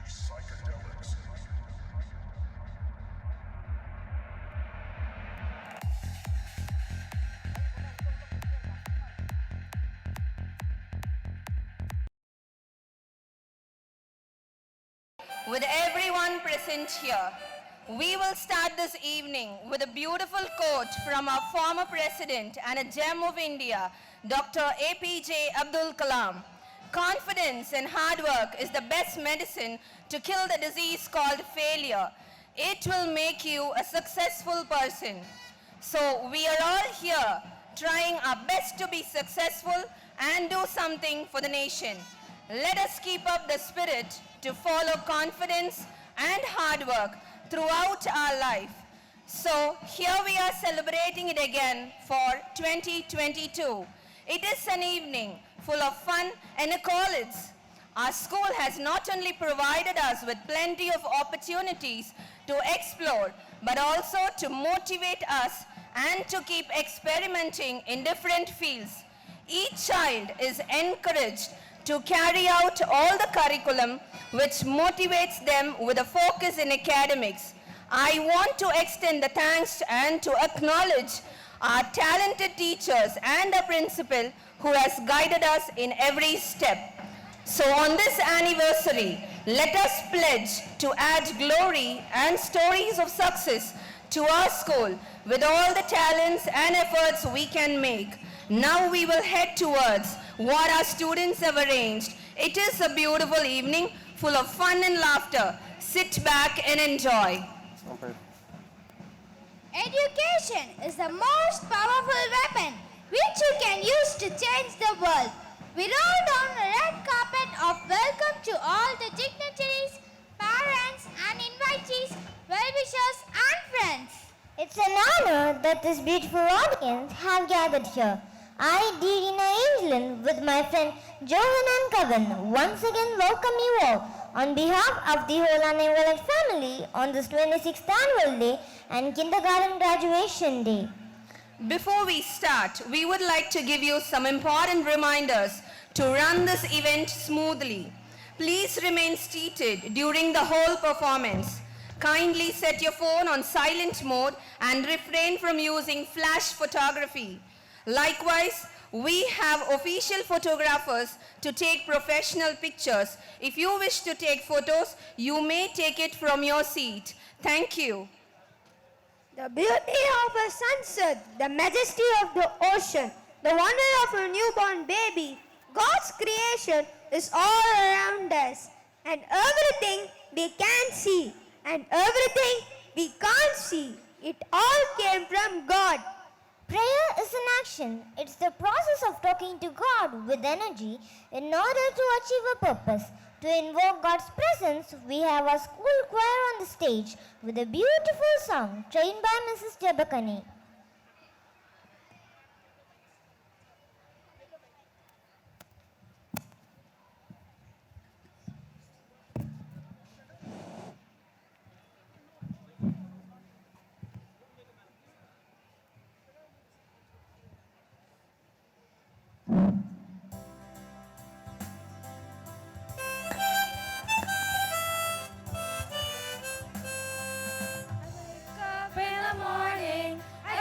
psychedelics. With everyone present here, we will start this evening with a beautiful quote from our former president and a gem of India, Dr. APJ Abdul Kalam. Confidence and hard work is the best medicine to kill the disease called failure. It will make you a successful person. So we are all here trying our best to be successful and do something for the nation. Let us keep up the spirit to follow confidence and hard work throughout our life. So here we are celebrating it again for 2022. It is an evening full of fun and accolades. Our school has not only provided us with plenty of opportunities to explore, but also to motivate us and to keep experimenting in different fields. Each child is encouraged to carry out all the curriculum which motivates them with a focus in academics. I want to extend the thanks and to acknowledge our talented teachers and our principal who has guided us in every step. So on this anniversary, let us pledge to add glory and stories of success to our school with all the talents and efforts we can make. Now we will head towards what our students have arranged. It is a beautiful evening full of fun and laughter. Sit back and enjoy. Education is the most powerful weapon which you can use to change the world. We roll down a red carpet of welcome to all the dignitaries, parents and invitees, well-wishers and friends. It's an honor that this beautiful audience have gathered here. I, Deerina Angelin, with my friend Johan and Kavan, once again welcome you all on behalf of the whole Annai Violet family on this 26th annual day and kindergarten graduation day. Before we start, we would like to give you some important reminders to run this event smoothly. Please remain seated during the whole performance. Kindly set your phone on silent mode and refrain from using flash photography. Likewise, we have official photographers to take professional pictures. If you wish to take photos, you may take it from your seat. Thank you. The beauty of a sunset, the majesty of the ocean, the wonder of a newborn baby, God's creation is all around us. And everything we can see and everything we can't see, it all came from God. Prayer is an action. It's the process of talking to God with energy in order to achieve a purpose. To invoke God's presence, we have our school choir on the stage with a beautiful song trained by Mrs. Jabakani. In the morning, I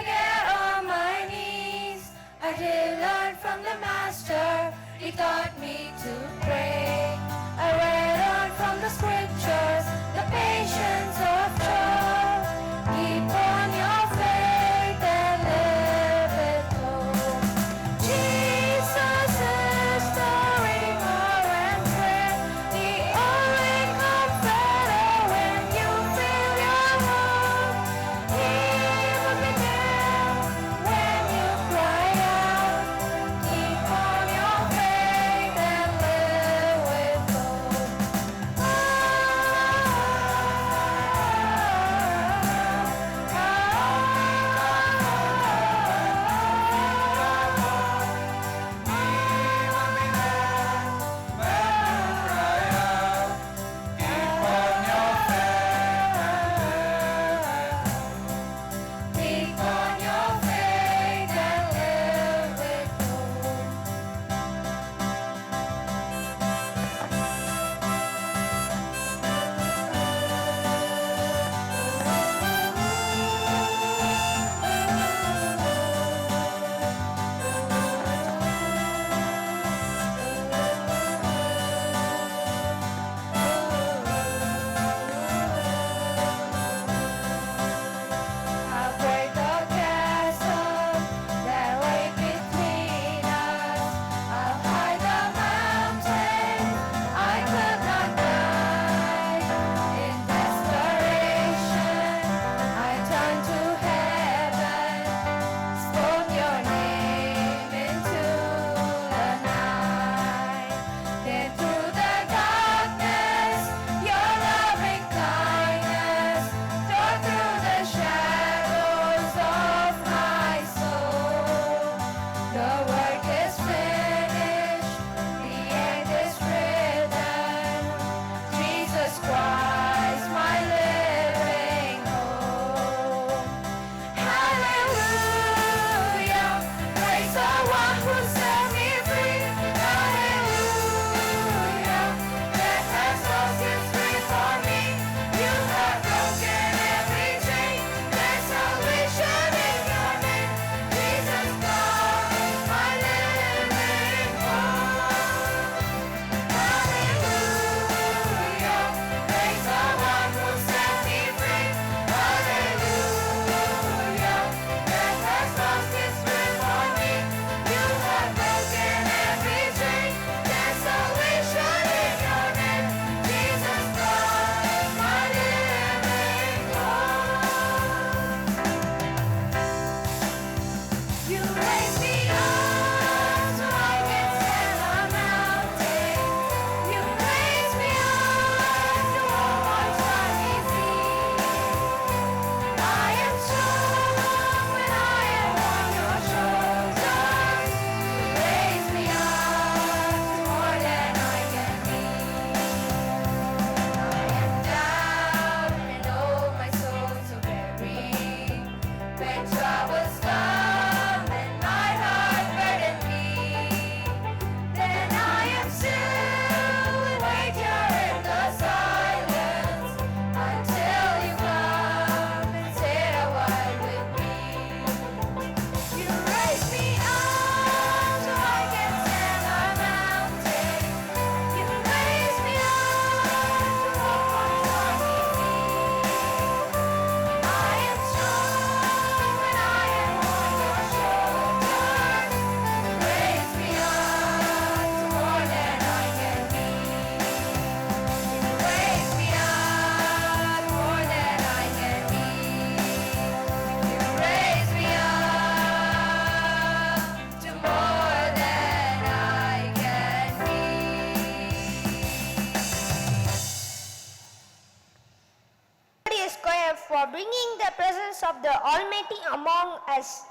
for bringing the presence of the Almighty among us.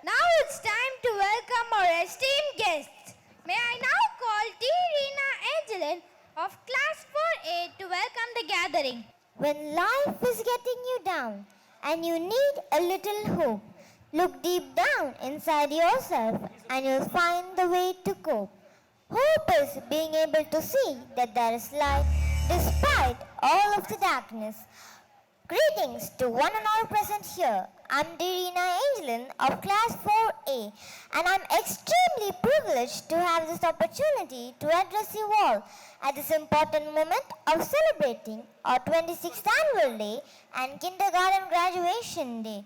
Now it's time to welcome our esteemed guests. May I now call T. Rina Angelin of Class 4A to welcome the gathering. When life is getting you down and you need a little hope, look deep down inside yourself and you'll find the way to cope. Hope is being able to see that there is light despite all of the darkness. Greetings to one and all present here. I'm Dirina Angelin of Class 4A and I'm extremely privileged to have this opportunity to address you all at this important moment of celebrating our 26th annual day and kindergarten graduation day.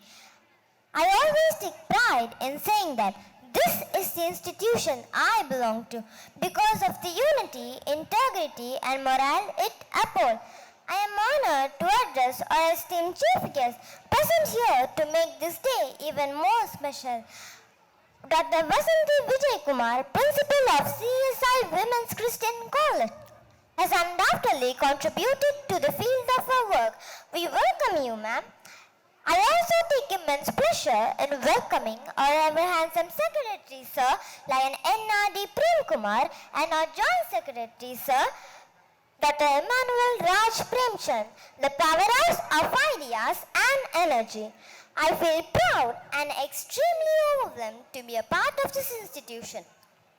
I always take pride in saying that this is the institution I belong to because of the unity, integrity and morale it upholds. I am honored to address our esteemed chief guest present here to make this day even more special. Dr. Vasanti Vijay Kumar, Principal of CSI Women's Christian College, has undoubtedly contributed to the field of our work. We welcome you, ma'am. I also take immense pleasure in welcoming our ever handsome secretary, sir, Lion NRD Prem Kumar, and our joint secretary, sir, Dr. Emmanuel Raj Premchand, the powerhouse of ideas and energy. I feel proud and extremely overwhelmed to be a part of this institution,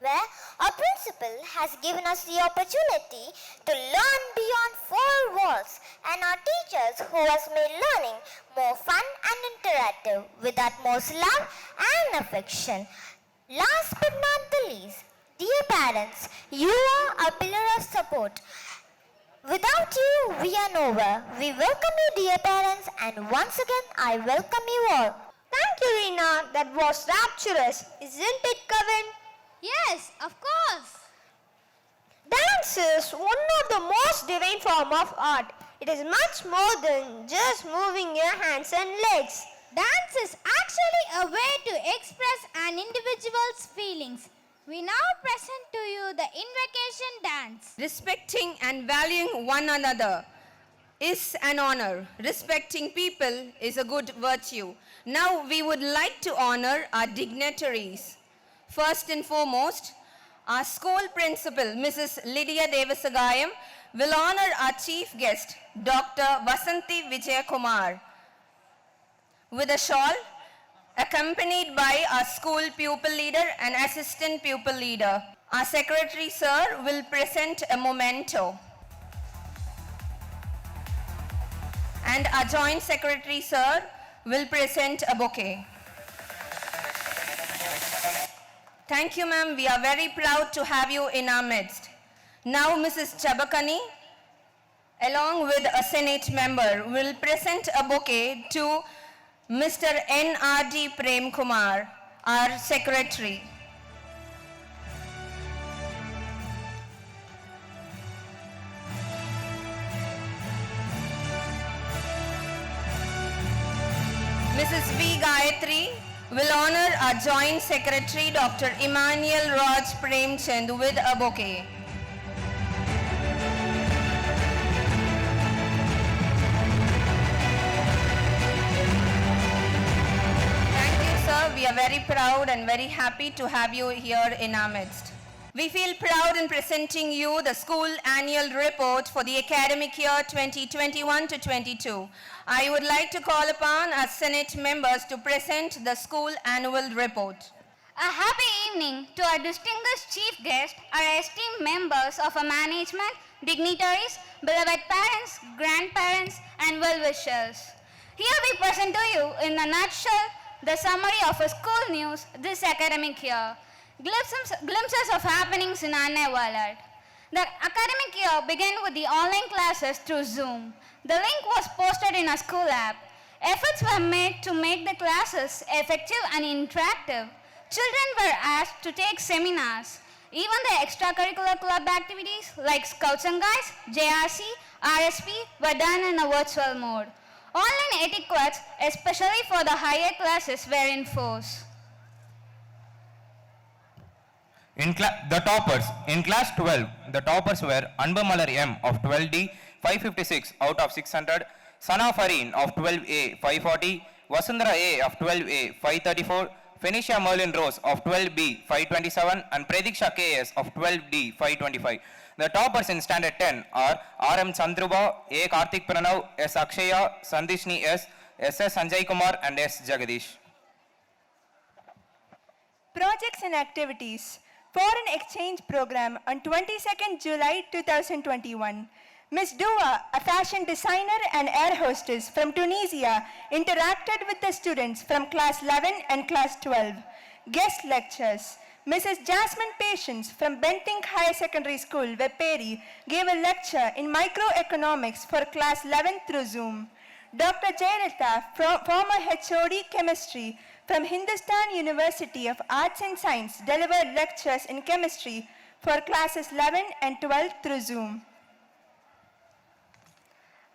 where our principal has given us the opportunity to learn beyond four walls, and our teachers who has made learning more fun and interactive with utmost love and affection. Last but not the least, dear parents, you are a pillar of support. Without you, we are nowhere. We welcome you, dear parents, and once again, I welcome you all. Thank you, Rina. That was rapturous. Isn't it, Kevin? Yes, of course. Dance is one of the most divine form of art. It is much more than just moving your hands and legs. Dance is actually a way to express an individual's feelings. We now present to you the invocation dance. Respecting and valuing one another is an honor. Respecting people is a good virtue. Now we would like to honor our dignitaries. First and foremost, our school principal, Mrs. Lydia Devasagayam, will honor our chief guest, Dr. Vasanti Vijay Kumar, with a shawl, accompanied by our school pupil leader and assistant pupil leader. Our secretary, sir, will present a memento. And our joint secretary, sir, will present a bouquet. Thank you, ma'am. We are very proud to have you in our midst. Now, Mrs. Chabakani, along with a Senate member, will present a bouquet to Mr. NRD Prem Kumar, our secretary. Mrs. V. Gayatri will honor our joint secretary, Dr. Emmanuel Raj Premchand, with a bouquet. We are very proud and very happy to have you here in our midst. We feel proud in presenting you the school annual report for the academic year 2021 to 22. I would like to call upon our Senate members to present the school annual report. A happy evening to our distinguished chief guest, our esteemed members of our management, dignitaries, beloved parents, grandparents, and well-wishers. Here we present to you in a nutshell the summary of our school news this academic year. Glimpses of happenings in Annai Violet. The academic year began with the online classes through Zoom. The link was posted in our school app. Efforts were made to make the classes effective and interactive. Children were asked to take seminars. Even the extracurricular club activities like Scouts and Guides, JRC, RSP were done in a virtual mode. Online etiquettes, especially for the higher classes, were in force. The toppers. In class 12, the toppers were Anbamalar M of 12D, 556 out of 600, Sana Fareen of 12A 540, Vasundhara A of 12A 534, Phoenicia Merlin Rose of 12B 527 and Prediksha KS of 12D 525. The toppers in Standard 10 are RM Chandruba, A. Karthik Pranav, S. Akshaya, Sandishni S. S. Sanjay Kumar and S. Jagadish. Projects and activities. Foreign Exchange Program on 22nd July 2021. Ms. Dua, a fashion designer and air hostess from Tunisia, interacted with the students from class 11 and class 12. Guest lectures. Mrs. Jasmine Patience from Bentinck Higher Secondary School, Veperi, gave a lecture in microeconomics for class 11 through Zoom. Dr. Jayalalitha, former HOD Chemistry from Hindustan University of Arts and Science, delivered lectures in chemistry for classes 11 and 12 through Zoom.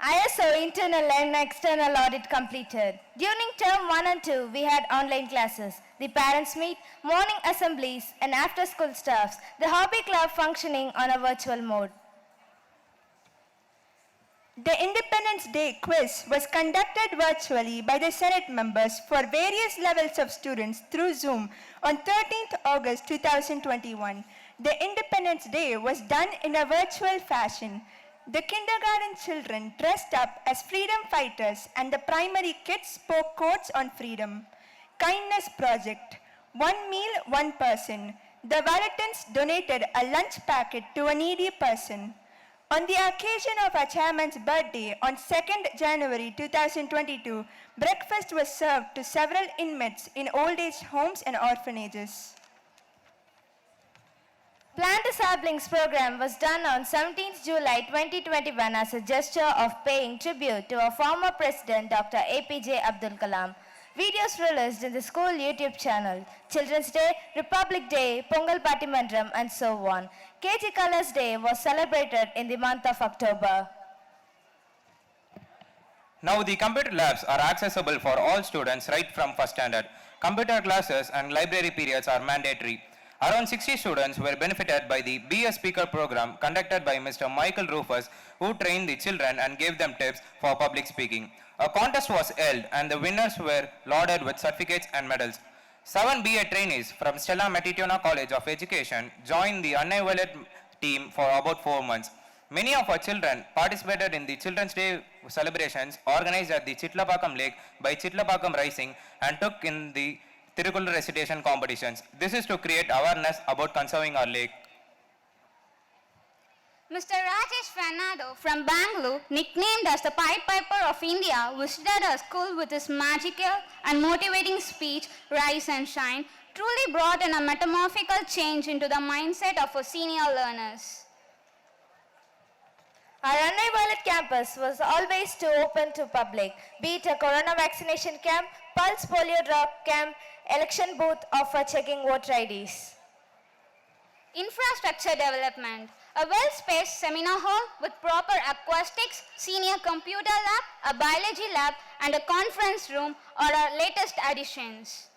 ISO internal and external audit completed. During term 1 and 2, we had online classes, the parents meet, morning assemblies, and after-school stuffs, the hobby club functioning on a virtual mode. The Independence Day quiz was conducted virtually by the Senate members for various levels of students through Zoom on 13th August 2021. The Independence Day was done in a virtual fashion. The kindergarten children dressed up as freedom fighters and the primary kids spoke quotes on freedom. Kindness Project. 1 meal, 1 person. The Valentines donated a lunch packet to a needy person. On the occasion of our chairman's birthday on 2nd January 2022, breakfast was served to several inmates in old age homes and orphanages. Plant a Saplings program was done on 17th July 2021 as a gesture of paying tribute to our former president Dr. APJ Abdul Kalam. Videos released in the school YouTube channel, Children's Day, Republic Day, Pongal Pattimandram and so on. KG Colors Day was celebrated in the month of October. Now the computer labs are accessible for all students right from first standard. Computer classes and library periods are mandatory. Around 60 students were benefited by the Be a Speaker program conducted by Mr. Michael Rufus, who trained the children and gave them tips for public speaking. A contest was held and the winners were lauded with certificates and medals. 7 BA trainees from Stella Matitona College of Education joined the Annai Violet team for about 4 months. Many of our children participated in the Children's Day celebrations organized at the Chitlapakam Lake by Chitlapakam Rising and took in the Tirukkural recitation competitions. This is to create awareness about conserving our lake. Mr. Rajesh Fernando from Bangalore, nicknamed as the Pied Piper of India, visited our school with his magical and motivating speech, Rise and Shine, truly brought in a metamorphical change into the mindset of our senior learners. Our Annai Violet campus was always too open to public, be it a corona vaccination camp, pulse polio drop camp, election booth, or for checking voter IDs. Infrastructure development. A well-spaced seminar hall with proper acoustics, senior computer lab, a biology lab, and a conference room are our latest additions.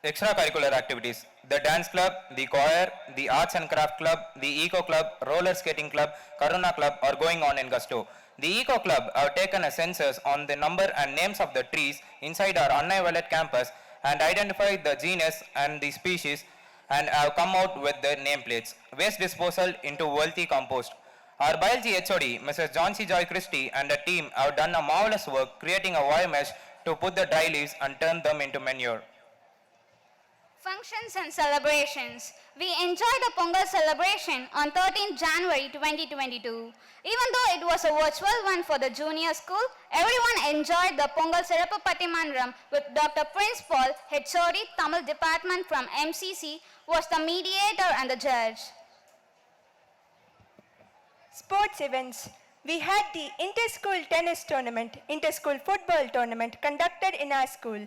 Extracurricular activities. The dance club, the choir, the arts and craft club, the eco club, roller skating club, Karuna club are going on in gusto. The eco club have taken a census on the number and names of the trees inside our Annai Violet campus and identified the genus and the species and have come out with the nameplates. Waste disposal into wealthy compost. Our biology HOD, Mrs. John C. Joy Christie and a team have done a marvelous work creating a wire mesh to put the dry leaves and turn them into manure. Functions and celebrations. We enjoyed the Pongal celebration on 13th January 2022. Even though it was a virtual one for the junior school, everyone enjoyed the Pongal Sirappu Pattimandram with Dr. Prince Paul, HOD, Tamil Department from MCC, was the mediator and the judge. Sports events. We had the inter-school tennis tournament, inter-school football tournament conducted in our school.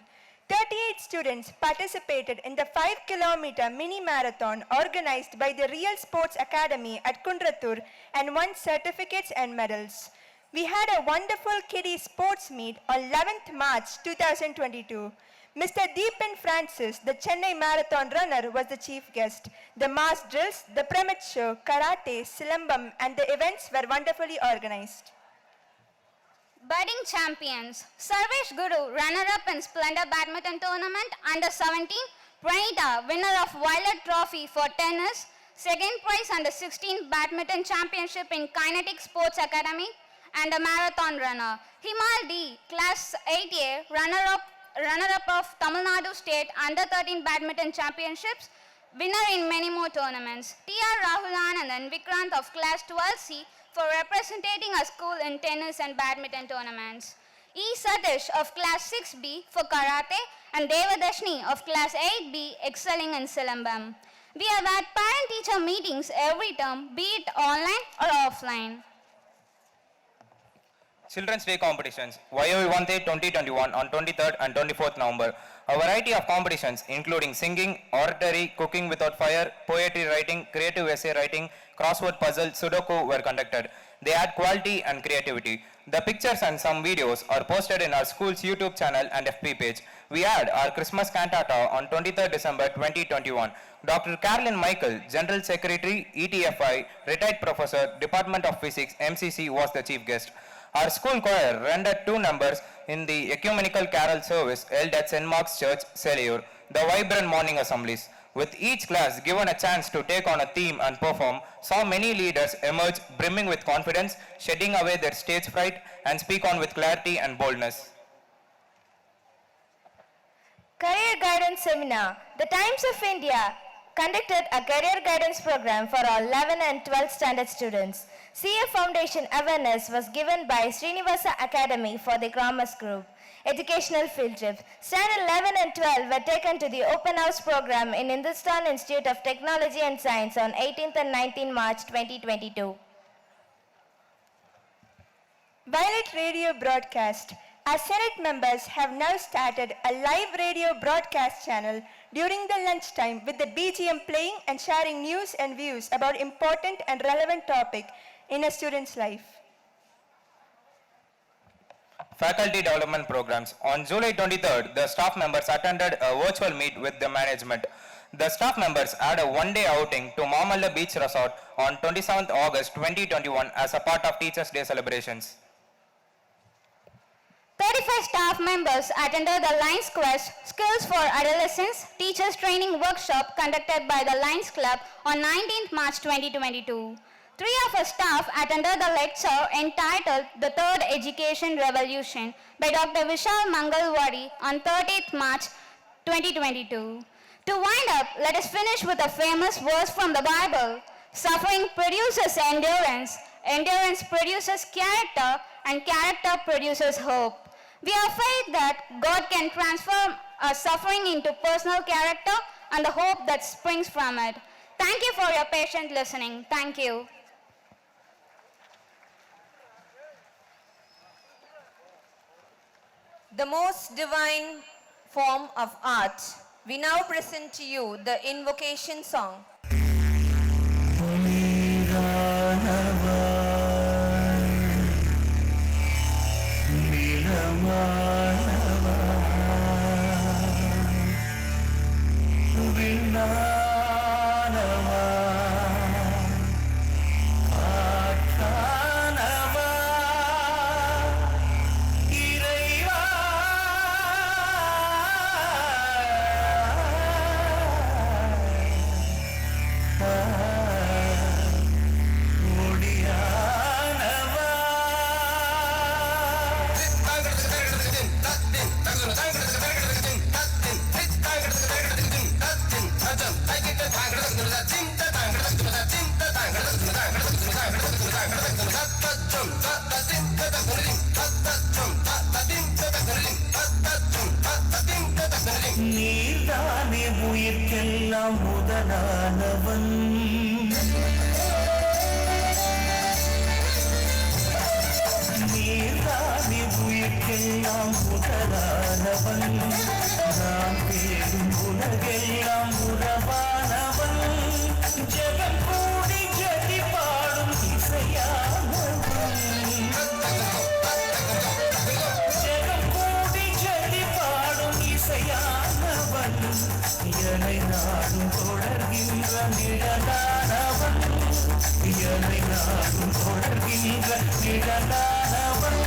38 students participated in the 5-kilometer mini marathon organized by the Real Sports Academy at Kundrathur and won certificates and medals. We had a wonderful kiddie sports meet on 11th March 2022. Mr. Deepan Francis, the Chennai marathon runner, was the chief guest. The mass drills, the pyramid show, karate, silambam, and the events were wonderfully organized. Budding champions. Sarvesh Guru, runner-up in Splendor Badminton Tournament, under 17. Pranita, winner of Violet Trophy for tennis. Second prize under 16 Badminton Championship in Kinetic Sports Academy, and a marathon runner. Himal D, Class 8A, runner-up of Tamil Nadu State under 13 Badminton Championships, winner in many more tournaments. T.R. Rahul Anandan Vikrant of Class 12C for representing a school in tennis and badminton tournaments. E. Satish of Class 6B for karate, and Devadashni of Class 8B excelling in Silambam. We have had parent-teacher meetings every term, be it online or offline. Children's Day competitions, YOV 2021 on 23rd and 24th November. A variety of competitions including singing, oratory, cooking without fire, poetry writing, creative essay writing, crossword puzzle, Sudoku were conducted. They add quality and creativity. The pictures and some videos are posted in our school's YouTube channel and FB page. We had our Christmas cantata on 23rd December 2021. Dr. Carolyn Michael, General Secretary, ETFI, retired professor, Department of Physics, MCC, was the chief guest. Our school choir rendered 2 numbers in the ecumenical carol service held at St. Mark's Church, Seleyur, the vibrant morning assemblies. With each class given a chance to take on a theme and perform, saw many leaders emerge brimming with confidence, shedding away their stage fright, and speak on with clarity and boldness. Career Guidance Seminar. The Times of India conducted a career guidance program for all 11 and 12th standard students. CA Foundation awareness was given by Srinivasa Academy for the Commerce Group. Educational field trips. Standard 11 and 12 were taken to the Open House program in Hindustan Institute of Technology and Science on 18th and 19th March 2022. Violet Radio Broadcast. Our Senate members have now started a live radio broadcast channel during the lunchtime with the BGM playing and sharing news and views about important and relevant topic in a student's life. Faculty development programs. On July 23rd, the staff members attended a virtual meet with the management. The staff members had a one-day outing to Mamalla Beach Resort on 27th August 2021 as a part of Teachers' Day celebrations. 35 staff members attended the Lions Quest Skills for Adolescents Teachers Training Workshop conducted by the Lions Club on 19th March 2022. 3 of our staff attended the lecture entitled The Third Education Revolution by Dr. Vishal Mangalwadi on 30th March 2022. To wind up, let us finish with a famous verse from the Bible. Suffering produces endurance, endurance produces character, and character produces hope. We have faith that God can transform our suffering into personal character and the hope that springs from it. Thank you for your patient listening. Thank you. The most divine form of art. We now present to you the Invocation song. தொடர்கின்ற நிழலானவன்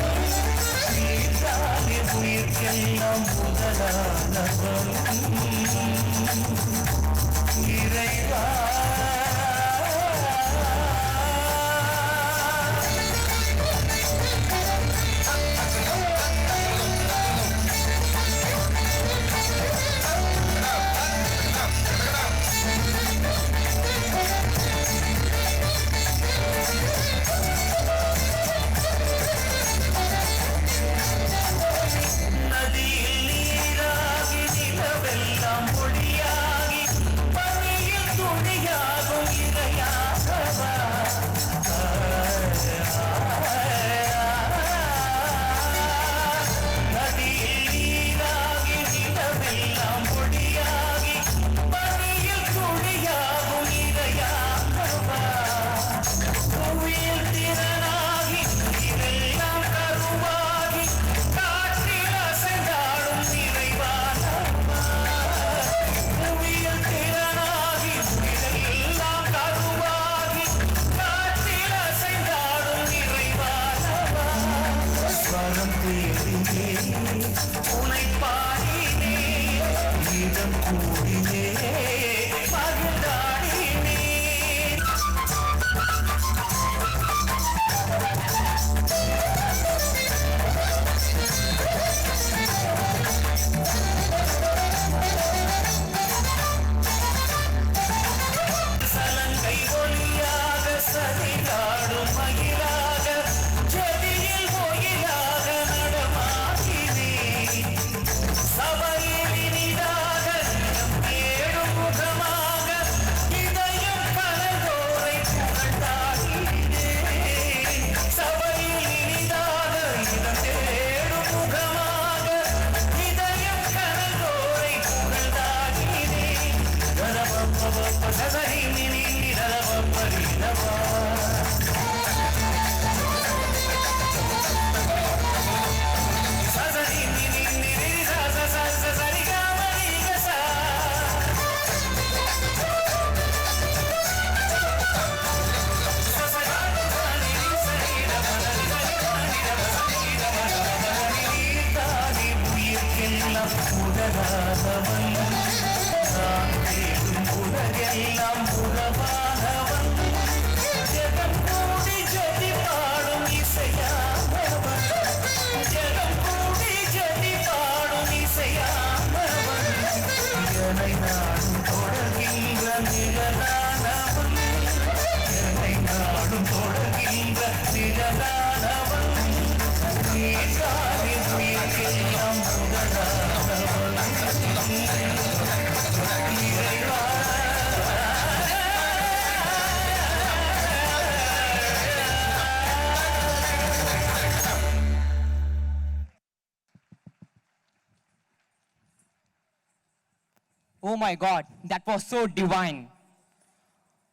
Oh my God, that was so divine.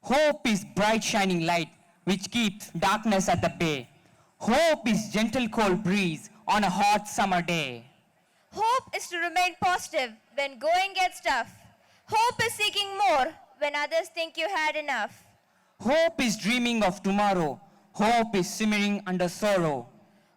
Hope is bright shining light which keeps darkness at the bay. Hope is gentle cold breeze on a hot summer day. Hope is to remain positive when going gets tough. Hope is seeking more when others think you had enough. Hope is dreaming of tomorrow. Hope is simmering under sorrow.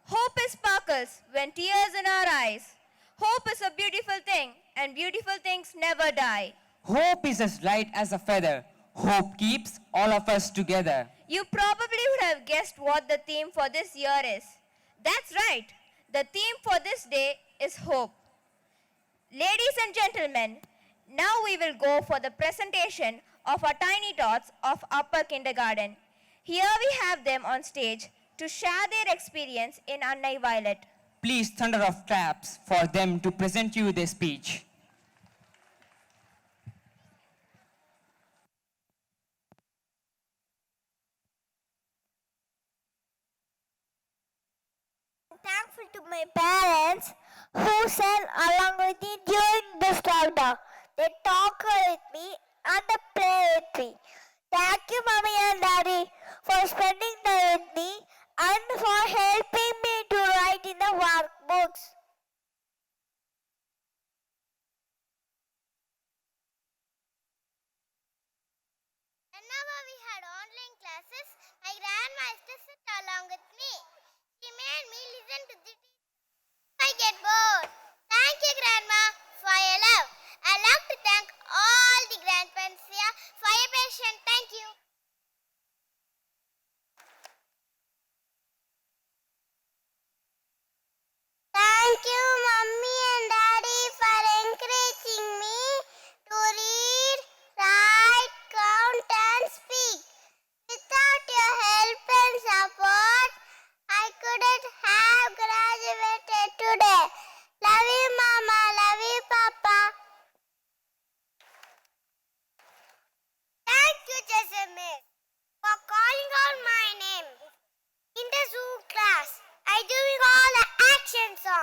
Hope is sparkles when tears in our eyes. Hope is a beautiful thing, and beautiful things never die. Hope is as light as a feather. Hope keeps all of us together. You probably would have guessed what the theme for this year is. That's right. The theme for this day is hope. Ladies and gentlemen, now we will go for the presentation of our tiny tots of upper kindergarten. Here we have them on stage to share their experience in Annai Violet. Please thunder of claps for them to present you their speech. Thankful to my parents who sat along with me during this lockdown. They talk with me and they play with me. Thank you, Mommy and Daddy, for spending time with me and for helping me to write in the workbooks. Whenever we had online classes, my grandma used to sit along with me. She made me listen to the teacher. I get bored.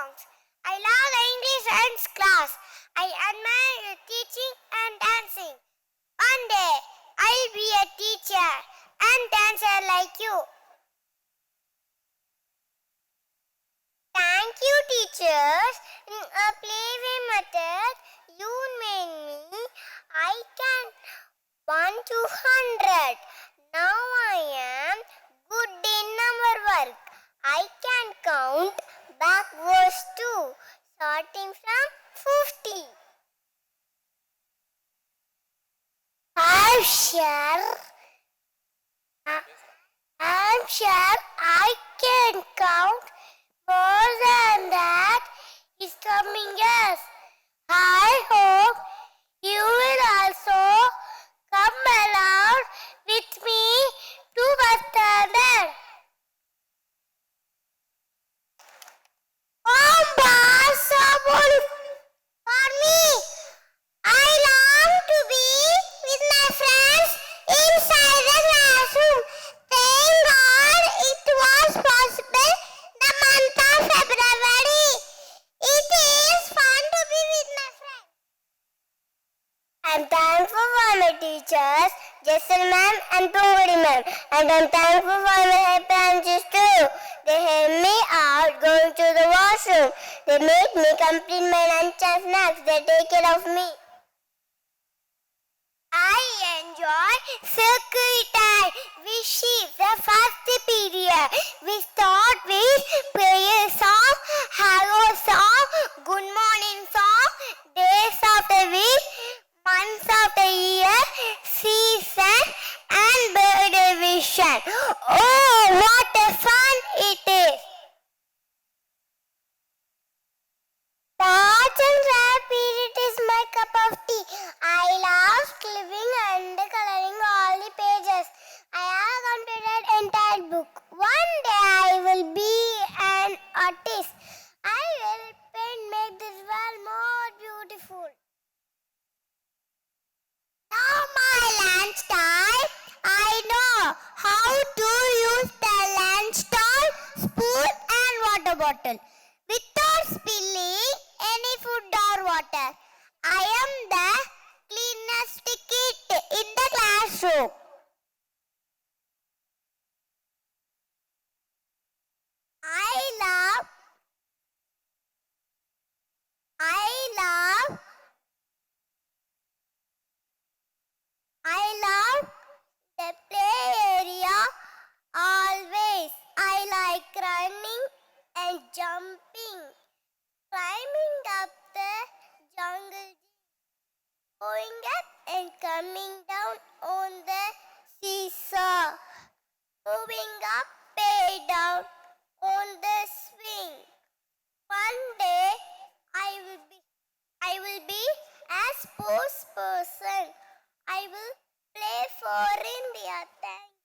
songs. I love the English science class. I admire your teaching and dancing. One day, I'll be a teacher and dancer like you. Thank you, teachers. In a playway method, you made me. I can 1 to 100. Now I am good in number work. I can count backwards too, starting from 50. I'm sure I can count more than that is coming years. I hope you will also come along with me to bus standard. Oh, possible for me. I long to be with my friends inside the classroom. Thank God it was possible the month of February. It is fun to be with my friends. I'm thankful for my teachers, Jessel ma'am and Pungudi ma'am. And I'm thankful for my parents too. They help me out going to the washroom. They make me complete my lunch and snacks. They take care of me. I enjoy circuit time. We shift the first period. We start with prayer song, hello song, good morning song, days of the week, months of the year, season and birthday vision. Oh, what a fun it is! The arts and craft period is my cup of tea. I love clipping and coloring all the pages. I have completed entire book. One day I will be an artist. I will make this world more beautiful. Now my lunch time. I know how to use the lunch towel, spoon and water bottle without spilling any food or water. I am the cleanest kid in the classroom. I love the play area always. I like running and jumping, climbing up the jungle, going up and coming down on the seesaw, moving up and down on the swing. One day I will be a sports person. I will play for India. Thank you.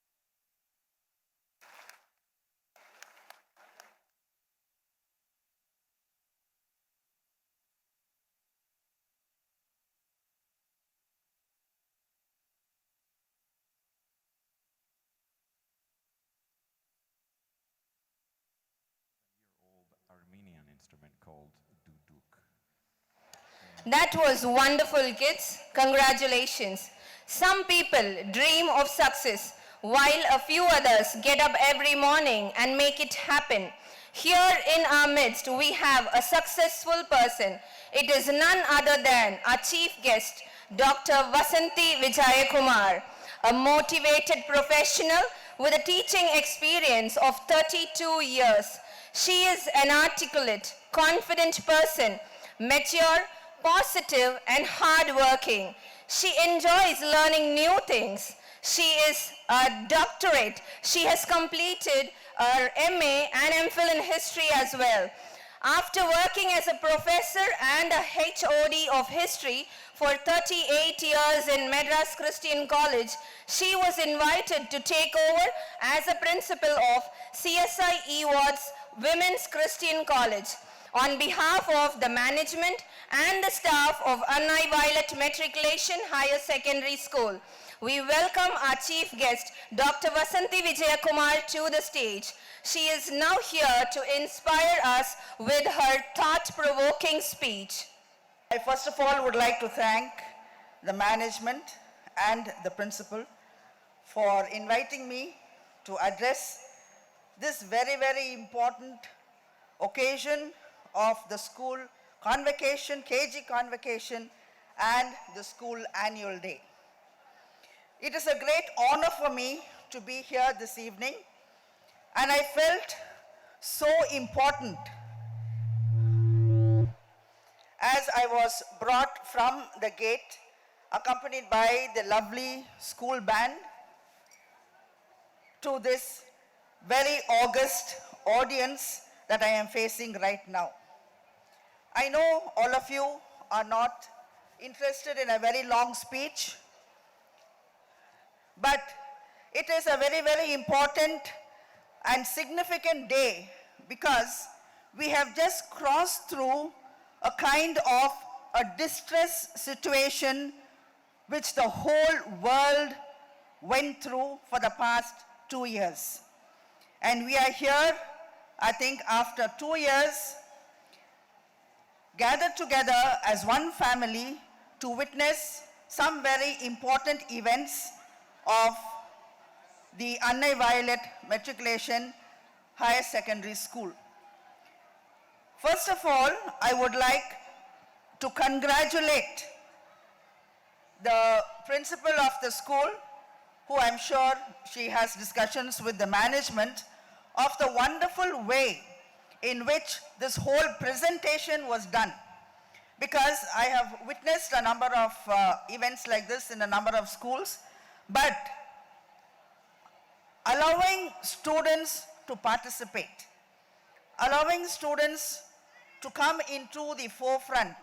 Armenian instrument called duduk. That was wonderful, kids. Congratulations. Some people dream of success, while a few others get up every morning and make it happen. Here in our midst, we have a successful person. It is none other than our chief guest, Dr. Vasanthi Vijayakumar, a motivated professional with a teaching experience of 32 years. She is an articulate, confident person, mature, positive and hardworking. She enjoys learning new things. She is a doctorate. She has completed her MA and MPhil in history as well. After working as a professor and a HOD of history for 38 years in Madras Christian College, she was invited to take over as a principal of CSI Ewards Women's Christian College. On behalf of the management and the staff of Annai Violet Matriculation Higher Secondary School, we welcome our chief guest, Dr. Vasanthi Vijayakumar, to the stage. She is now here to inspire us with her thought-provoking speech. I first of all would like to thank the management and the principal for inviting me to address this very, very important occasion of the school convocation, KG convocation, and the school annual day. It is a great honor for me to be here this evening, and I felt so important as I was brought from the gate, accompanied by the lovely school band, to this very august audience that I am facing right now. I know all of you are not interested in a very long speech, but it is a very, very important and significant day because we have just crossed through a kind of a distress situation which the whole world went through for the past 2 years. And we are here, I think, after 2 years, gathered together as one family to witness some very important events of the Annai Violet Matriculation Higher Secondary School. First of all, I would like to congratulate the principal of the school, who I'm sure she has discussions with the management, of the wonderful way in which this whole presentation was done. Because I have witnessed a number of events like this in a number of schools, but allowing students to participate, allowing students to come into the forefront,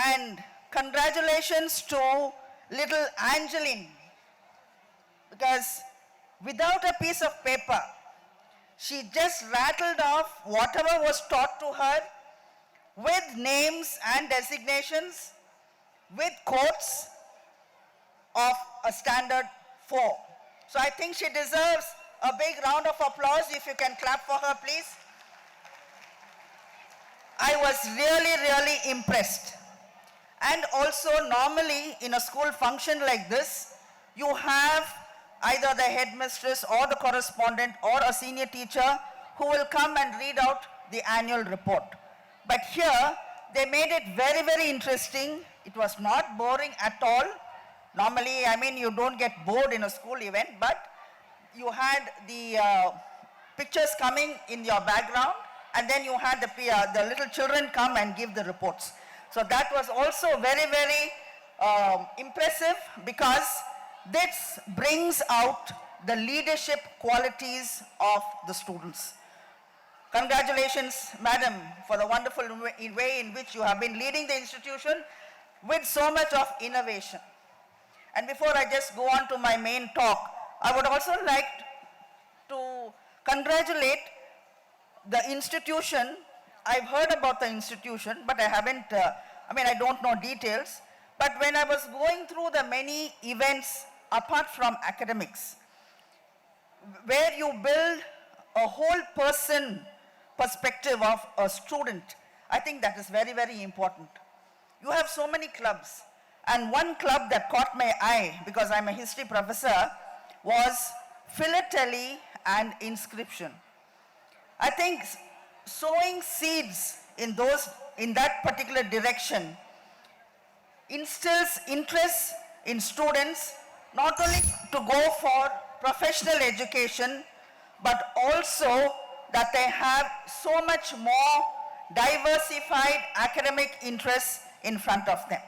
and congratulations to little Angeline, because without a piece of paper, she just rattled off whatever was taught to her with names and designations, with quotes of a standard 4. So I think she deserves a big round of applause. If you can clap for her, please. I was really, really impressed. And also, normally in a school function like this, you have either the headmistress or the correspondent or a senior teacher who will come and read out the annual report. But here, they made it very, very interesting. It was not boring at all. Normally, I mean, you don't get bored in a school event, but you had the pictures coming in your background, and then you had the little children come and give the reports. So that was also very, very impressive, because this brings out the leadership qualities of the students. Congratulations, madam, for the wonderful way in which you have been leading the institution with so much of innovation. And before I just go on to my main talk, I would also like to congratulate the institution. I've heard about the institution, but I haven't, I don't know details. But when I was going through the many events apart from academics, where you build a whole person perspective of a student, I think that is very, very important. You have so many clubs, and one club that caught my eye, because I'm a history professor, was philately and inscription. I think sowing seeds in that particular direction instills interest in students, not only to go for professional education, but also that they have so much more diversified academic interests in front of them.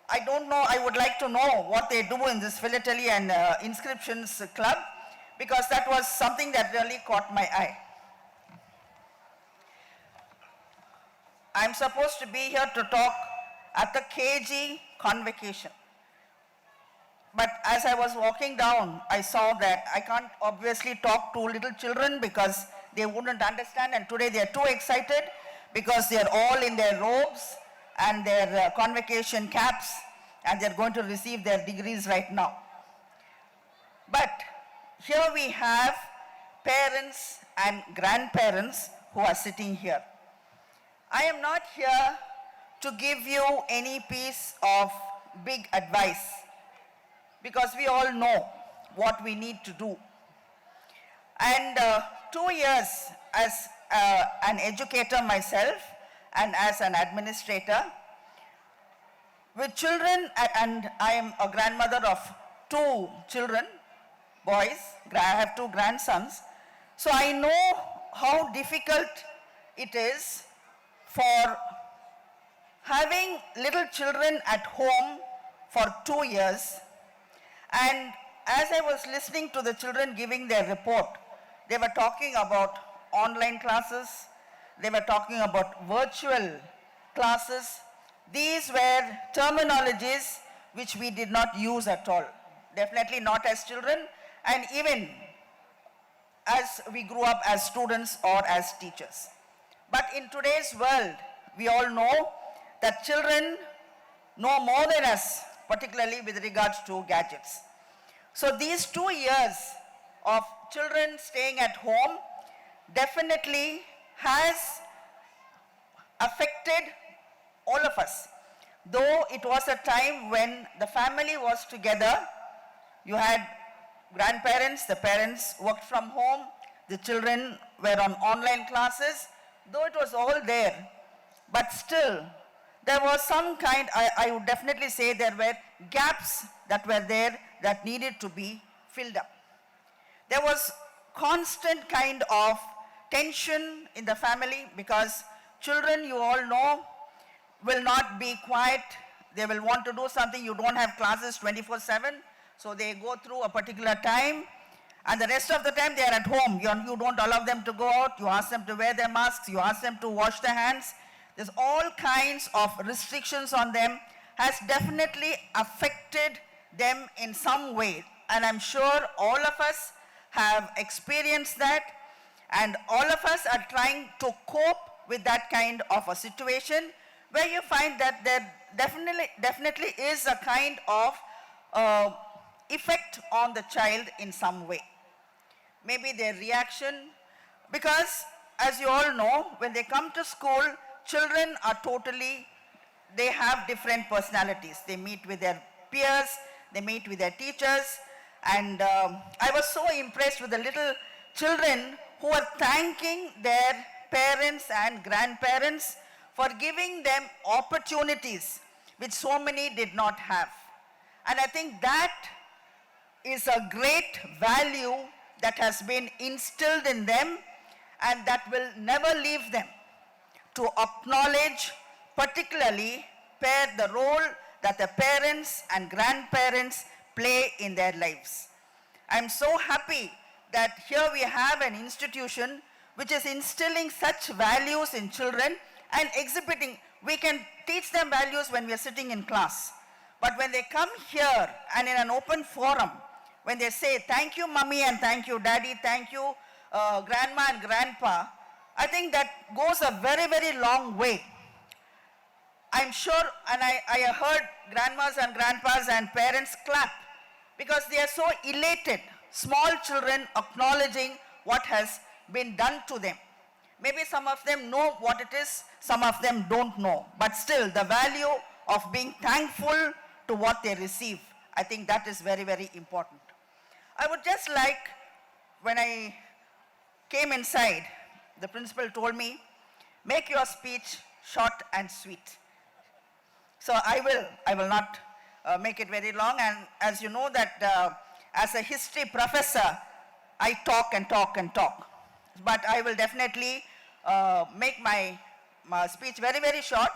I don't know, I would like to know what they do in this philately and inscriptions club, because that was something that really caught my eye. I'm supposed to be here to talk at the KG convocation. But as I was walking down, I saw that I can't obviously talk to little children because they wouldn't understand, and today they are too excited because they are all in their robes and their convocation caps, and they're going to receive their degrees right now. But here we have parents and grandparents who are sitting here. I am not here to give you any piece of big advice, because we all know what we need to do. And 2 years as an educator myself and as an administrator, with children, and I am a grandmother of 2 children, boys, I have 2 grandsons, so I know how difficult it is for having little children at home for 2 years. And as I was listening to the children giving their report, they were talking about online classes, they were talking about virtual classes. These were terminologies which we did not use at all, definitely not as children, and even as we grew up as students or as teachers. But in today's world, we all know that children know more than us, particularly with regards to gadgets. So these 2 years of children staying at home definitely has affected all of us. Though it was a time when the family was together, you had grandparents, the parents worked from home, the children were on online classes, though it was all there, but still there was some kind, I would definitely say there were gaps that were there that needed to be filled up. There was constant kind of tension in the family, because children, you all know, will not be quiet. They will want to do something. You don't have classes 24/7, so they go through a particular time, and the rest of the time they are at home. You don't allow them to go out. You ask them to wear their masks. You ask them to wash their hands. There's all kinds of restrictions on them, has definitely affected them in some way. And I'm sure all of us have experienced that, and all of us are trying to cope with that kind of a situation, where you find that there definitely is a kind of effect on the child in some way. Maybe their reaction, because as you all know, when they come to school, children are they have different personalities. They meet with their peers, they meet with their teachers, and I was so impressed with the little children who are thanking their parents and grandparents for giving them opportunities which so many did not have. And I think that is a great value that has been instilled in them, and that will never leave them, to acknowledge particularly the role that the parents and grandparents play in their lives. I'm so happy that here we have an institution which is instilling such values in children and exhibiting. We can teach them values when we are sitting in class, but when they come here and in an open forum, when they say, thank you mummy and thank you daddy, thank you grandma and grandpa, I think that goes a very, very long way. I'm sure, and I heard grandmas and grandpas and parents clap, because they are so elated, small children acknowledging what has been done to them. Maybe some of them know what it is, some of them don't know, but still the value of being thankful to what they receive, I think that is very, very important. I would just like, when I came inside, the principal told me, make your speech short and sweet. So I will not make it very long, and as you know that as a history professor, I talk and talk and talk. But I will definitely make my speech very, very short.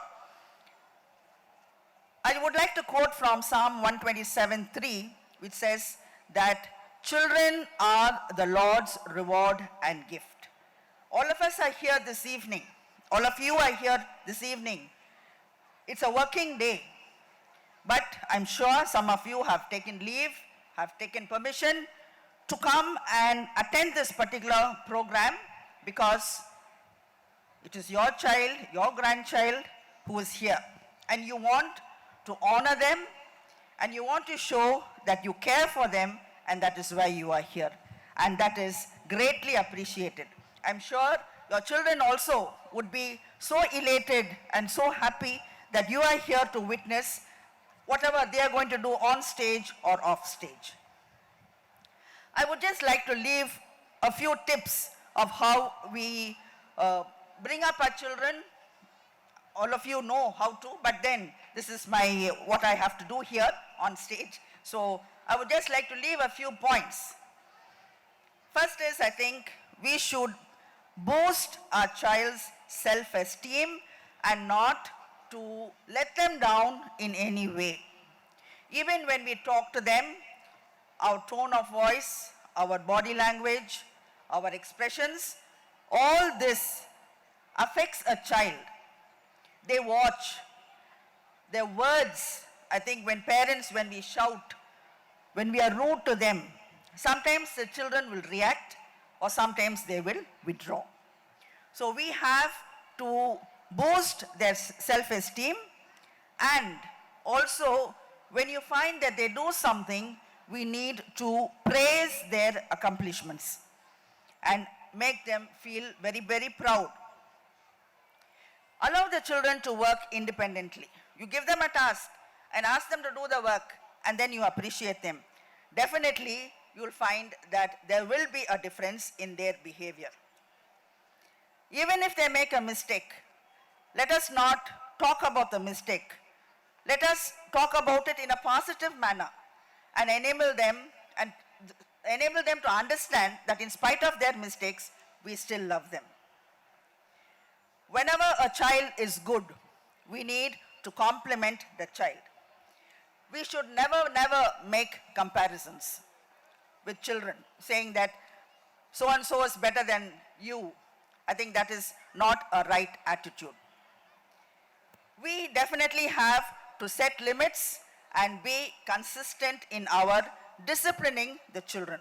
I would like to quote from Psalm 127:3, which says that children are the Lord's reward and gift. All of us are here this evening. All of you are here this evening. It's a working day, but I'm sure some of you have taken leave, have taken permission to come and attend this particular program, because it is your child, your grandchild who is here, and you want to honor them, and you want to show that you care for them, and that is why you are here. And that is greatly appreciated. I'm sure your children also would be so elated and so happy that you are here to witness whatever they are going to do on stage or off stage. I would just like to leave a few tips of how we bring up our children. All of you know how to, but then this is what I have to do here on stage. So I would just like to leave a few points. First is, I think we should boost our child's self-esteem and not to let them down in any way. Even when we talk to them, our tone of voice, our body language, our expressions, all this affects a child. They watch. Their words, I think when we shout, when we are rude to them, sometimes the children will react or sometimes they will withdraw. So we have to boost their self-esteem, and also when you find that they do something, we need to praise their accomplishments and make them feel very, very proud. Allow the children to work independently. You give them a task and ask them to do the work, and then you appreciate them. Definitely, you'll find that there will be a difference in their behavior. Even if they make a mistake, let us not talk about the mistake. Let us talk about it in a positive manner and enable them to understand that in spite of their mistakes, we still love them. Whenever a child is good, we need to compliment the child. We should never make comparisons with children, saying that so-and-so is better than you. I think that is not a right attitude. We definitely have to set limits and be consistent in our disciplining the children.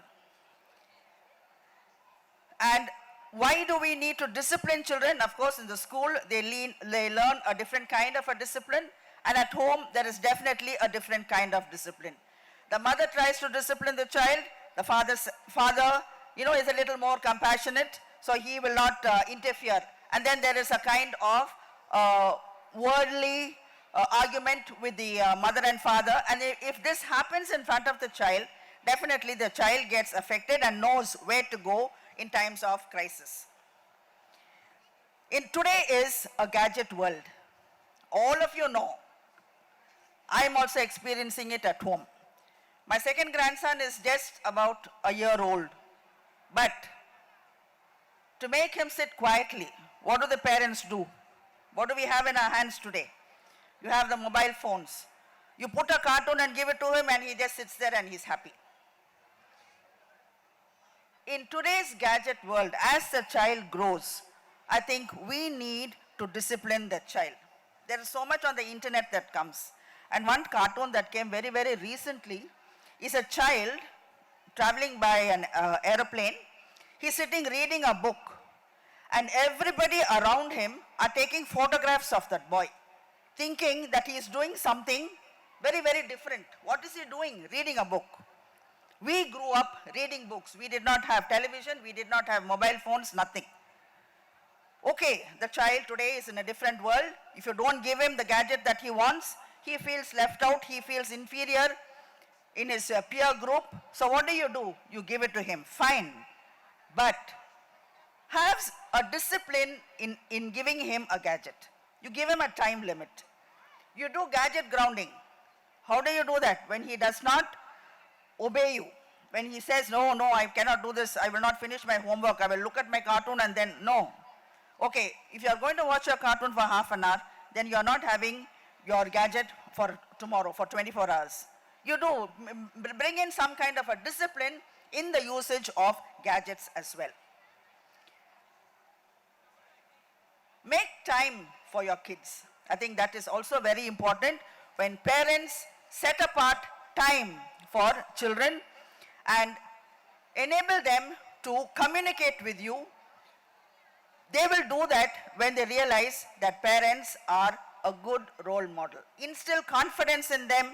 And why do we need to discipline children? Of course, in the school, they learn a different kind of a discipline, and at home, there is definitely a different kind of discipline. The mother tries to discipline the child. The father, is a little more compassionate, so he will not interfere. And then there is a kind of worldly argument with the mother and father. And if this happens in front of the child, definitely the child gets affected and knows where to go in times of crisis. Today is a gadget world. All of you know. I'm also experiencing it at home. My second grandson is just about a year old. But to make him sit quietly, what do the parents do? What do we have in our hands today? You have the mobile phones. You put a cartoon and give it to him, and he just sits there and he's happy. In today's gadget world, as the child grows, I think we need to discipline the child. There is so much on the internet that comes. And one cartoon that came very, very recently is a child traveling by an aeroplane. He's sitting reading a book, and everybody around him are taking photographs of that boy, thinking that he is doing something very, very different. What is he doing? Reading a book. We grew up reading books. We did not have television. We did not have mobile phones, nothing. Okay, the child today is in a different world. If you don't give him the gadget that he wants, he feels left out. He feels inferior in his peer group. So what do? You give it to him. Fine. But have a discipline in giving him a gadget. You give him a time limit. You do gadget grounding. How do you do that? When he does not obey you. When he says, no, I cannot do this. I will not finish my homework. I will look at my cartoon and then, no. Okay, if you are going to watch your cartoon for half an hour, then you are not having your gadget for tomorrow, for 24 hours. You do bring in some kind of a discipline in the usage of gadgets as well. Make time for your kids. I think that is also very important. When parents set apart time for children and enable them to communicate with you, they will do that when they realize that parents are a good role model. Instill confidence in them,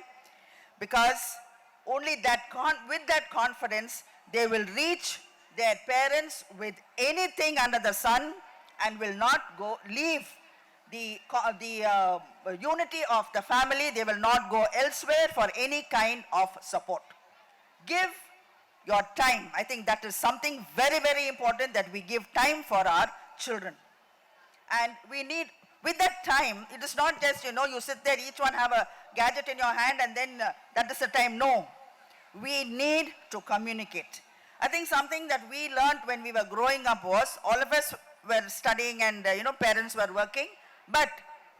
because only with that confidence, they will reach their parents with anything under the sun and will not leave the unity of the family. They will not go elsewhere for any kind of support. Give your time. I think that is something very, very important, that we give time for our children. And we need, with that time, it is not just, you sit there, each one have a gadget in your hand and then that is the time. No. We need to communicate. I think something that we learned when we were growing up was, all of us were studying and, parents were working, but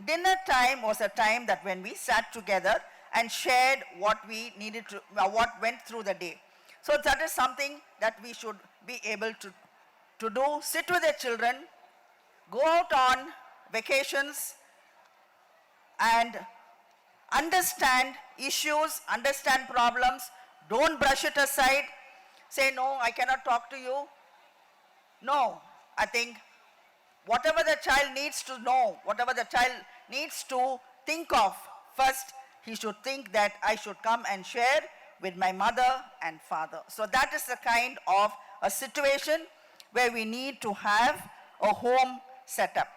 dinner time was a time that when we sat together and shared what we needed to, what went through the day. So that is something that we should be able to do. Sit with the children, go out on vacations and understand issues, understand problems. Don't brush it aside. Say, no, I cannot talk to you. No, I think whatever the child needs to know, whatever the child needs to think of, first he should think that I should come and share with my mother and father. So that is the kind of a situation where we need to have a home setup.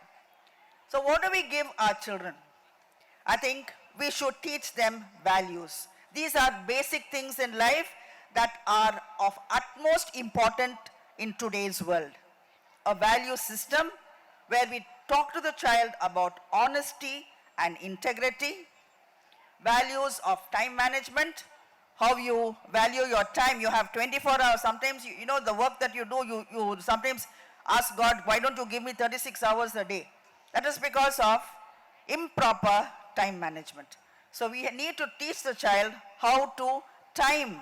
So what do we give our children? I think we should teach them values. These are basic things in life that are of utmost importance in today's world. A value system where we talk to the child about honesty and integrity, values of time management, how you value your time. You have 24 hours. Sometimes, the work that you do, you sometimes ask God, why don't you give me 36 hours a day? That is because of improper time management. So we need to teach the child how to time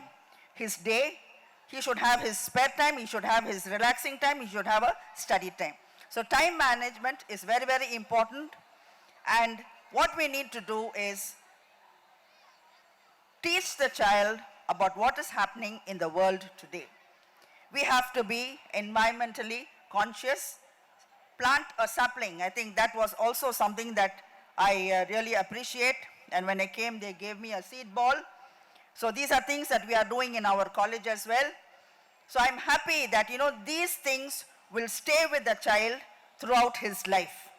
his day. He should have his spare time, he should have his relaxing time, he should have a study time. So time management is very, very important. And what we need to do is teach the child about what is happening in the world today. We have to be environmentally conscious. Plant a sapling. I think that was also something that I really appreciate. And when I came, they gave me a seed ball. So these are things that we are doing in our college as well. So I'm happy that, these things will stay with the child throughout his life.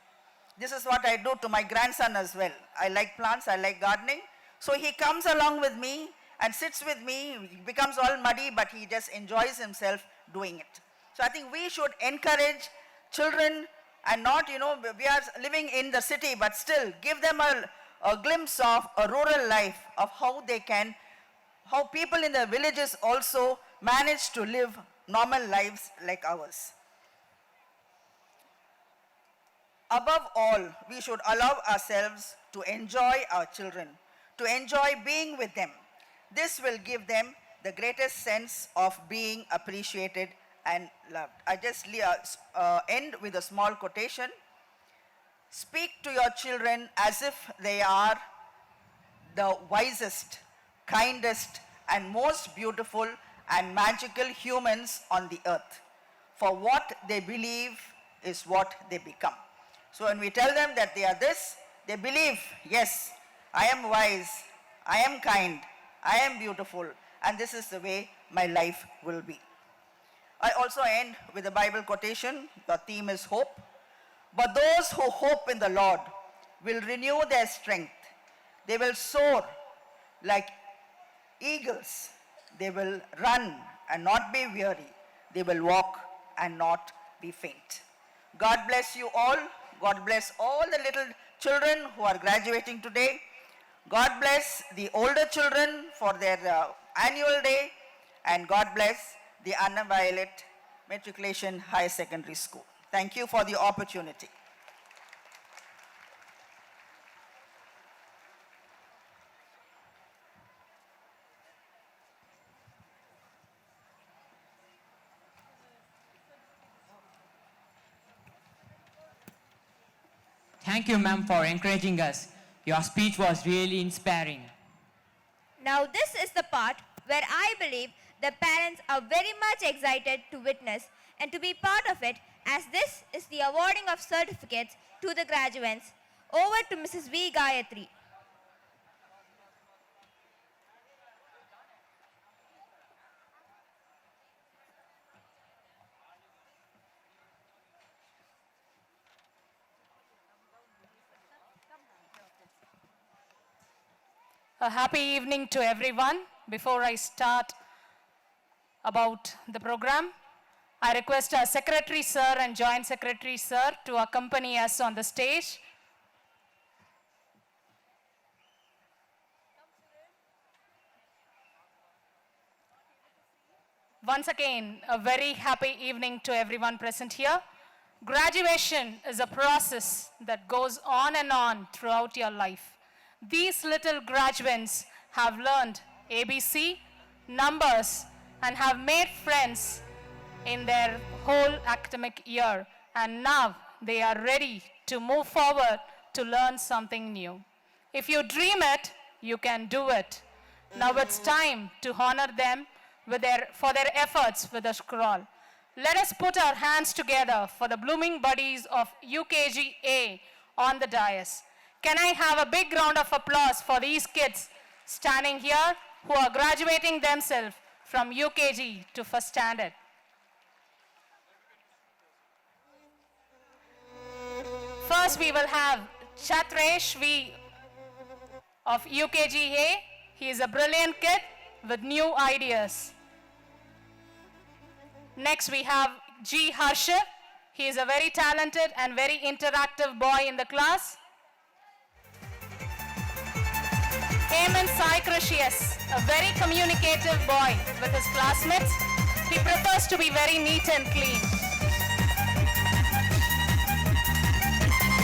This is what I do to my grandson as well. I like plants, I like gardening. So he comes along with me and sits with me. He becomes all muddy, but he just enjoys himself doing it. So I think we should encourage children and not, we are living in the city, but still give them a glimpse of a rural life, of how people in the villages also manage to live normal lives like ours. Above all, we should allow ourselves to enjoy our children, to enjoy being with them. This will give them the greatest sense of being appreciated and loved. I just end with a small quotation. Speak to your children as if they are the wisest, kindest, and most beautiful and magical humans on the earth. For what they believe is what they become. So when we tell them that they are this, they believe, yes, I am wise, I am kind, I am beautiful, and this is the way my life will be. I also end with a Bible quotation. The theme is hope. But those who hope in the Lord will renew their strength. They will soar like eagles. They will run and not be weary. They will walk and not be faint. God bless you all. God bless all the little children who are graduating today. God bless the older children for their annual day. And God bless the Annai Violet Matriculation Higher Secondary School. Thank you for the opportunity. Thank you, ma'am, for encouraging us. Your speech was really inspiring. Now this is the part where I believe the parents are very much excited to witness and to be part of it, as this is the awarding of certificates to the graduates. Over to Mrs. V. Gayatri. A happy evening to everyone. Before I start about the program, I request our Secretary Sir and Joint Secretary Sir to accompany us on the stage. Once again, a very happy evening to everyone present here. Graduation is a process that goes on and on throughout your life. These little graduates have learned ABC, numbers, and have made friends in their whole academic year. And now they are ready to move forward to learn something new. If you dream it, you can do it. Now it's time to honor them for their efforts with a scroll. Let us put our hands together for the blooming buddies of UKG A on the dais. Can I have a big round of applause for these kids standing here who are graduating themselves from UKG to first standard? First, we will have Chatresh V of UKG A. He is a brilliant kid with new ideas. Next, we have G. Harsha. He is a very talented and very interactive boy in the class. Hemant Sai Crucius, a very communicative boy with his classmates. He prefers to be very neat and clean.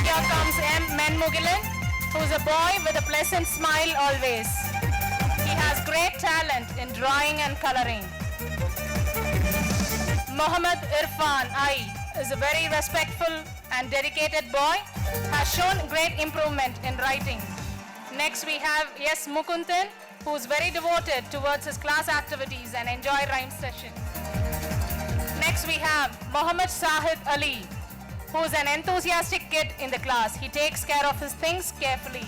Here comes M. Menmugilan, who is a boy with a pleasant smile always. He has great talent in drawing and coloring. Mohammad Irfan I is a very respectful and dedicated boy, has shown great improvement in writing. Next we have S. Mukundan, who is very devoted towards his class activities and enjoy rhyme sessions. Next we have Mohammad Sahid Ali, who is an enthusiastic kid in the class. He takes care of his things carefully.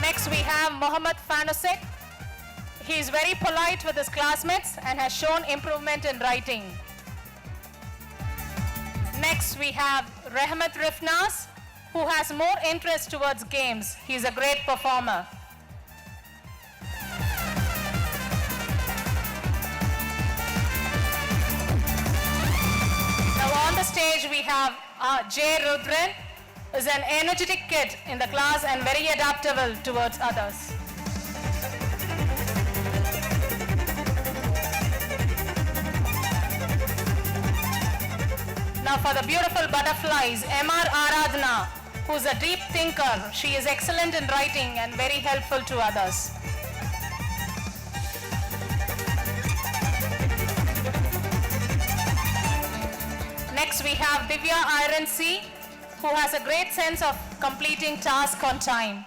Next we have Mohammad Fanusek. He is very polite with his classmates and has shown improvement in writing. Next we have Rehmat Rifnas, who has more interest towards games. He is a great performer. Now on the stage we have J. Rudran, who is an energetic kid in the class and very adaptable towards others. Now for the beautiful butterflies, M.R. Aradhana, who is a deep thinker. She is excellent in writing and very helpful to others. Next we have Divya Iron C, who has a great sense of completing tasks on time.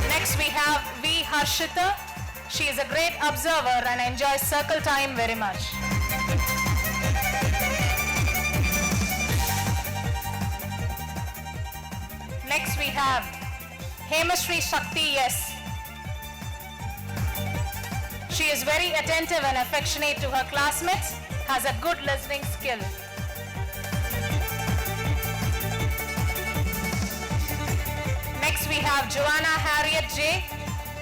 Next we have V. Harshita. She is a great observer and enjoys circle time very much. Next we have Hemashri Shakti S. She is very attentive and affectionate to her classmates, has a good listening skill. Next we have Joanna Harriet J.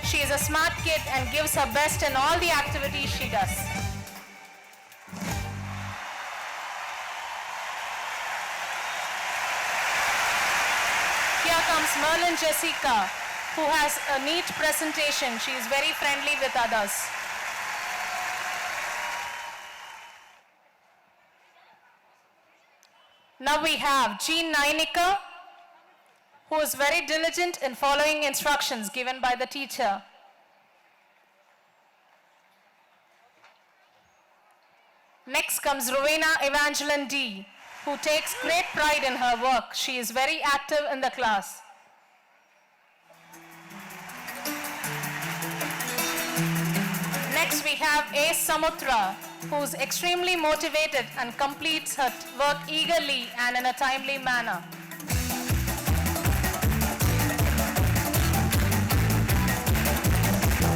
She is a smart kid and gives her best in all the activities she does. Here comes Merlin Jessica, who has a neat presentation. She is very friendly with others. Now we have Jean Nainika, who is very diligent in following instructions given by the teacher. Next comes Rowena Evangeline D, who takes great pride in her work. She is very active in the class. Next we have A. Samutra, who is extremely motivated and completes her work eagerly and in a timely manner.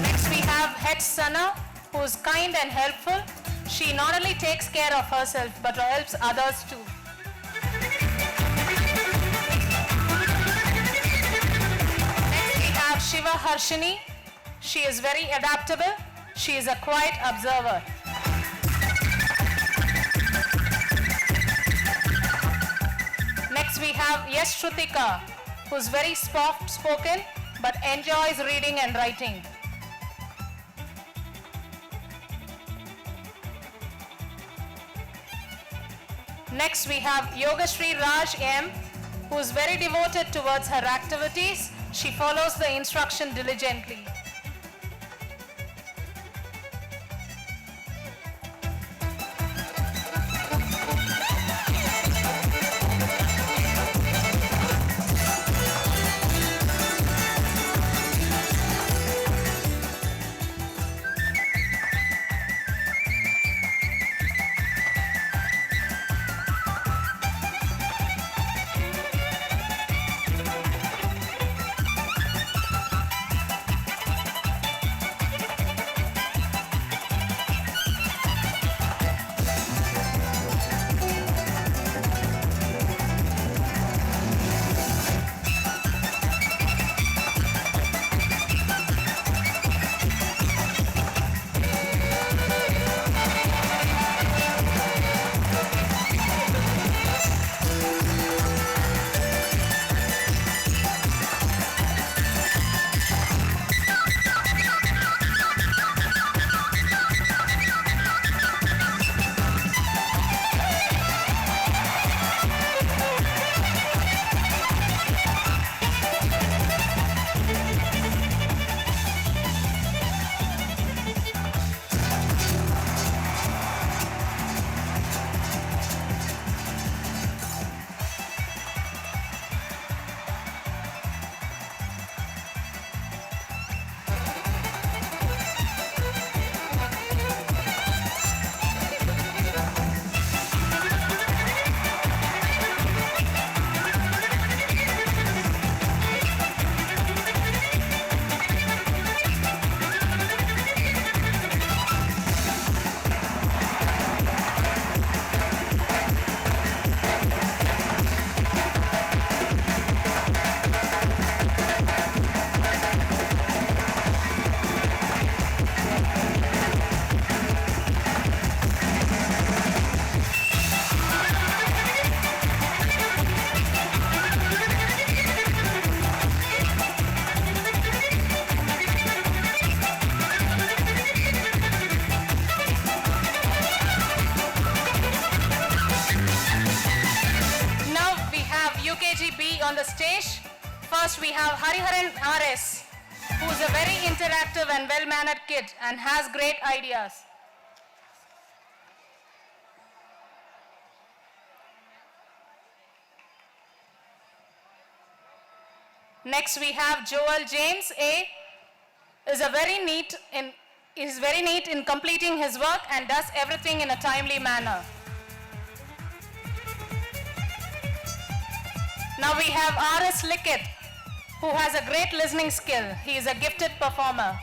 Next we have H. Sana, who is kind and helpful. She not only takes care of herself but helps others too. Shiva Harshini. She is very adaptable. She is a quiet observer. Next we have Yes Shrutika, who is very soft-spoken but enjoys reading and writing. Next we have Yogashri Raj M, who is very devoted towards her activities. She follows the instruction diligently. On the stage, first we have Hariharan RS, who is a very interactive and well-mannered kid and has great ideas. Next we have Joel James A, is very neat in completing his work and does everything in a timely manner. Now we have R.S. Likit, who has a great listening skill. He is a gifted performer.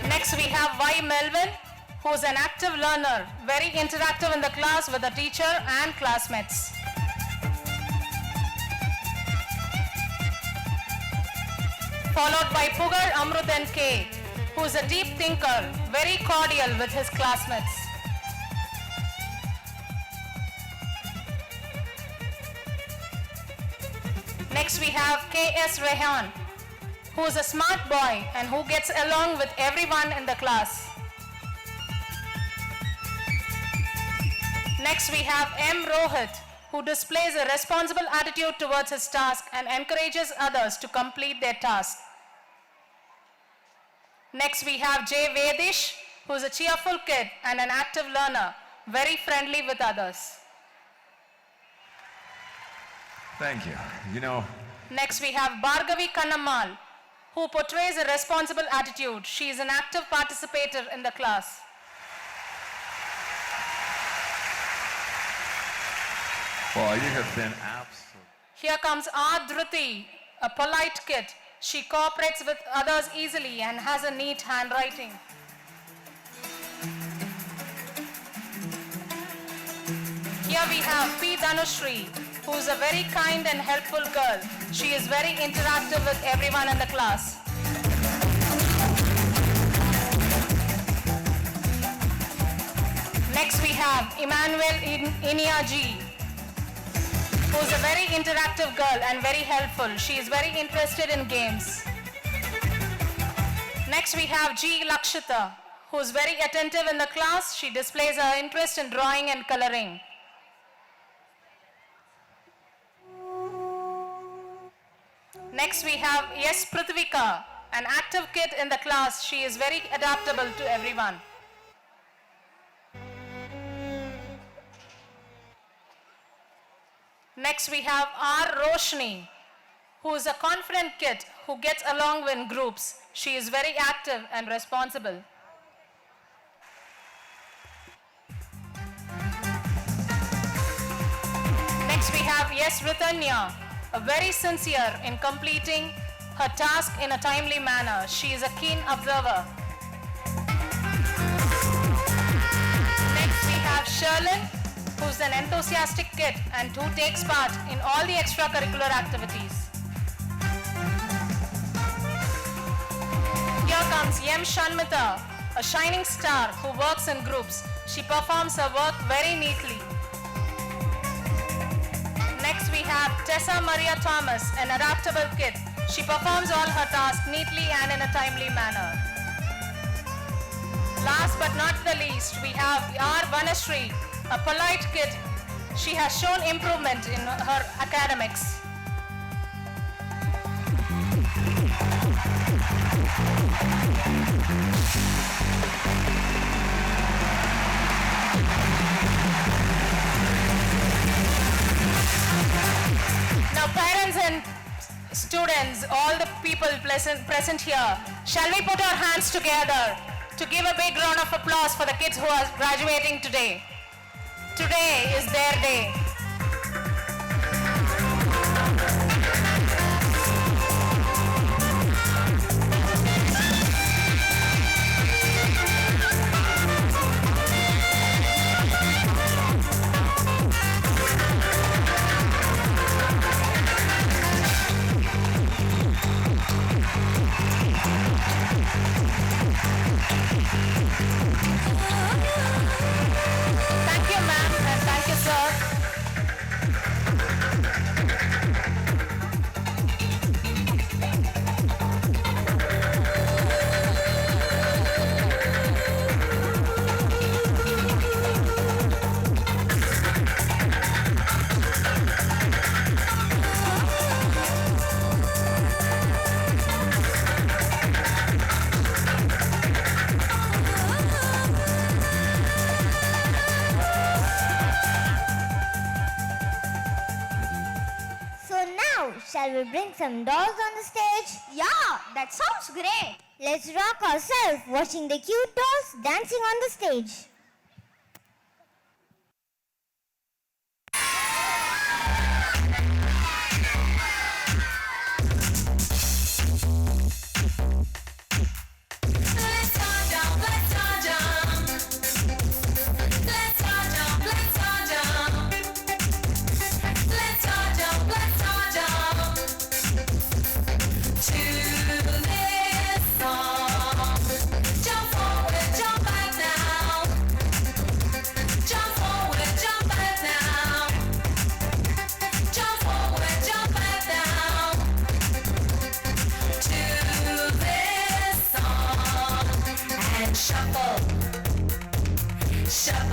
Next we have Y. Melvin, who is an active learner, very interactive in the class with the teacher and classmates. Followed by Pugar Amrudan K, who is a deep thinker, very cordial with his classmates. Next we have K.S. Rehan, who is a smart boy and who gets along with everyone in the class. Next we have M. Rohit, who displays a responsible attitude towards his task and encourages others to complete their task. Next we have J. Vedish, who is a cheerful kid and an active learner, very friendly with others. Thank you. Next we have Bhargavi Kannamal, who portrays a responsible attitude. She is an active participator in the class. Well, you have been absolute. Here comes R. Dhruti, a polite kid. She cooperates with others easily and has a neat handwriting. Here we have P. Dhanushri, who's a very kind and helpful girl. She is very interactive with everyone in the class. Next we have Emmanuel Iniaji, who's a very interactive girl and very helpful. She is very interested in games. Next we have G. Lakshita, who's very attentive in the class. She displays her interest in drawing and coloring. Next we have S. Prithvika, an active kid in the class. She is very adaptable to everyone. Next we have R. Roshni, who is a confident kid who gets along in groups. She is very active and responsible. Next we have S. Ritanya, a very sincere in completing her task in a timely manner. She is a keen observer. Next we have Sherlyn, who's an enthusiastic kid and who takes part in all the extracurricular activities. Here comes Yem Shanmita, a shining star who works in groups. She performs her work very neatly. Next we have Tessa Maria Thomas, an adaptable kid. She performs all her tasks neatly and in a timely manner. Last but not the least, we have R. Vanashri, a polite kid. She has shown improvement in her academics. Now parents and students, all the people present here, shall we put our hands together to give a big round of applause for the kids who are graduating today. Today is their day. Thank you, ma'am, and thank you, sir. So now, shall we bring some dolls on the stage? Yeah, that sounds great. Let's rock ourselves watching the cute dolls dancing on the stage.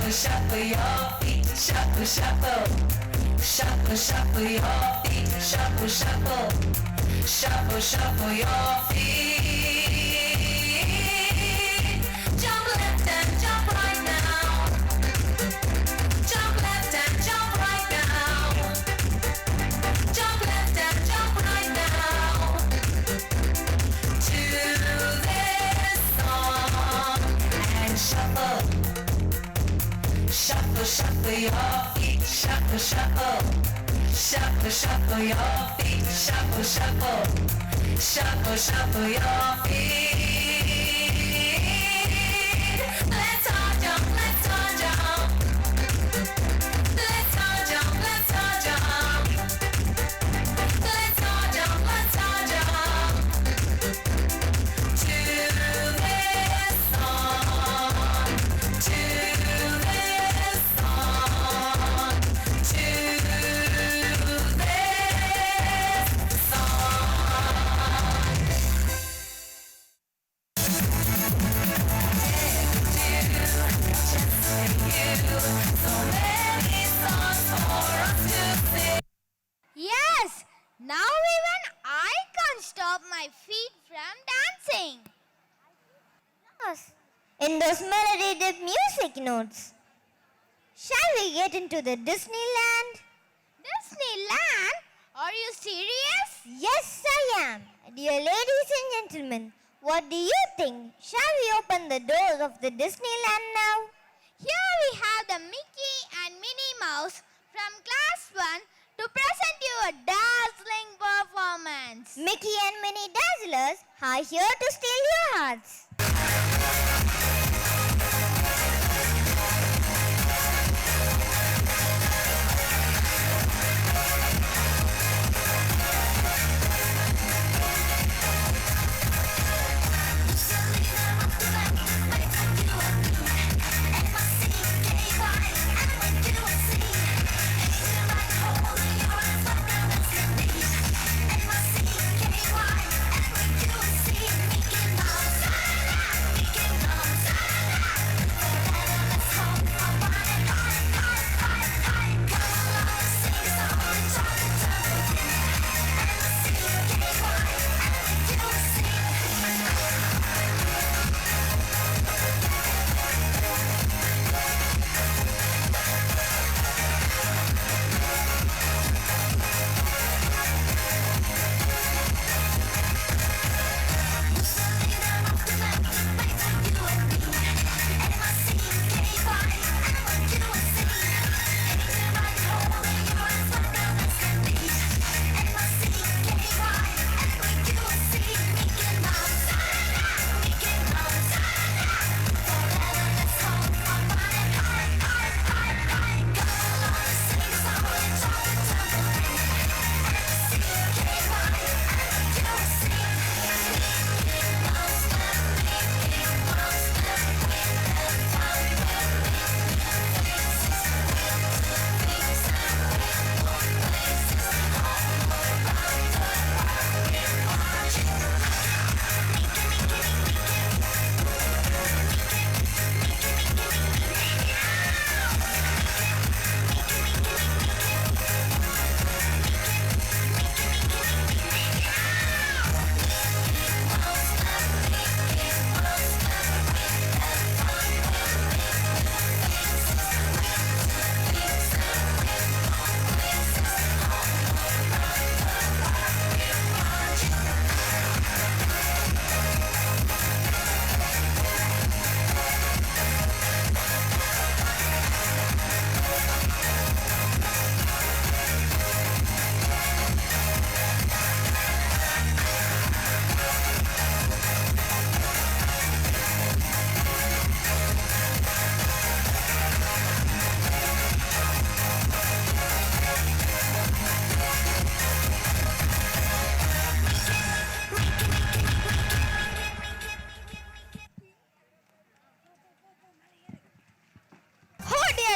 Shuffle your feet, shuffle, shuffle. Shuffle, shuffle your feet, shuffle, shuffle. Shuffle, shuffle your feet. Jump left and jump right now. Jump left and jump right now. Jump left and jump right now. To this song and shuffle. Shuffle, shuffle your feet, shuffle, shuffle. Shuffle, shuffle your feet, shuffle, shuffle. Shuffle, shuffle your feet. Let's all jump, let's all jump. Let's all jump, let's all jump. you. So many songs for us to sing. Yes, now even I can't stop my feet from dancing. Yes, in those melody music notes. Shall we get into the Disneyland? Disneyland? Are you serious? Yes, I am. Dear ladies and gentlemen, what do you think? Shall we open the doors of the Disneyland now? Here we have the Mickey and Minnie Mouse from class 1 to present you a dazzling performance. Mickey and Minnie Dazzlers are here to steal your hearts.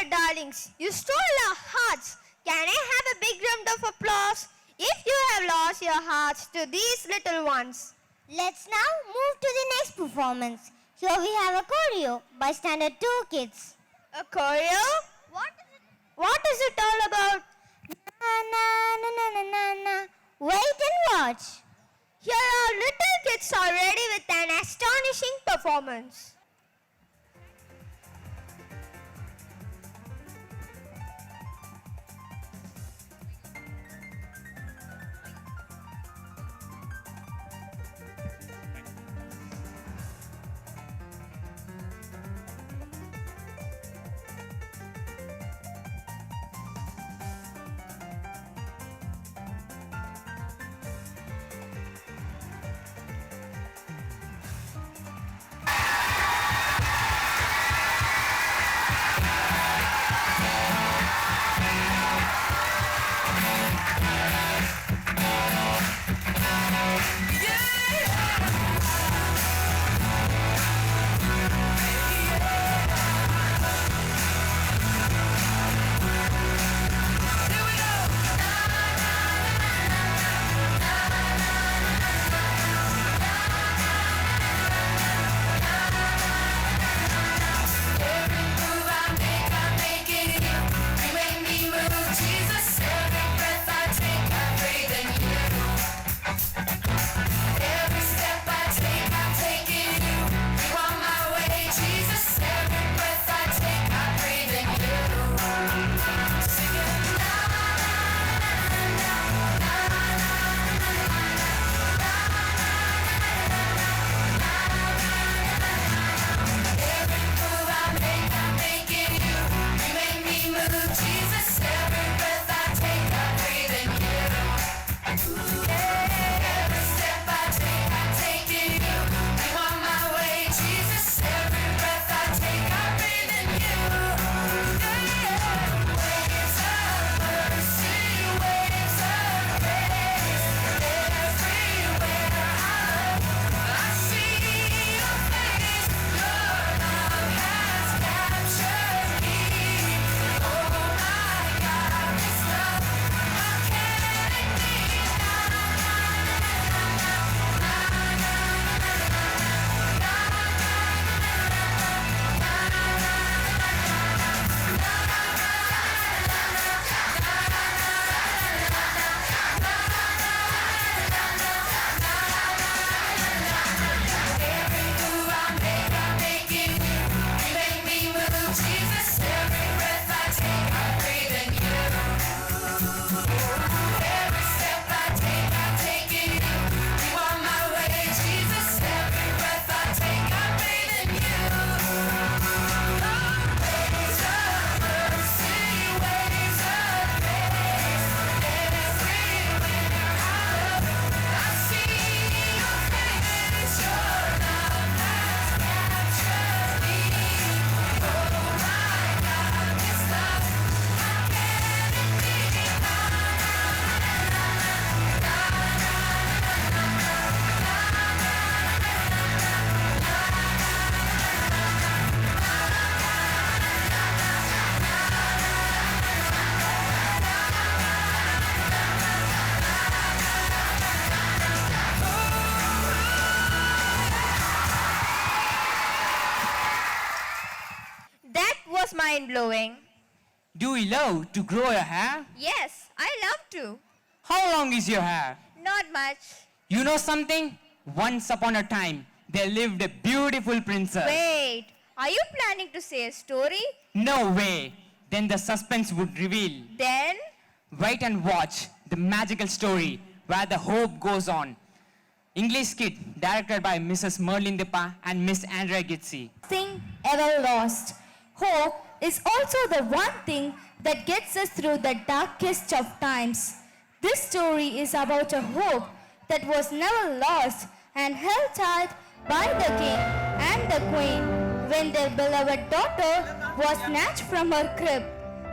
Darlings, you stole our hearts. Can I have a big round of applause if you have lost your hearts to these little ones? Let's now move to the next performance. Here we have a choreo by Standard 2 kids. A choreo? What is it all about? Na na na na na na na. Wait and watch. Here our little kids are ready with an astonishing performance. was mind-blowing. Do you love to grow your hair? Yes, I love to. How long is your hair? Not much. You know something? Once upon a time, there lived a beautiful princess. Wait, are you planning to say a story? No way. Then the suspense would reveal. Then, Wait and watch the magical story where the hope goes on. English Kid, directed by Mrs. Merlin Depa and Miss Andrea Gitzi. thing ever lost. Hope is also the one thing that gets us through the darkest of times. This story is about a hope that was never lost and held tight by the king and the queen when their beloved daughter was snatched from her crib.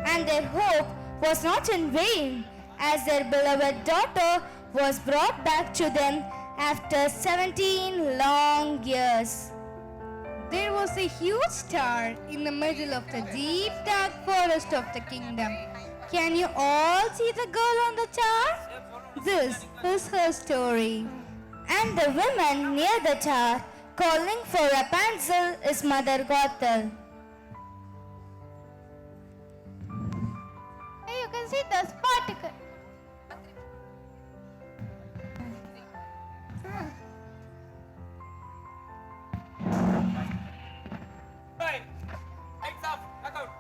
And their hope was not in vain, as their beloved daughter was brought back to them after 17 long years. There was a huge star in the middle of the deep dark forest of the kingdom. Can you all see the girl on the tower? This is her story. And the woman near the tower calling for Rapunzel is Mother Gothel. Hey, you can see the sparkle. Hey, lights off, look out.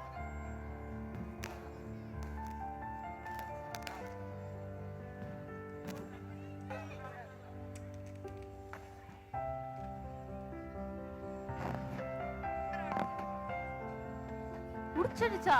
முடிச்சிடுச்சா?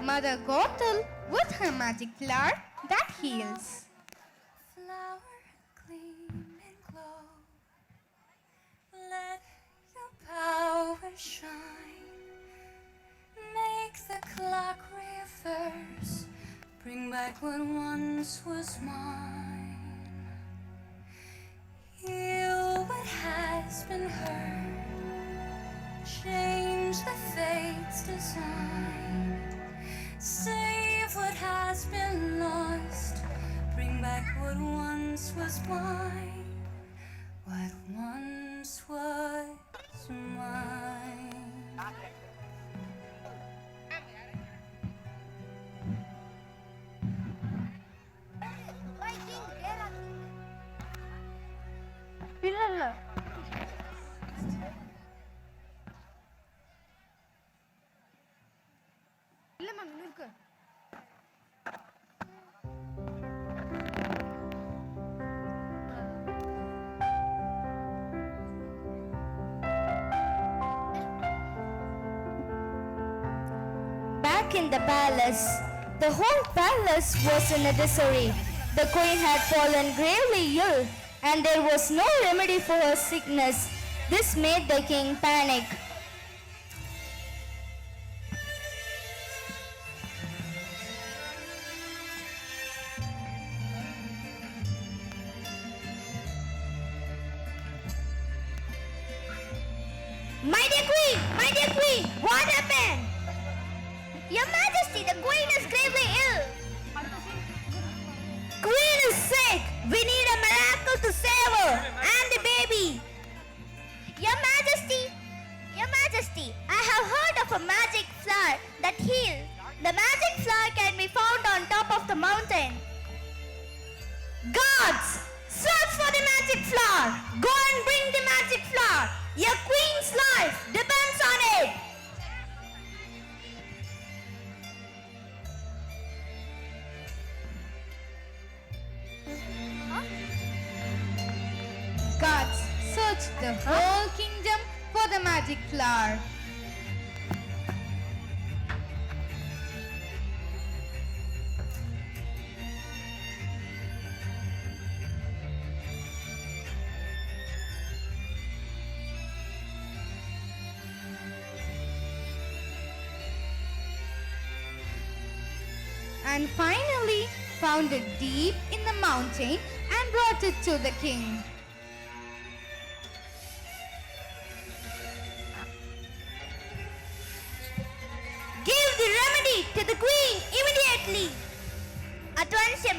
Mother Gothel with her magic flower that heals. Flower gleam and glow. Let your power shine. Make the clock reverse. Bring back what once was mine. Heal what has been hurt. Change the fate's design. Save what has been lost. Bring back what once was mine. What once was mine. இல்ல இல்ல இல்ல ma'am இன்னும் இருக்கு. Back in the palace, the whole palace was in a disarray. The queen had fallen gravely ill, and there was no remedy for her sickness. This made the king panic. My dear queen, what happened? Your Majesty, the queen is gravely ill. Queen is sick. We need a miracle to save her and the baby. Your Majesty, I have heard of a magic flower that heals. The magic flower can be found on top of the mountain. Gods, search for the magic flower. Go and bring the magic flower. Your queen's life depends on it. Gods search the whole kingdom for the magic flower. And finally found it deep in the mountain and brought it to the king.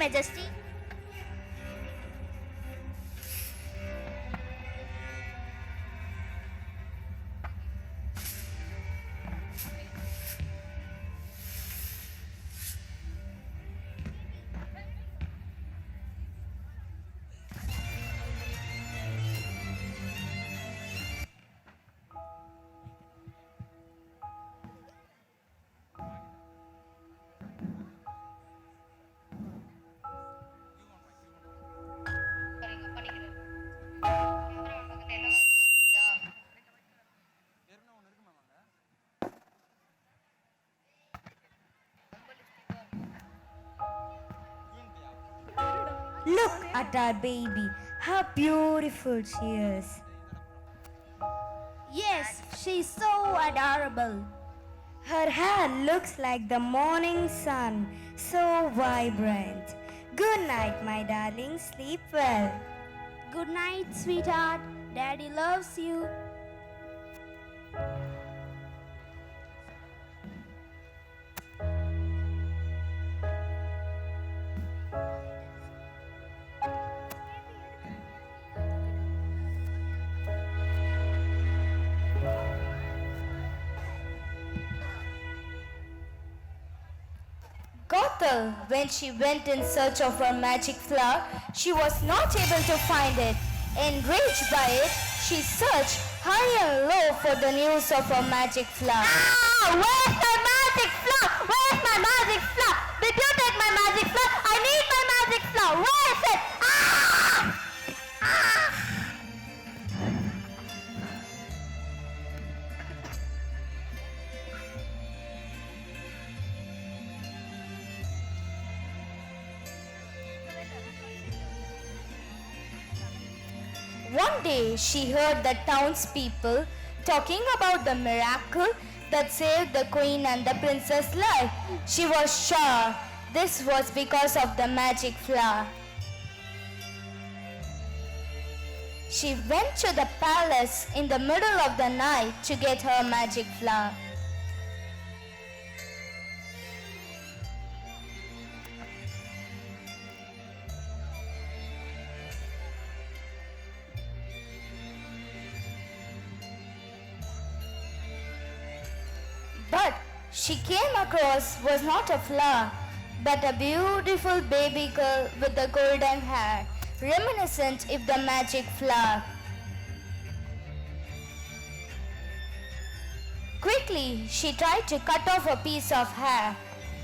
Majesty. Look at our baby. How beautiful she is. Yes, she's so adorable. Her hair looks like the morning sun, so vibrant. Good night, my darling. Sleep well. Good night, sweetheart. Daddy loves you. Gothel, when she went in search of her magic flower, she was not able to find it. Enraged by it, she searched high and low for the news of her magic flower. Ah! Where's my magic flower? Where's my magic flower? Did you take my magic flower? I need my magic flower. Where is it? Ah! Ah! One day she heard the townspeople talking about the miracle that saved the queen and the princess' life. She was sure this was because of the magic flower. She went to the palace in the middle of the night to get her magic flower. But she came across was not a flower, but a beautiful baby girl with the golden hair, reminiscent of the magic flower. Quickly, she tried to cut off a piece of hair,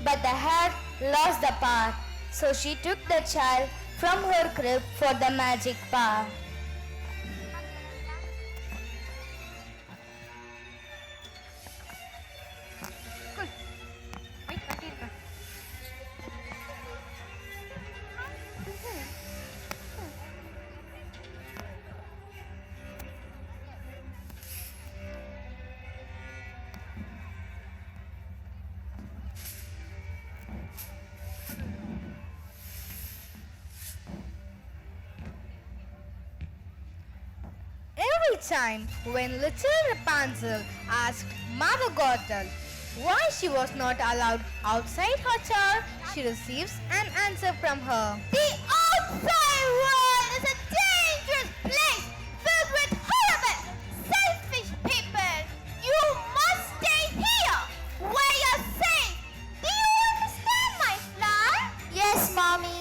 but the hair lost the power, so she took the child from her crib for the magic power. Every time when little Rapunzel asked Mother Gothel why she was not allowed outside her tower, she receives an answer from her. The outside world is a dangerous place filled with horrible, selfish people. You must stay here where you're safe. Do you understand, my flower? Yes, Mommy.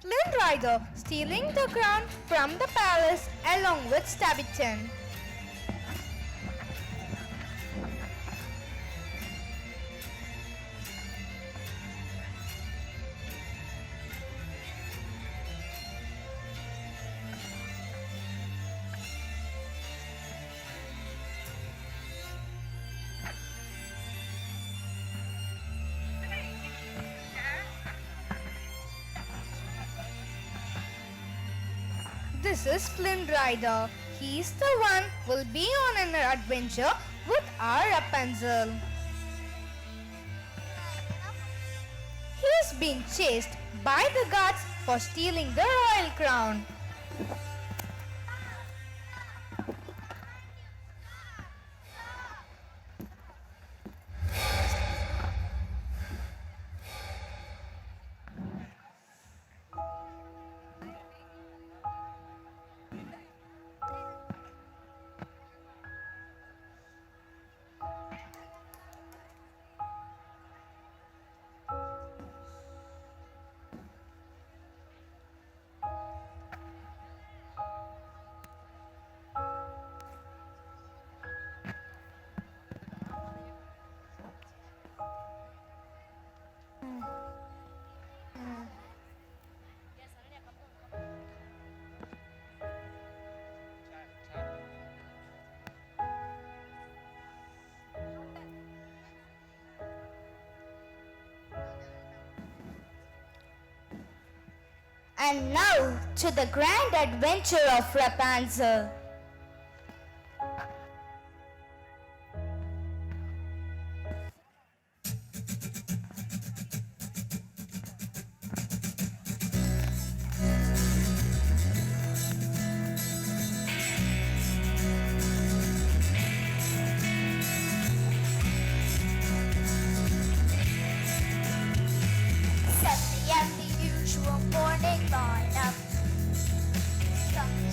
Flynn Rider stealing the crown from the palace along with Stabbyton. This is Flynn Rider. He's the one who'll be on an adventure with our Rapunzel. He's being chased by the guards for stealing the royal crown. And now to the grand adventure of Rapunzel.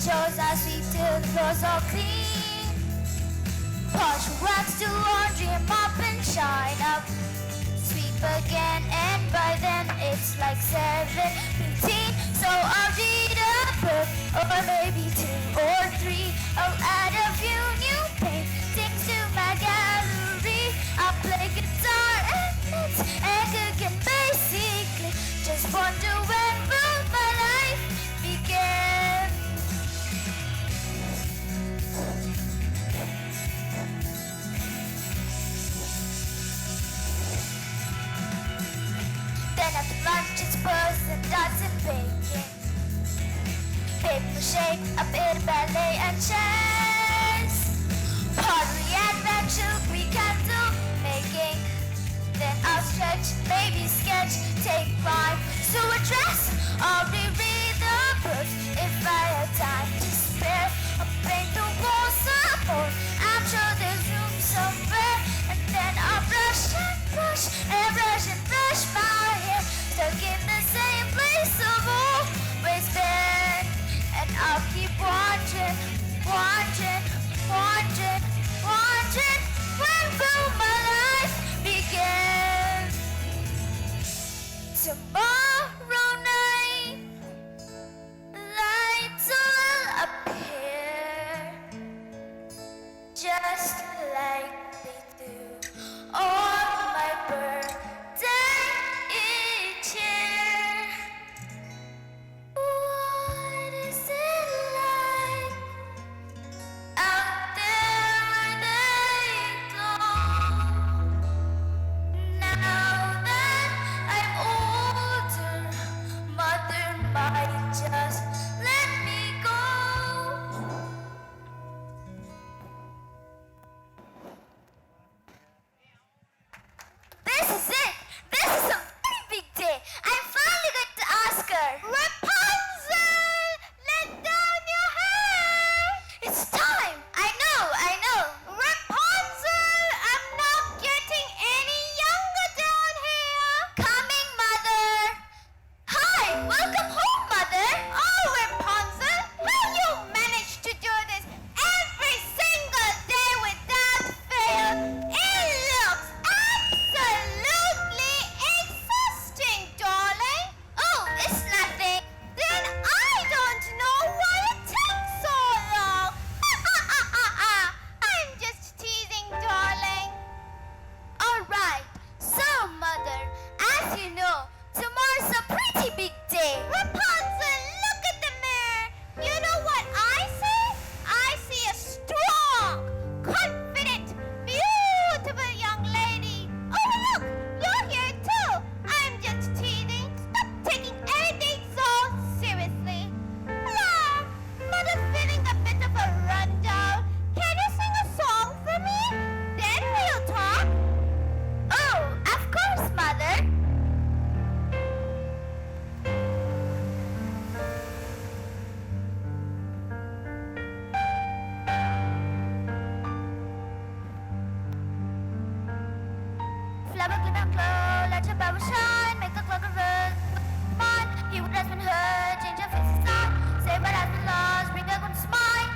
Chores are sweep till the floors all clean. Wash wax to laundry and mop and shine up. Sweep again and by then it's like 7:15. So I'll read a book or maybe 2 or 3. I'll add a few new paintings to my gallery. I'll play guitar and knit and cook and basically just wonder when will my life begin. Then after lunch it's buzz and dance and baking. Paper mache, a bit of ballet and chess. Pottery and Greek candle making. Then I'll stretch, maybe sketch, take rhyme, sew a dress. I'll reread the books if I have time to spare. I'll paint the walls some more. I'm sure there's room somewhere. And then I'll brush and brush and brush and brush my hair. Stuck in the same place I've always been. And I'll keep watching, watching. Love a glitter glow, let your power shine, make the clock run. Mine, he who has been hurt, change your face is not. Say what has been lost, bring a good smile.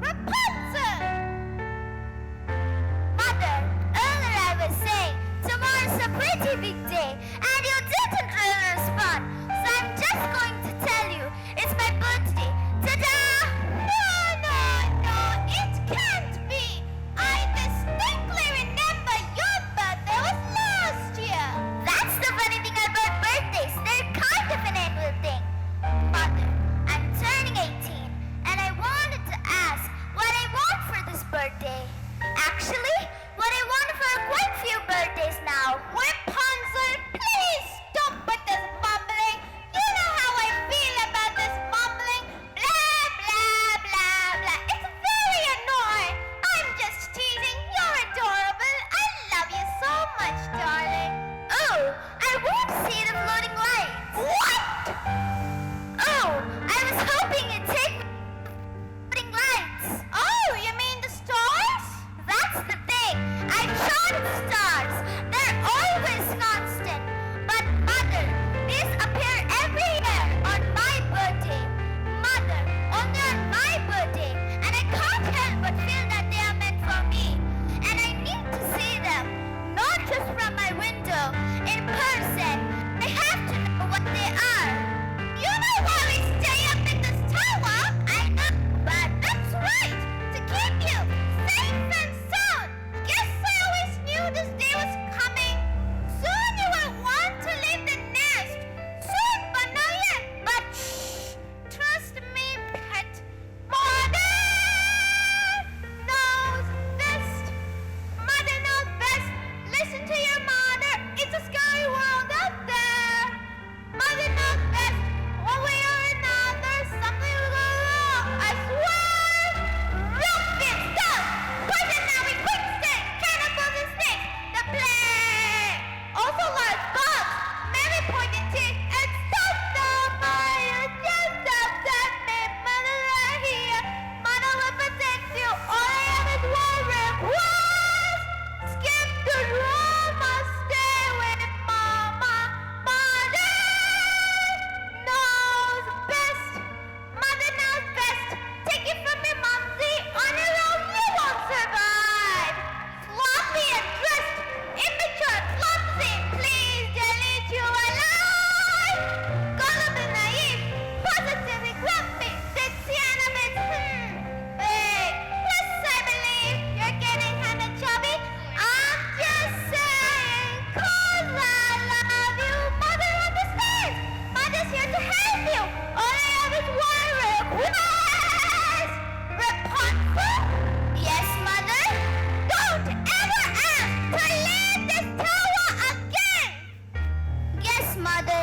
Rapunzel! Mother, earlier I was saying, tomorrow's a pretty big day, and you didn't really respond. So I'm just going to tell you, it's my birthday. Ta-da! No, it can't be. I distinctly remember your birthday was last year. That's the funny thing about birthdays. They're kind of an annual thing. Mother, I'm turning 18, and I wanted to ask what I want for this birthday. Actually, what I want for quite a few birthdays now. Rapunzel, please stop with this mumbling. You know how I feel about this mumbling. Blah, blah, blah, blah. It's very annoying. I'm just teasing. You're adorable. I love you so much, darling. Oh, I won't see the floating lights. What? Oh, I was hoping you'd take floating lights. Oh, you mean the stars? That's the thing. I've counted stars. They're always constant. But Mother, these appear every year on my birthday. Mother, only on my birthday. And I can't help but feel that they are meant for me. And I need to see them. Not just from my window. In person. I have to know what they are. You know why we stay up in this tower? I know, but that's right. To keep you safe and sound. Guess I always knew this day was coming. Soon you will want to leave the nest. Soon, but not yet. But shh, trust me, pet. Mother knows best. Mother knows best. Listen to your mother. It's a scary world out there. Mother knows best. One way or another, something will go wrong. I swear. Rough stop. Poison now in quicksand. Cannibals and snakes. The plague. Also large bugs. Many pointed teeth. And stop the fire. Just upset me. Mother right here. Mother will protect you. All I have is one request. Skip the drama. Stay with Mama. Mother knows best. Mother knows best. Take it from me, Mumsy. On your own, you won't survive. Sloppy and dressed. Immature, clumsy. Please delete you alive. Gullible, naive. Positively grumpy. Ditzy animals. Big. Yes, I believe you're getting kinda chubby. I'm just saying, 'cause I love you. Mother understands. Mother's here to help you. All I have is one request. Rapunzel? Yes, Mother? Don't ever ask to leave this tower again. Yes, Mother.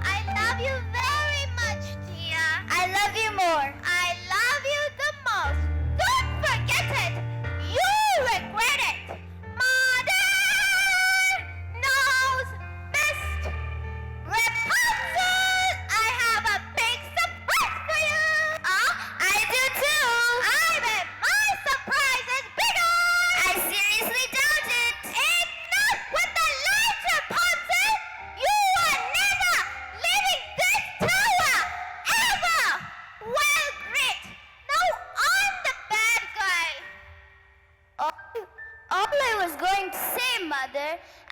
I love you very much, dear. I love you more. I love you the most. Don't forget it. You regret it. Mother knows best. Rapunzel, I have a big surprise for you. I do too. I bet my surprise is bigger. I seriously doubt it. It's not with the lights, Rapunzel. You are never leaving this tower. Ever. Well, great. Now I'm the bad guy. All I was going to say, Mother,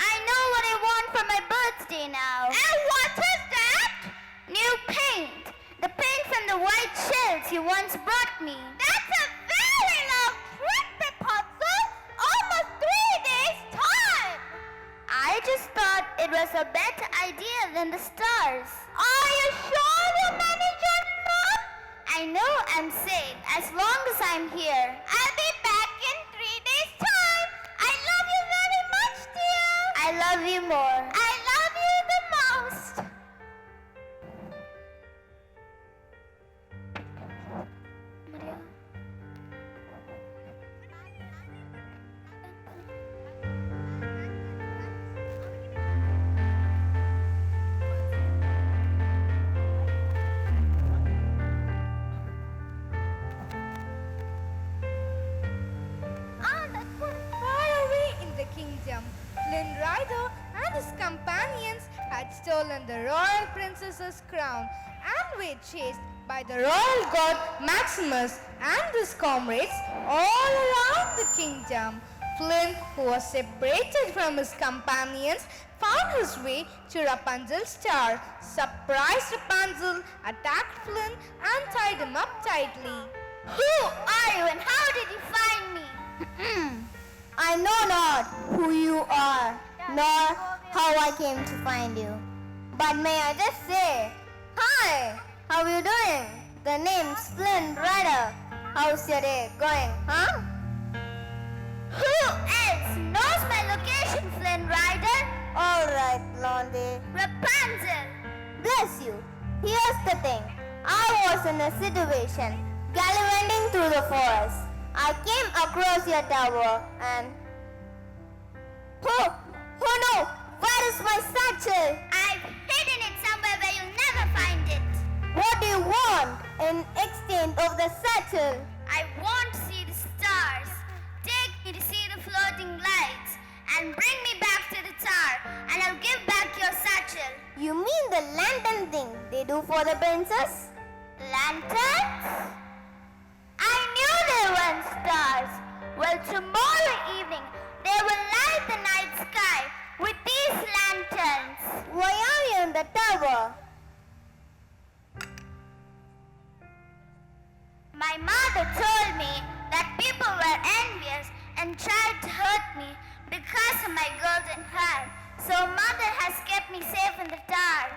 I know what I want for my birthday now. And what is that? New paint. The paint from the white shells you once brought me. That's a very long trip, Rapunzel. Almost 3 days' time. I just thought it was a better idea than the stars. Are you sure you manage your mom? I know I'm safe as long as I'm here. I'll be back in 3 days' time. I love you very much, dear. I love you more. I love you the most. Maria. rider and his companions had stolen the royal princess's crown and were chased by the royal god Maximus and his comrades all around the kingdom. Flynn, who was separated from his companions, found his way to Rapunzel's tower. Surprised Rapunzel attacked Flynn and tied him up tightly. Who are you and how did you find me? I know not who you are, nor how I came to find you. But may I just say, hi, how are you doing? The name's Flynn Rider. How's your day going, huh? Who else knows my location, Flynn Rider? All right, Blondie. Rapunzel. Bless you. Here's the thing. I was in a situation, gallivanting through the forest. I came across your tower and... Oh no! Where is my satchel? I've hidden it somewhere where you'll never find it. What do you want in exchange of the satchel? I want to see the stars. Take me to see the floating lights and bring me back to the tower and I'll give back your satchel. You mean the lantern thing they do for the princess? Lanterns? I knew they weren't stars. Well, tomorrow evening they will light the night sky with these lanterns. Why are you in the tower? My mother told me that people were envious and tried to hurt me because of my golden hair. So mother has kept me safe in the tower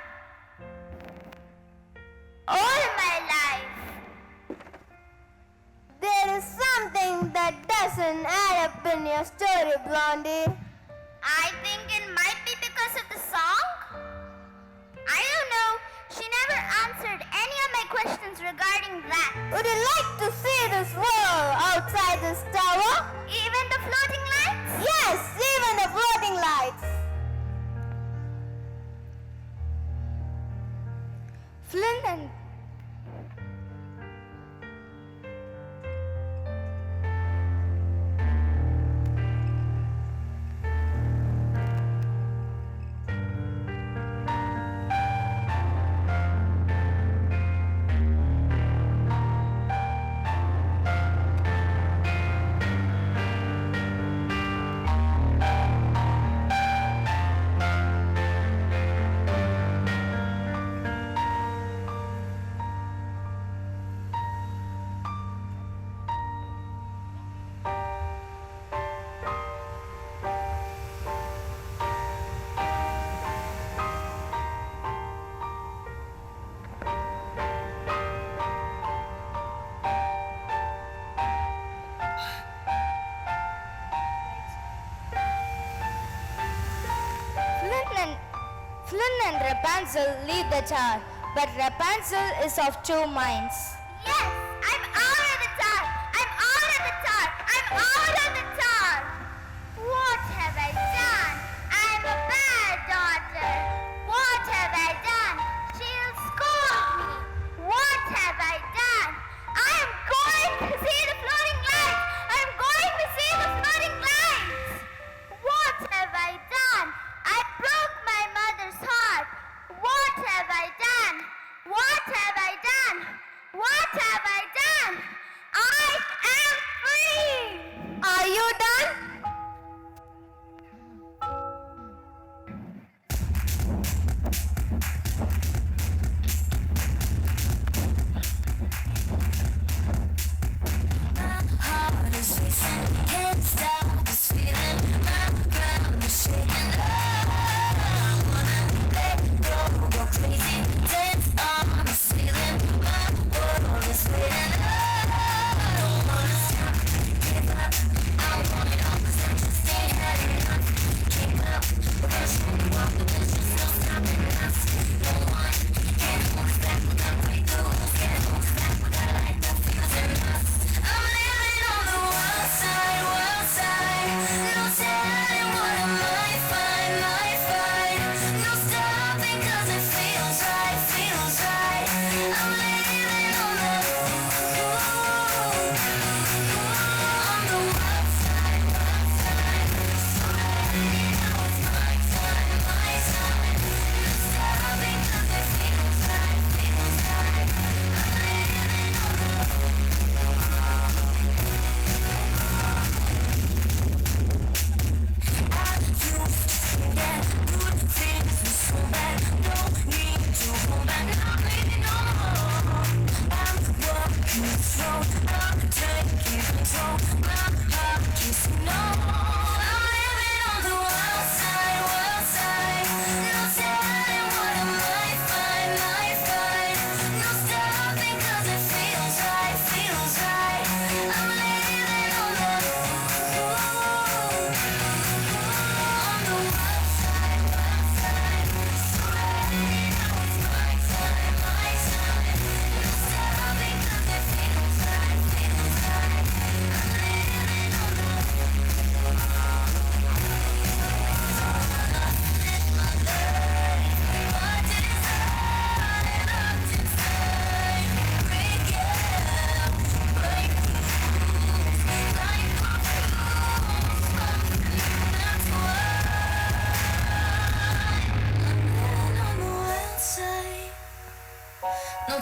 all my life. There is something that doesn't add up in your story, Blondie. I think it might be because of the song. I don't know. She never answered any of my questions regarding that. Would you like to see this world outside this tower? Even the floating lights? Yes, even the floating lights. Flynn and Rapunzel leave the tower, but Rapunzel is of two minds. Yes, I'm out of the tower. I'm out of the tower. I'm out of the tower. What have I done? I'm a bad daughter. What have I done? She'll scold me. What have I done? I am going to see the floating lights. I'm going to see the floating lights. What have I done? I broke my mother's heart. What have I done? What have I done? What have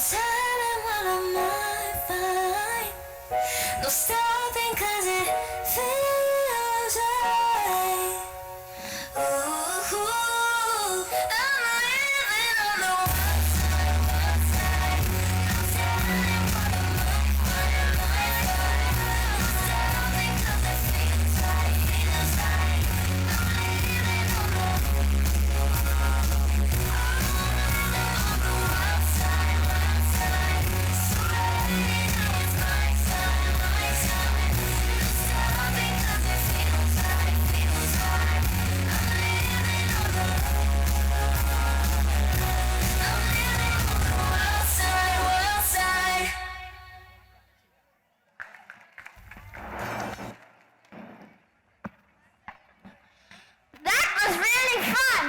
outside and what I might find. No stopping 'cause it feels right. Ooh, I'm living on the wild side, wild side. No telling what I might find, might find. No stopping 'cause it feels right, feels right. I'm living on the wild side, wild side. So ready now, it's my time, my time. No stopping 'cause it feels right, feels right. I'm living on the wild side, wild side. That was really fun.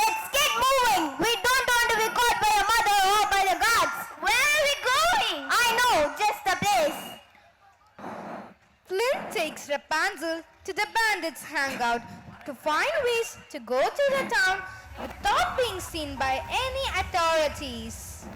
Let's get moving. We don't want to be caught by a mother or by the guards. Where are we going? I know, just a place. Flint takes Rapunzel to the bandits' hangout to find ways to go to the town without being seen by any authorities.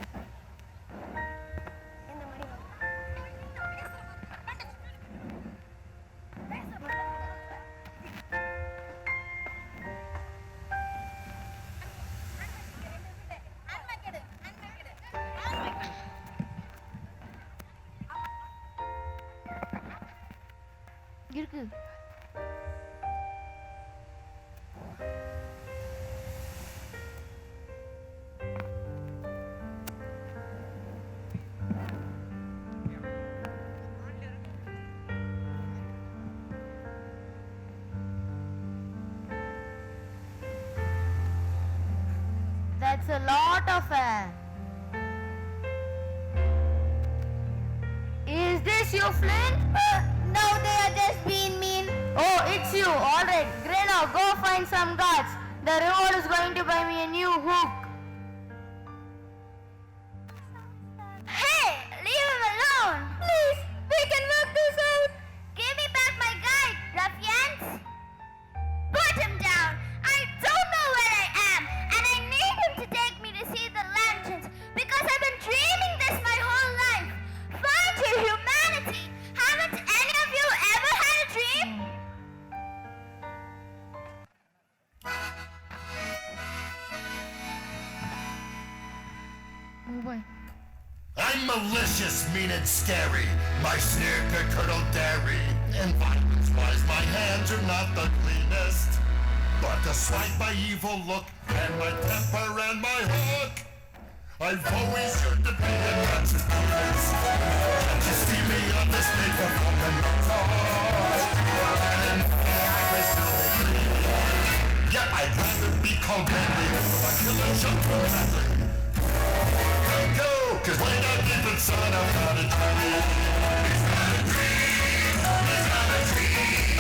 That's a lot of air. Is this you, Flint? No, they are just being mean. Oh, it's you. All right. Greno, go find some guards. The reward is going to buy me a new hook. Hey, leave him alone. Please, we can work this out. Give me back my guide, ruffians. Put him down. I don't know where I am, and I need him to take me to see the lanterns because I've been dreaming this my whole life. Find your humanity. Haven't any of you ever had a dream? I'm malicious, mean and scary. My sneer could curdle dairy. And violence-wise, my hands are not the cleanest. But despite my evil look and my temper and my hook, I've always yearned to be a Duchess penis. Can't you see me on this paper from the montage? And I was really clean. Yet I'd rather be called Bentley or a killer jump from Bentley. Go, 'cause way down deep inside I've got a dream. He's got a dream. He's got a dream.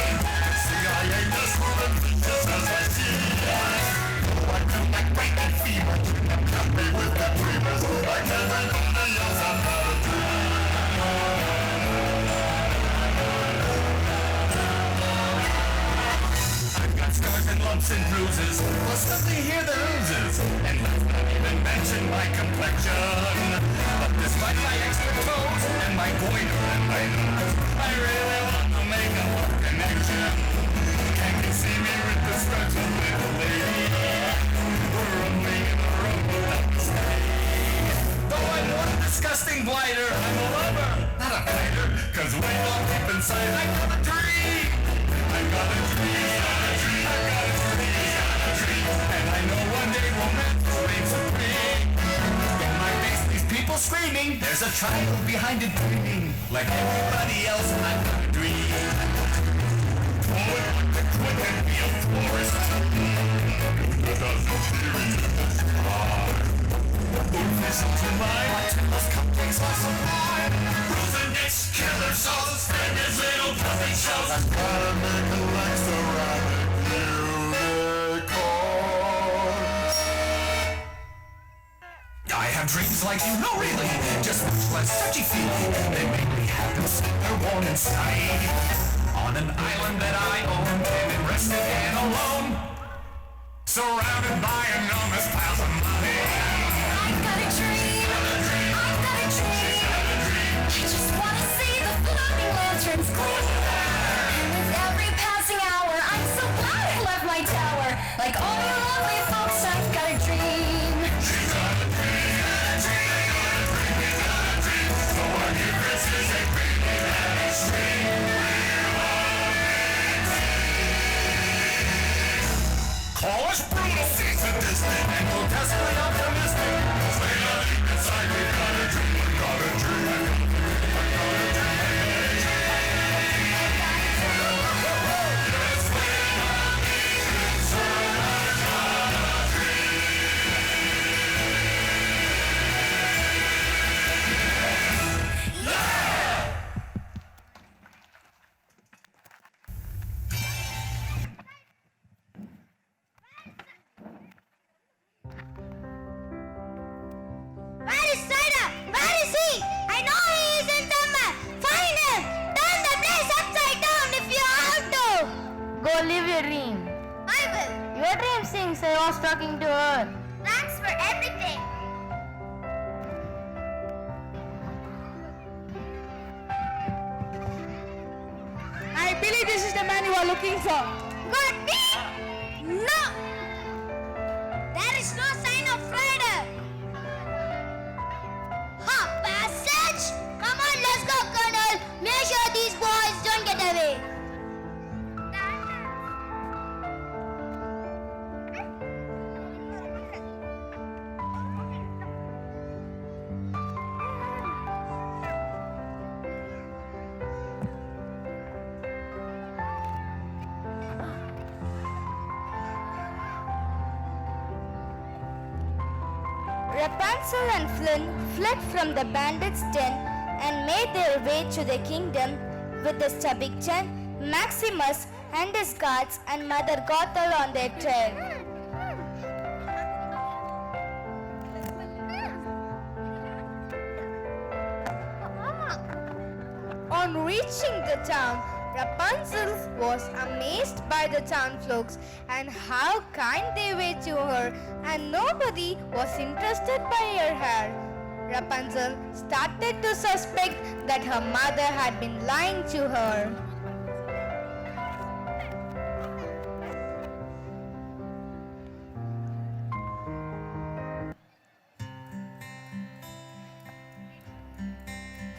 See, I ain't just moving just as I see. Oh, I feel like breaking fever. I'm happy with the dreamers. Like everybody else, I've got a dream. I've got scars and lumps and bruises, plus something here that oozes. And let's not even mention my complexion. But despite my extra toes and my goiter and my nose, I really want to make a connection. Can you see me with the skirts of little lady? We're rumbling in a room without mistake. Though I'm one disgusting blighter, I'm a lover, not a fighter. 'Cause way down deep inside I got a dream. I got a dream. I got a dream. And I know one day romance will reign supreme. In my face, these people screaming. There's a child behind it dreaming. Like everybody else, I've got a dream. Forward like the quick and be a florist. A dozen periods. Officials in line. Those cupcakes are so fine. Frozen dicks, killer shells, and his little puppet shells. I've gotta make a like ceramic unicorns. I have dreams like you, no really, just much less touchy feely. They make me happy, they're warm and sunny. On an island that I own, came and rested and alone, surrounded by enormous piles of money. I've got a dream, turns clear. And with every passing hour, I'm so glad I left my tower. Like all you lovely folks, I've got a dream. She's got a dream, got a dream, got a dream, got a dream. So our differences ain't really that extreme. Call us brutal, sees the distant, and grotesquely optimistic. Stay on deep inside, we've got a dream, we've got a dream. Where is Slider? Where is he? I know he isn't somewhere. Find him! Turn the place upside down if you have to! Go live your dream. I will. Your dream sings, I was talking to her. Thanks for everything. I believe this is the man you are looking for. Got me? No! There is no sign of Friday. Ha! Passage! Come on, let's go, Colonel. Make sure these boys don't get away. Rapunzel and Flynn fled from the bandits' den and made their way to the kingdom with the stubby chan, Maximus and his guards, and Mother Gothel on their trail. On reaching the town, Rapunzel was amazed by the townfolks and how kind they were to her, and nobody was interested by her hair. Rapunzel started to suspect that her mother had been lying to her.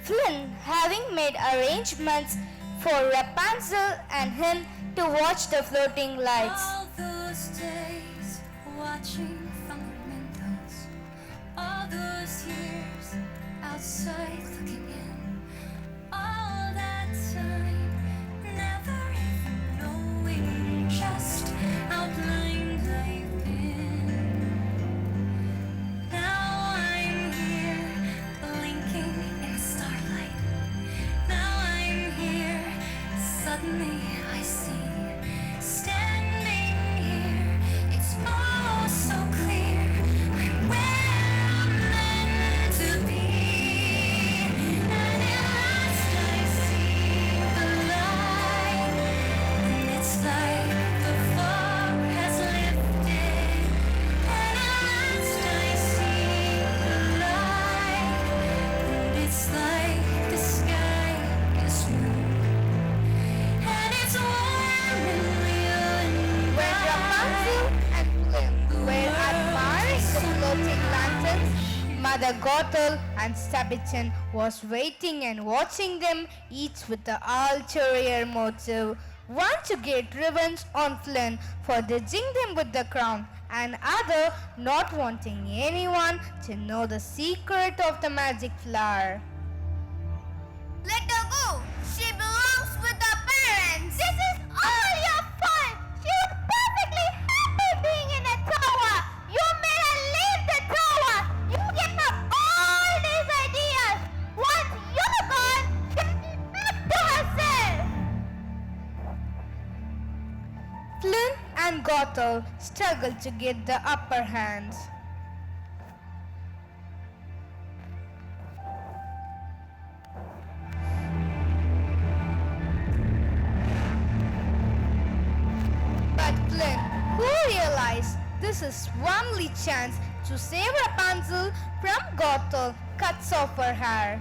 Flynn, having made arrangements for Rapunzel and him to watch the floating lights. All those days watching from the windows, all those years outside looking in, all that time never even knowing just how blind I've been. Now I'm here blinking in the starlight. Now I'm here, suddenly I see, standing here, it's all so clear, I'm where I'm meant to be, and at last I see the light, and it's like the fog has lifted, and at last I see the light, and it's like the sky is blue. And it's warm and real and When Rapunzel and Flynn were admiring the floating lanterns, Mother Gothel and Stubbychan was waiting and watching them, each with the ulterior motive. One to get revenge on Flynn for ditching them with the crown, and other not wanting anyone to know the secret of the magic flower. Let her go. She belongs with her parents. This is all your fault. She was perfectly happy being in a tower. You made her leave the tower. You gave her all these ideas. Once you're gone, she'll be back to herself. Flynn and Gothel struggled to get the upper hand. But Flynn, who realized this is only chance to save Rapunzel from Gothel, cuts off her hair.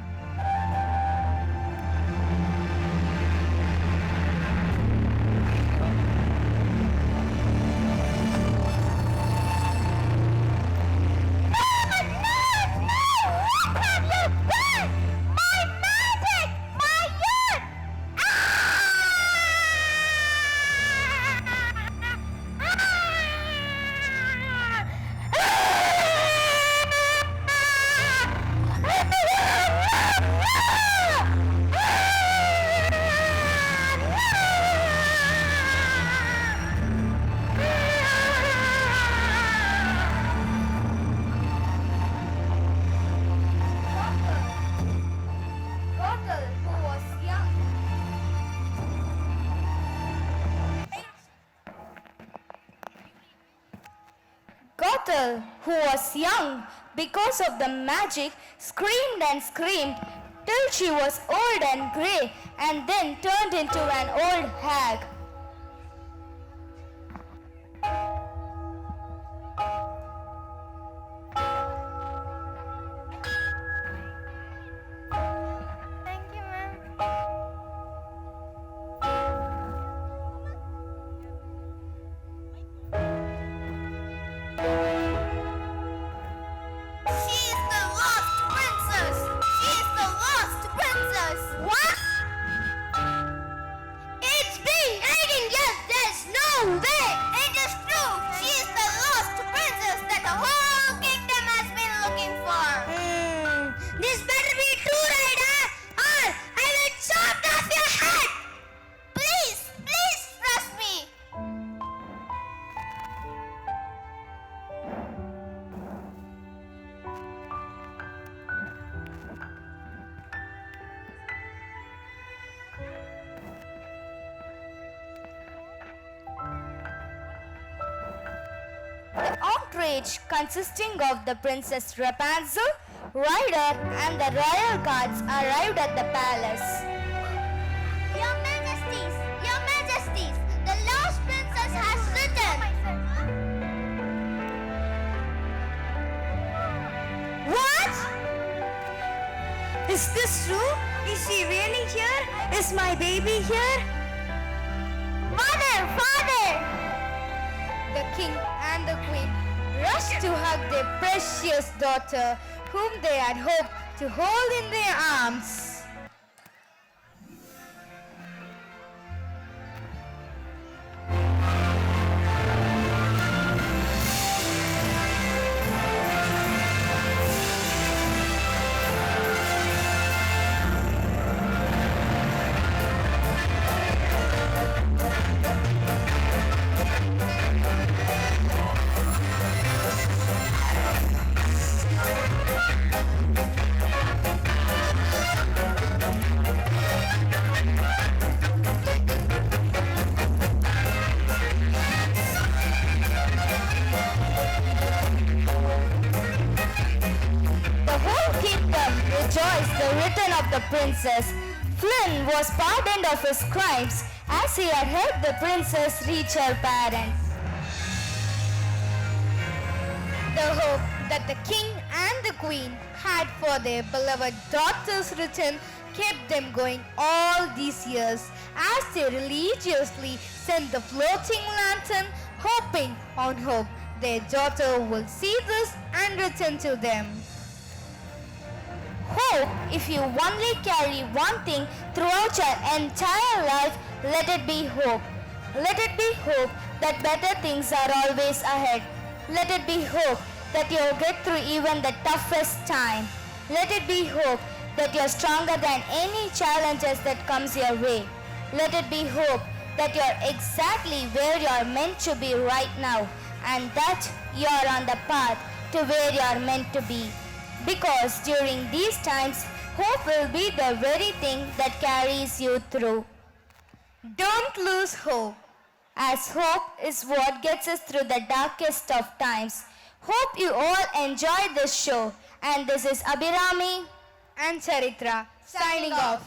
daughter, who was young because of the magic, screamed and screamed till she was old and grey and then turned into an old hag. Thank you, ma'am. She is the lost princess! She is the lost princess! What? It's been 18 years! There's no way! It is true! She is the lost princess that the whole kingdom has been looking for! This better be true, Ryder! Or I will chop off your head! Please! Please trust me! The entourage, consisting of the Princess Rapunzel, Ryder, and the royal guards, arrived at the palace. Your Majesties! Your Majesties! The lost princess has returned! What? Is this true? Is she really here? Is my baby here? Mother! Father! The king and the queen rushed to hug their precious daughter, whom they had hoped to hold in their arms. The whole kingdom rejoiced the return of the princess. Flynn was pardoned of his crimes as he had helped the princess reach her parents. The hope that the king and the queen had for their beloved daughter's return kept them going all these years as they religiously sent the floating lantern, hoping on hope their daughter will see this and return to them. Hope, if you only carry one thing throughout your entire life, let it be hope. Let it be hope that better things are always ahead. Let it be hope that you'll get through even the toughest time. Let it be hope that you're stronger than any challenges that comes your way. Let it be hope that you're exactly where you're meant to be right now and that you're on the path to where you're meant to be. Because during these times, hope will be the very thing that carries you through. Don't lose hope. As hope is what gets us through the darkest of times. Hope you all enjoyed this show. And this is Abhirami And Charitra signing off.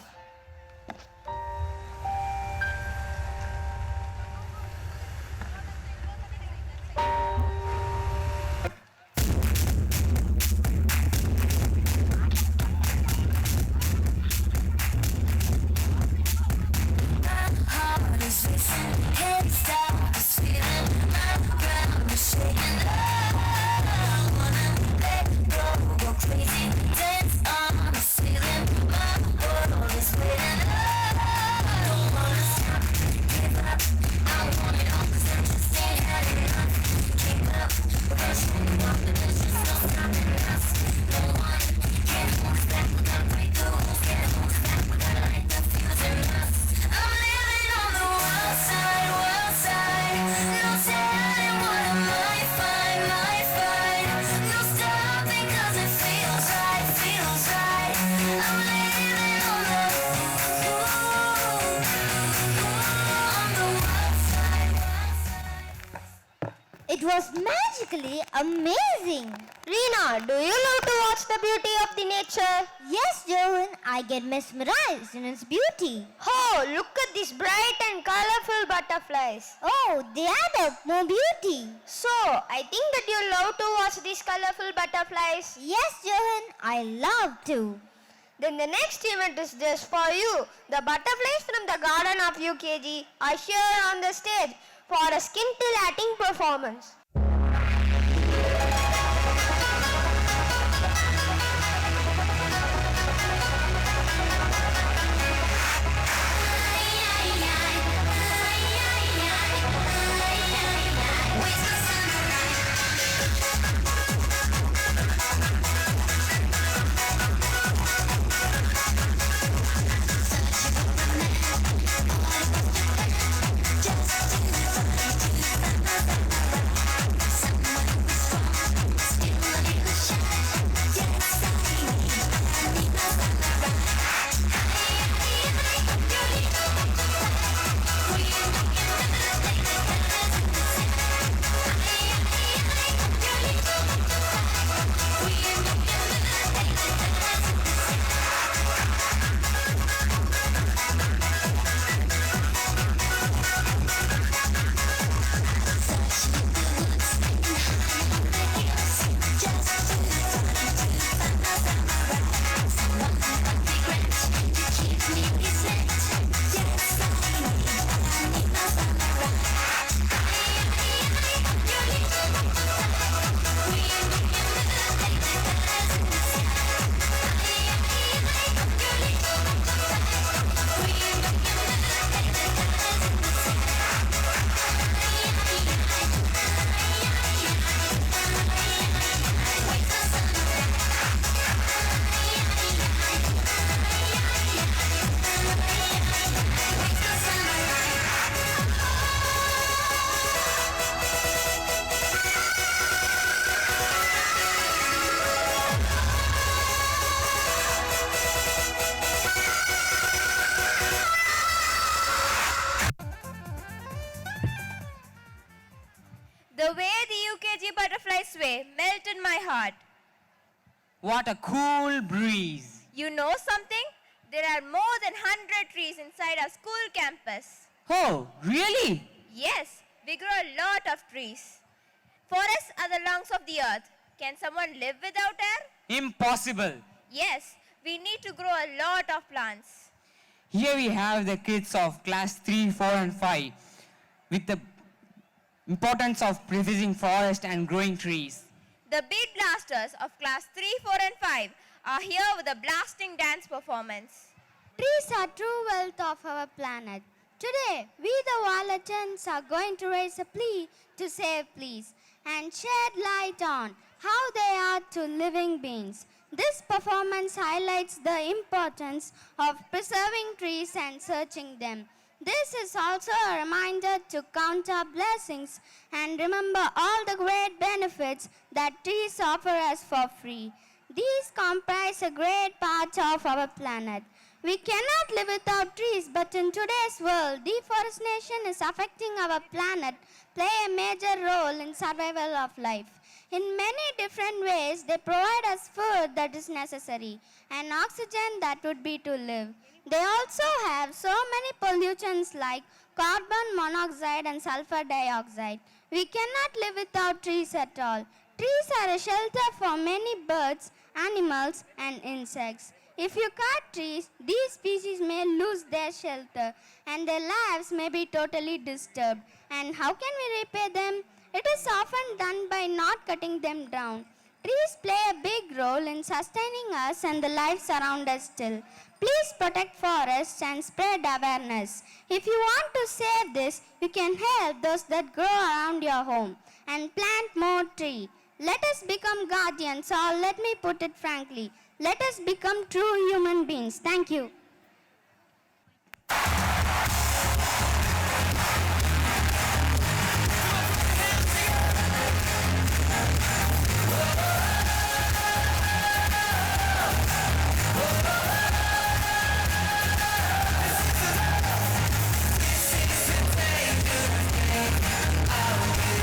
Heart is racing, head start is feeling, my ground is shaking. I wanna let go crazy, dance on the ceiling. My world is It was magically amazing. Reena, do you love to watch the beauty of the nature? Yes, Johan, I get mesmerized in its beauty. Oh, look at these bright and colorful butterflies. Oh, they add up more beauty. So, I think that you love to watch these colorful butterflies. Yes, Johan, I love to. Then the next event is just for you. The butterflies from the garden of UKG are here on the stage for a scintillating performance. The way the UKG butterflies sway melted my heart. What a cool breeze. You know something? There are more than 100 trees inside our school campus. Oh, really? Yes, we grow a lot of trees. Forests are the lungs of the earth. Can someone live without air? Impossible. Yes, we need to grow a lot of plants. Here we have the kids of class 3, 4 and 5 with the importance of preserving forest and growing trees. The beat blasters of class 3, 4 and 5 are here with a blasting dance performance. Trees are true wealth of our planet. Today, we the Violetans are going to raise a plea to save please and shed light on how they are to living beings. This performance highlights the importance of preserving trees and searching them. This is also a reminder to count our blessings and remember all the great benefits that trees offer us for free. These comprise a great part of our planet. We cannot live without trees, but in today's world, deforestation is affecting our planet, play a major role in survival of life. In many different ways, they provide us food that is necessary and oxygen that would be to live. They also have so many pollutants like carbon monoxide and sulfur dioxide. We cannot live without trees at all. Trees are a shelter for many birds, animals and insects. If you cut trees, these species may lose their shelter and their lives may be totally disturbed. And how can we repay them? It is often done by not cutting them down. Trees play a big role in sustaining us and the lives around us still. Please protect forests and spread awareness. If you want to save this, you can help those that grow around your home and plant more trees. Let us become guardians, or let me put it frankly, let us become true human beings. Thank you.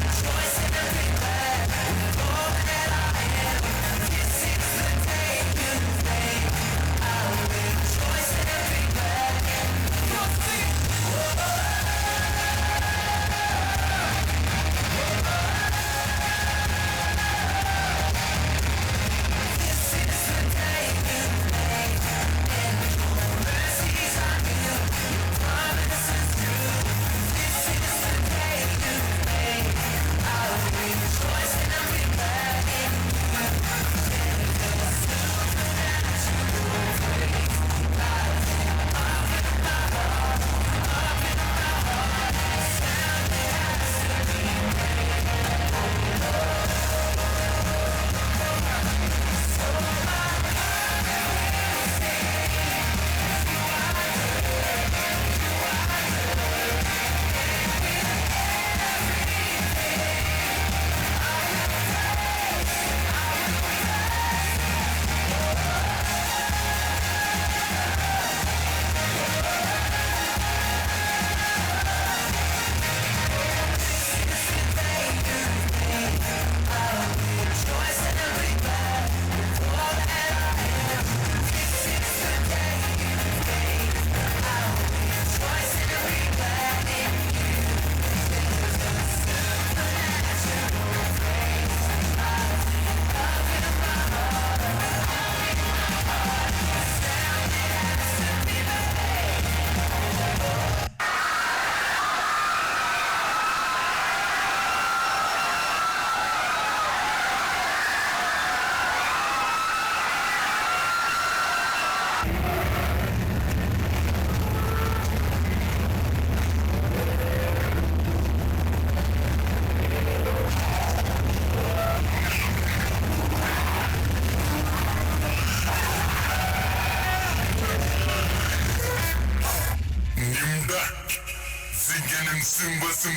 Rejoice in the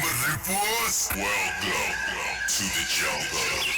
Welcome to the jungle.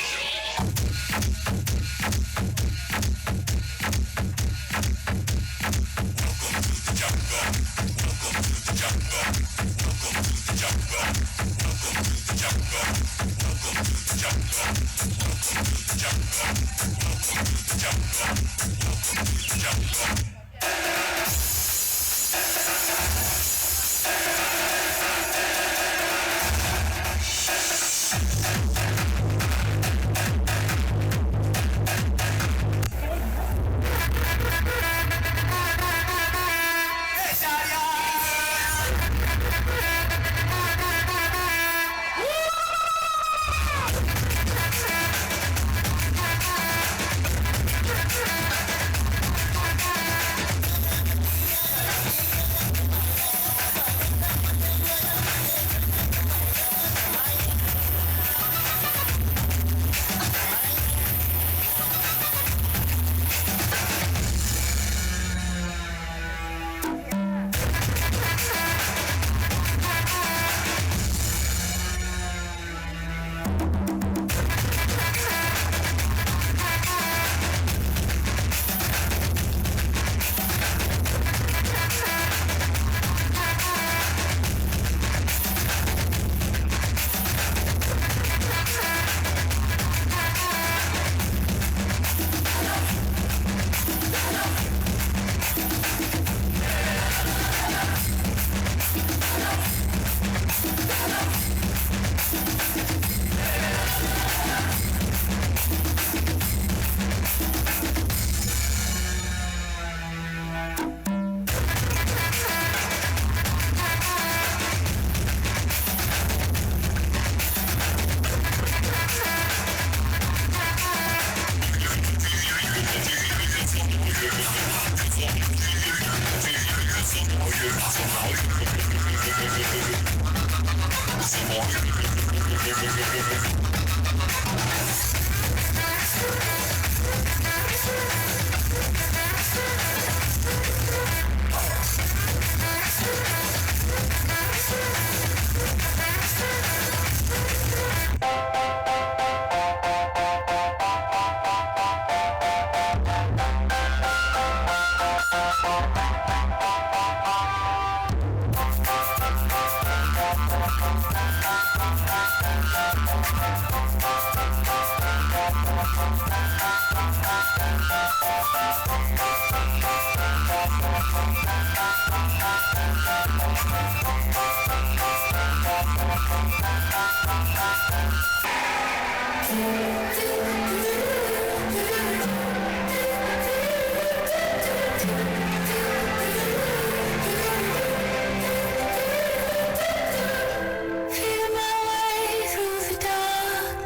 Feel my way through the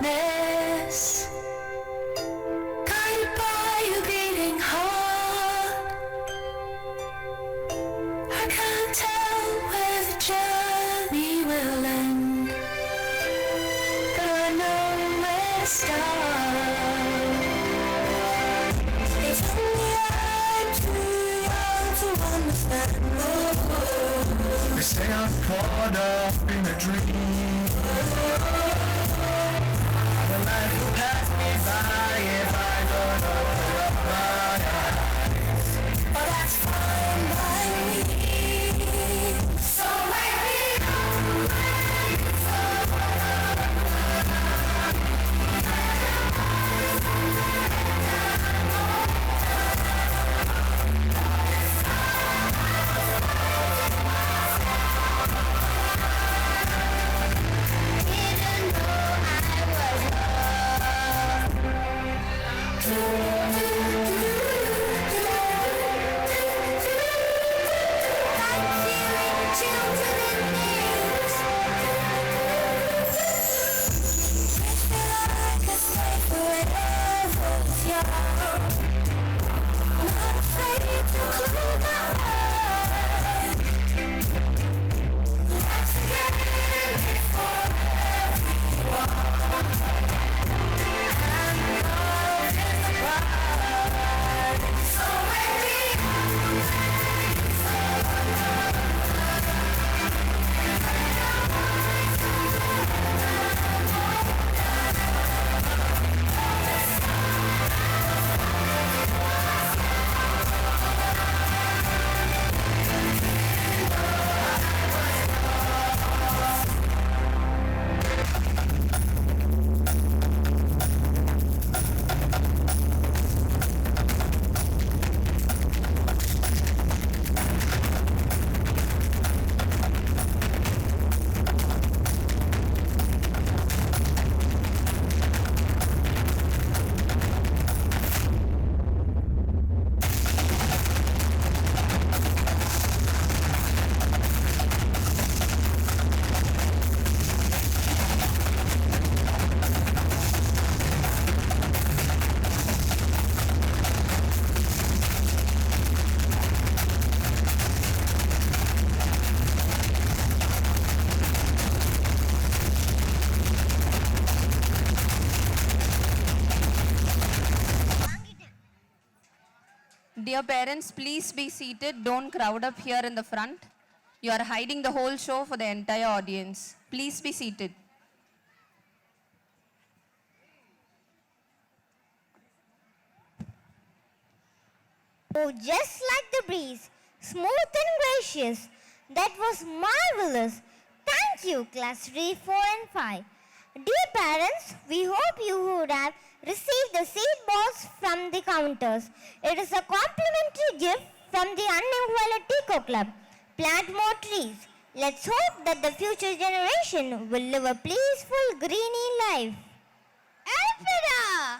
darkness, guided by your beating heart. I can't tell where the journey will end, but I know where to start. If only I'm too young to understand. They say I'm caught up in a dream. The life will pass me by if I don't open up my eyes. But that's fine by me. So wake me up when it's over. Even though I was lost, Dear parents, please be seated. Don't crowd up here in the front. You are hiding the whole show for the entire audience. Please be seated. Oh, just like the breeze, smooth and gracious. That was marvelous. Thank you, class 3, 4 and 5. Dear parents, we hope you would have received the seed balls from the counters. It is a complimentary gift from the Annai Violet Kids Club. Plant more trees. Let's hope that the future generation will live a peaceful, greeny life. Elfida!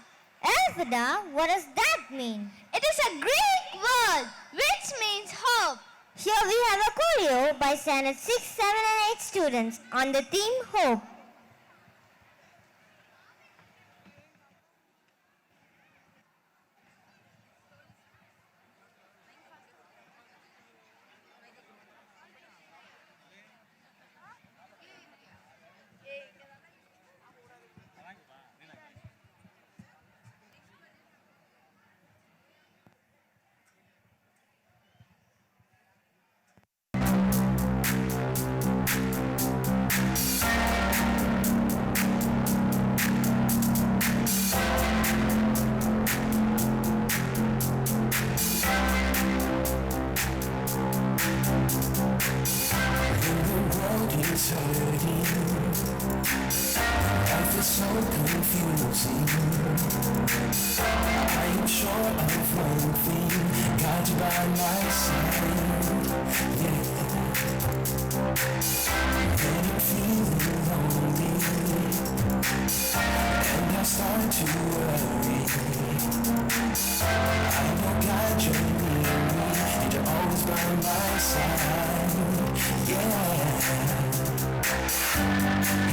Elfida, what does that mean? It is a Greek word which means hope. Here we have a choreo by standard 6, 7 and 8 students on the theme Hope. Life is so confusing. I am sure of one thing, got you by my side. Yeah. When I'm feeling lonely and I start to worry, I will guide you near me, and you're always by my side. Yeah.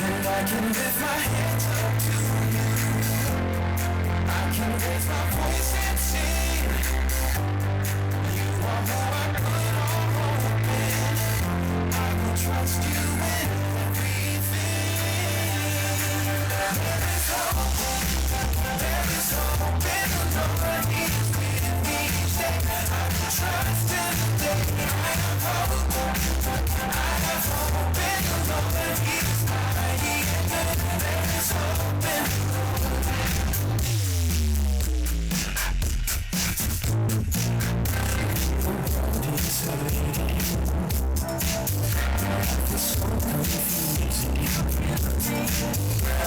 And I can lift my hands up to you. I can raise my voice and sing. You are who I put all hope in. I will trust you in everything. There is hope in the Lord. He's with me each day. I will trust in the day. I have hope in the Lord. He's mighty and good. There is hope in the Lord. The world is hurting. Life is so confusing.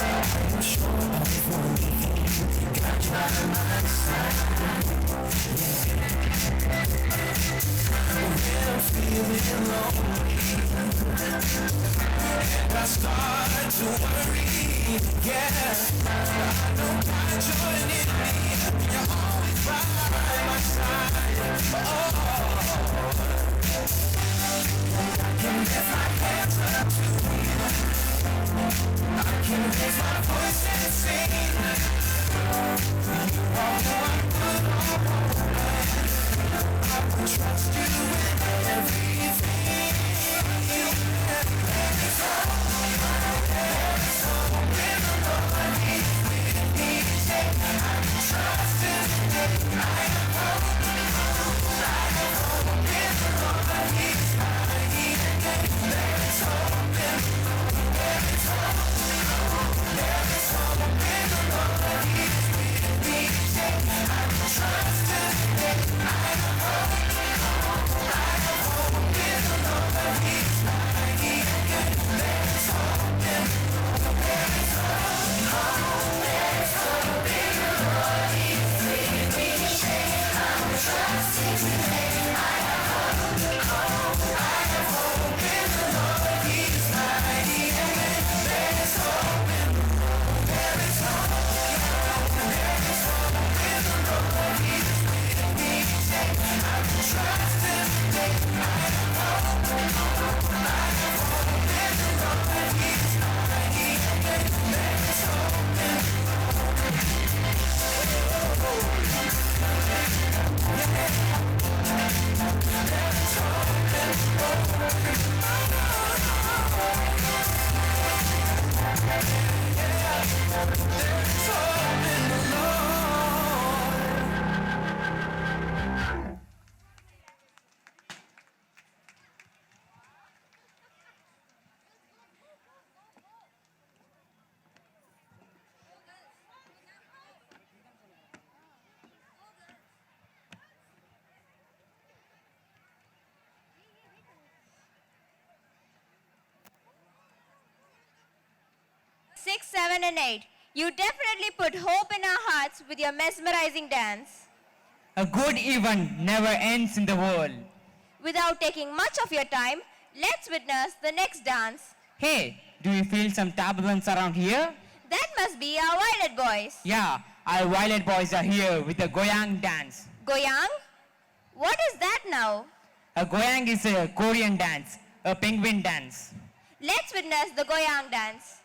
I am sure of one thing, got you by my side. Yeah. When I'm feeling lonely and I start to worry, yeah, I know God joining me. You're always by my side. Oh, I can lift my hands up to you. I can raise my voice and sing. You are who I put all hope in. I will trust you in everything. There is hope in the Lord. He's with me each day. I will trust in the day. I have hope in the Lord. He's mighty and good. There is hope in the Lord. There is hope. There is hope in the Lord. He's with me each day. I will trust in the day. I have hope. I have hope in the Lord. He's mighty and good. There is hope in the Lord. There is hope. There is hope in the Lord. He's with me each day. I will trust in the day. I have hope. I have hope in the Lord. He's mighty and good. There is hope in the Lord. There is hope. There is hope in the Lord. He's with me each day. I will trust in the day. I have hope. I have hope in the Lord. He's mighty and good. There is hope in the 6, 7 and 8. You definitely put hope in our hearts with your mesmerizing dance. A good event never ends in the world. Without taking much of your time, let's witness the next dance. Hey, do you feel some turbulence around here? That must be our Violet boys. Yeah, our Violet boys are here with a Goyang dance. Goyang? What is that now? A Goyang is a Korean dance, a penguin dance. Let's witness the Goyang dance.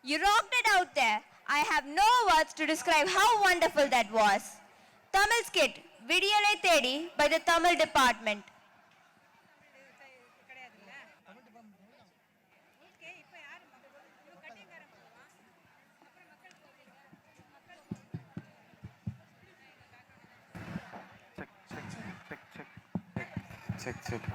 You rocked it out there. I have no words to describe how wonderful that was. Tamil skit, Vidiyalai Thedi by the Tamil department. Check.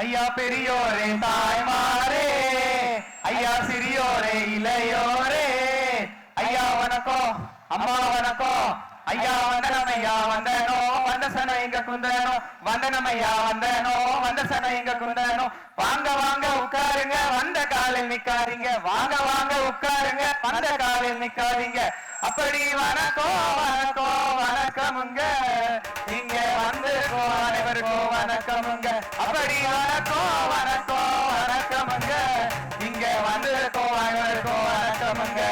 ஐயா பெரியோரே தாய்மாரே, ஐயா சிறியோரே இளையோரே, ஐயா வணக்கம், அம்மா வணக்கம், ஐயா வந்தனம், ஐயா வந்தனோ, வந்த சனம் எங்க குந்தனோ, வந்தனம் ஐயா வந்தனோ, வந்த சனம் எங்க குந்தனோ, வாங்க வாங்க உட்காருங்க, வந்த காலில் நிக்காதீங்க, வாங்க வாங்க உட்காருங்க, வந்த காலில் நிக்காதீங்க, அப்படி வணக்கம் வணக்கம் வணக்கமுங்க, இங்க வந்திருக்கோம் அனைவருக்கும் வணக்கமுங்க, அப்படி வணக்கம் வணக்கம் வணக்கமுங்க, இங்க வந்திருக்கோம் அனைவருக்கும் வணக்கமுங்க.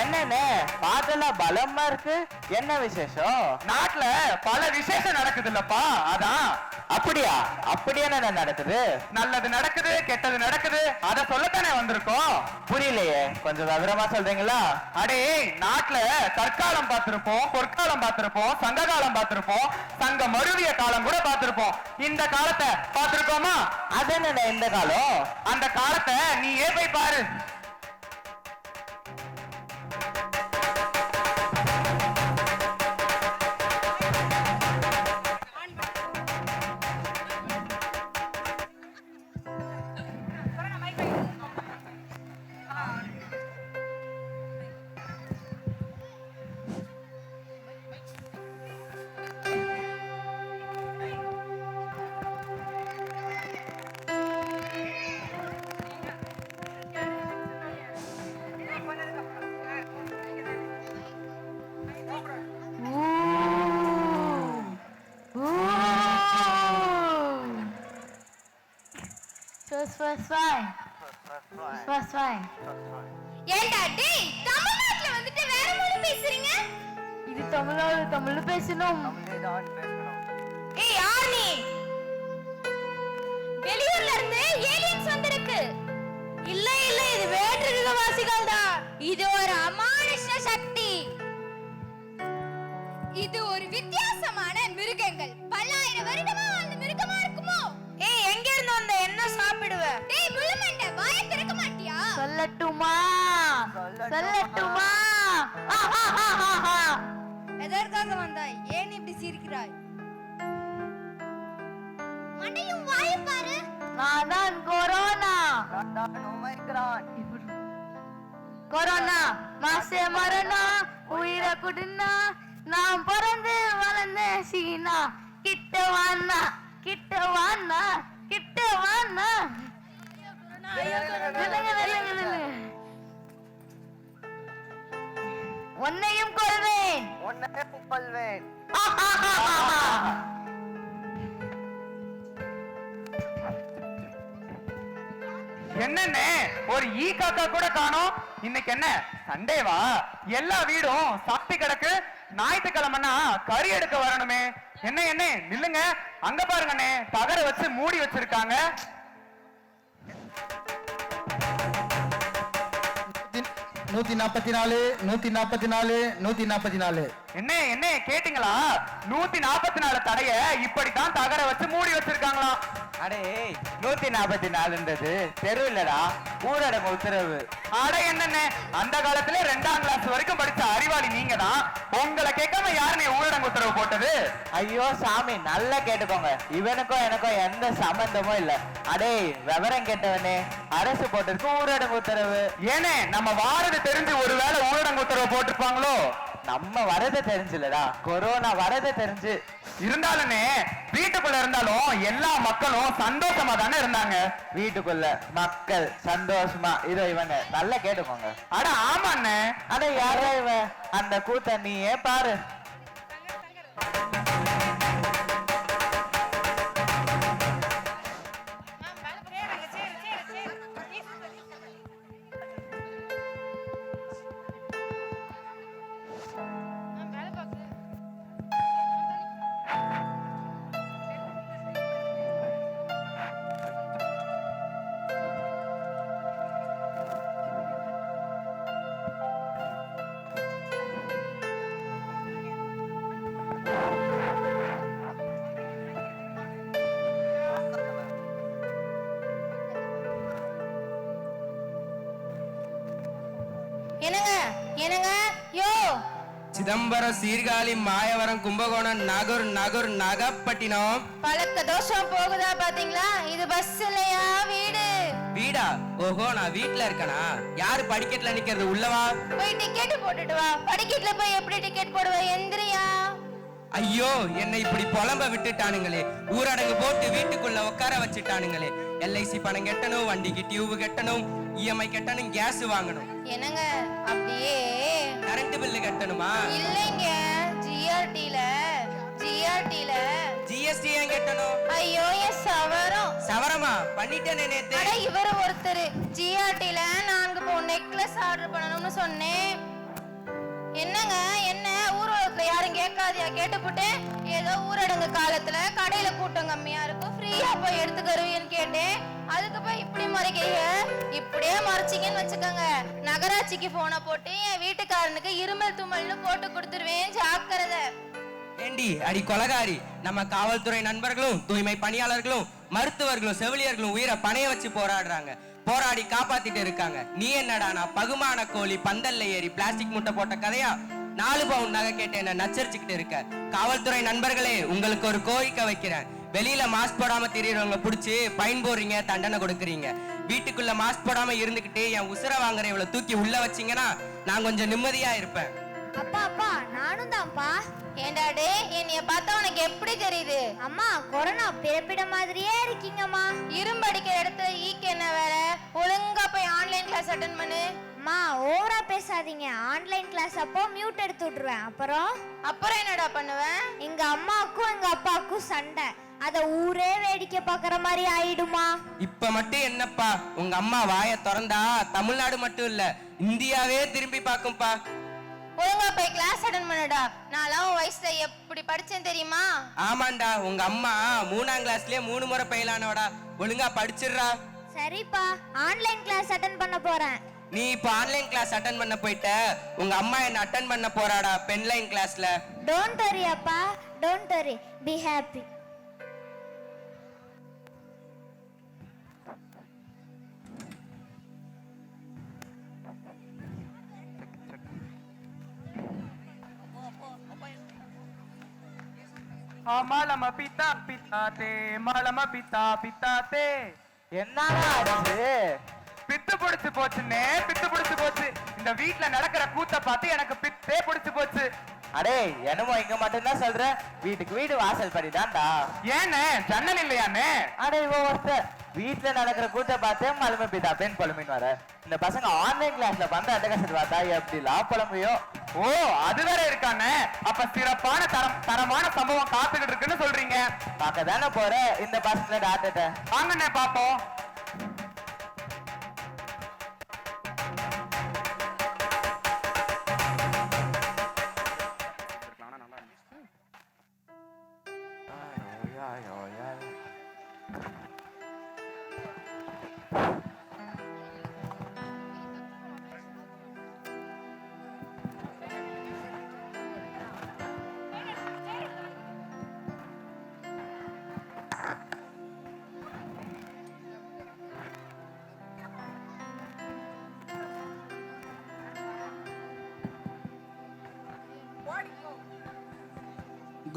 என்னன்னு பாட்டெல்லாம் பலமா இருக்கு, என்ன விசேஷம்? நாட்டுல பல விசேஷம் நடக்குது இல்லப்பா, அதான். அப்படியா? அப்படி என்ன நடக்குது? நல்லது நடக்குது, கெட்டது நடக்குது, அத சொல்லத்தானே வந்திருக்கோம். புரியலையே, கொஞ்சம் விவரமா சொல்றீங்களா? அடே, நாட்டுல கற்காலம் பார்த்திருப்போம், பொற்காலம் பார்த்திருப்போம், சங்க காலம் பார்த்திருப்போம், சங்க மருவிய காலம் கூட பார்த்திருப்போம். இந்த காலத்தை பார்த்திருக்கோமா? அது என்ன இந்த காலம்? அந்த காலத்தை நீ போய் பாரு. ஏண்டா டேய், தமிழ்நாட்டுல வந்துட்டு வேற மொழி பேசுறீங்க? இது தமிழோடு தமிழ் பேசணும். ஏய் யார் நீ? வெளியூர்ல இருந்து ஏலியன்ஸ் வந்திருக்கு. இல்ல இல்ல, இது வேற்று கிரகவாசிகள் தான். இது ஒரு அமானுஷ சக்தி. இது ஒரு வித்தியாசமான மிருகங்கள். பல்லாயிரம் வருடமா வாழ்ந்த மிருகமா இருக்குமோ? ஏய் எங்க இருந்து வந்த, என்ன சாப்பிடுவ? டேய் முள்ளமண்டை, வாயை திறக்க மாட்டியா? சொல்லட்டுமா சொல்லட்டுமா? எதற்காக வந்தாய்? ஏன் இப்படி சிரிக்கிறாய்? மண்டையும் வாயை பாரு. நான் தான் கொரோனா. கொரோனா மாசே மரணா, உயிரை குடுனா, நான் பிறந்து வளர்ந்த சீனா, கிட்ட வாண்ணா கிட்ட வாண்ணா கிட்ட வாண்ணா. உன்னையும் கொள்வேன். என்னன்னு ஒரு ஈ காக்கா கூட காணோம். இன்னைக்கு என்ன சண்டேவா? எல்லா வீடும் சாப்பி கிடக்கு. ஞாயிற்றுக்கிழமைன்னா கறி எடுக்க வரணுமே. என்ன என்ன நில்லுங்க, அங்க பாருங்கண்ணே, தகர வச்சு மூடி வச்சிருக்காங்க. நூத்தி 44 144 144. என்ன என்ன கேட்டீங்களா? 144 தடைய இப்படித்தான் தகர வச்சு மூடி வச்சிருக்காங்களாம். அடே 144ன்றது தெரு இல்லடா, ஊரடங்கு உத்தரவு. அட என்னன்னு, அந்த காலத்துல 2ஆம் கிளாஸ் வரைக்கும் படிச்ச அறிவாளி நீங்க தான். உங்களை கேட்காம யாருன்னு ஊரடங்கு உத்தரவு போட்டது? ஐயோ சாமி, நல்லா கேட்டுக்கோங்க, இவனுக்கும் எனக்கும் எந்த சம்பந்தமும் இல்ல. அடே விவரம் கேட்டவனே, அரசு போட்டிருக்கு ஊரடங்கு உத்தரவு. ஏனே நம்ம வாரது தெரிஞ்சு ஒருவேளை ஊரடங்கு உத்தரவு போட்டிருப்பாங்களோ? நம்ம வரது தெரிஞ்சுலடா, கொரோனா வரது தெரிஞ்சு. இருந்தாலுமே வீட்டுக்குள்ள இருந்தாலும் எல்லா மக்களும் சந்தோஷமா தானே இருந்தாங்க. வீட்டுக்குள்ள மக்கள் சந்தோஷமா, இதோ இவங்க நல்லா கேட்டுக்கோங்க. அட ஆமாண்ணே. அட யாரா இவன்? அந்த கூத்த நீயே பாரு. என்னங்க என்னங்க யோ சிதம்பரம், சீர்காழி, மாயவரம், கும்பகோணம், நாகூர், நாகப்பட்டினம். பழக்க தோஷம் போகுதா பாத்தீங்களா? இது பஸ் இல்லையா, வீடு. வீடா? ஓஹோ, நான் வீட்ல இருக்கனா? யாரு படிக்கட்டுல நிக்கிறது? உள்ளவா? போய் டிக்கெட் போட்டுட்டு வா. படிக்கட்டுல போய் எப்படி டிக்கெட் போடுவ? எந்திரியா. ஐயோ, என்னை இப்படி புலம்ப விட்டுட்டானுங்களே. ஊரடங்கு போட்டு வீட்டுக்குள்ள உட்கார வச்சுட்டானுங்களே. எல்ஐசி பணம் கட்டணும், வண்டிக்கு டியூப் கட்டணும், இஎம்ஐ கட்டணும், கேஸ் வாங்கணும். என்னங்க அப்படியே கரண்ட் பில்லு கட்டணுமா? இல்லைங்க, ஜிஆர்டில ஜிஎஸ்டி ஏன் கட்டணும்? ஐயோ என் சவரமா பண்ணிட்டேனே நேத்து. அட இவரு ஒருத்தர் ஜிஆர்டில 4 பவுன் நெக்லஸ் ஆர்டர் பண்ணணும்னு சொன்னேன். என்னங்க என்ன ஊர்வலத்துல யாரும் கேட்காதியா? கேட்டுப்புட்டு ஏதோ ஊரடங்கு காலத்துல கடையில கூட்டம் கம்மியா இருக்கும், ஃப்ரீயா போய் எடுத்துக்கருவீன்னு கேட்டேன். அதுக்கு போய் இப்படி மறைக்கிறீங்க. இப்படியே மறைச்சிங்கன்னு வச்சுக்கோங்க, நகராட்சிக்கு போனை போட்டு என் வீட்டுக்காரனுக்கு இருமல் தும்மல்னு போட்டு கொடுத்துருவேன், ஜாக்கிரதை. ஏண்டி அடி கொலகாரி, நம்ம காவல்துறை நண்பர்களும் தூய்மை பணியாளர்களும் மருத்துவர்களும் செவிலியர்களும் உயிரை பணைய வச்சு போராடி காப்பாத்திட்டு இருக்காங்க. நீ என்னடா நான் பகுமான கோழி பந்தல்ல ஏறி பிளாஸ்டிக் முட்டை போட்ட கதையா 4 பவுன் நகை கேட்டு என்ன நச்சரிச்சுக்கிட்டு இருக்க. காவல்துறை நண்பர்களே, உங்களுக்கு ஒரு கோரிக்கை வைக்கிறேன். வெளியில மாஸ்க் போடாம திரியறவங்க புடிச்சு பயன் போடுறீங்க, தண்டனை கொடுக்குறீங்க. வீட்டுக்குள்ள மாஸ்க் போடாம இருந்துகிட்டு என் உசுர வாங்குற இவ்வளவு தூக்கி உள்ள வச்சீங்கன்னா நான் கொஞ்சம் நிம்மதியா இருப்பேன். அப்பா நானும் தான்ப்பா. ஏண்டா டே, என்னைய பார்த்தா உனக்கு எப்படி தெரியுது? அம்மா, கொரோனா பிறப்பிட மாதிரியே இருக்கீங்கம்மா. இரும்படிக்கிற இடத்துல ஈக்கு என்ன வேற? ஒழுங்கா போய் ஆன்லைன் கிளாஸ் அட்டெண்ட் பண்ணு. அம்மா, ஓவரா பேசாதீங்க. ஆன்லைன் கிளாஸ் அப்போ மியூட் எடுத்து விட்டுருவேன். அப்புறம் என்னடா பண்ணுவேன்? எங்க அம்மாவுக்கும் எங்க அப்பாவுக்கும் சண்டை. அத ஊரே வேடிக்கை பாக்குற மாதிரி ஆயிடுமா? இப்ப மட்டும் என்னப்பா, உங்க அம்மா வாயை திறந்தா தமிழ்நாடு மட்டும் இல்ல இந்தியாவே திரும்பி பாக்கும்பா. ஒழுங்கா போய் கிளாஸ் அட்டெண்ட் பண்ணுடா. நான்லாம் வயசுல எப்படி படிச்சேன் தெரியுமா? ஆமாண்டா, உங்க அம்மா 3ஆம் கிளாஸ்லயே 3 முறை ஃபெயிலானோடா. ஒழுங்கா படிச்சிடுறா. சரிப்பா, ஆன்லைன் கிளாஸ் அட்டெண்ட் பண்ண போறேன். நீ இப்ப ஆன்லைன் கிளாஸ் அட்டெண்ட் பண்ண போயிட்ட, உங்க அம்மா என்ன அட்டெண்ட் பண்ண போறாடா பென்லைன் கிளாஸ்ல. டோன்ட் வரி அப்பா, டோன்ட் வரி, பி ஹாப்பி. மலம பித்தா பித்தாத்தே, மலம பித்தா பித்தாத்தே. என்னடா ஆச்சு? பித்து பிடிச்சு போச்சுன்னே, பித்து பிடிச்சு போச்சு. இந்த வீட்ல நடக்கிற கூத்த பார்த்து எனக்கு பித்தே பிடிச்சு போச்சு. அடே, என்னமோ இங்க மட்டும்தான் சொல்ற, வீட்டுக்கு வீடு வாசல் படிதான்டா. ஏன்னு ஜன்னல் இல்லையானே? அடே வீட்டுல நடக்கிற கூட்ட பார்த்து மலுமை பிதா பெண் பழுமின்னு வர. இந்த பசங்க ஆன்லைன் கிளாஸ்ல பண்ற அட்டகாசத்தை பார்த்தா எப்படிலாம் புலம்பையோ. ஓ, அது வேற இருக்கானே. அப்ப சிறப்பான தரமான சம்பவம் காத்துக்கிட்டு இருக்குன்னு சொல்றீங்க. பார்க்க தானே போற இந்த பசங்களை டாக்டர்ட்ட. வாங்கண்ணே பாப்போம்.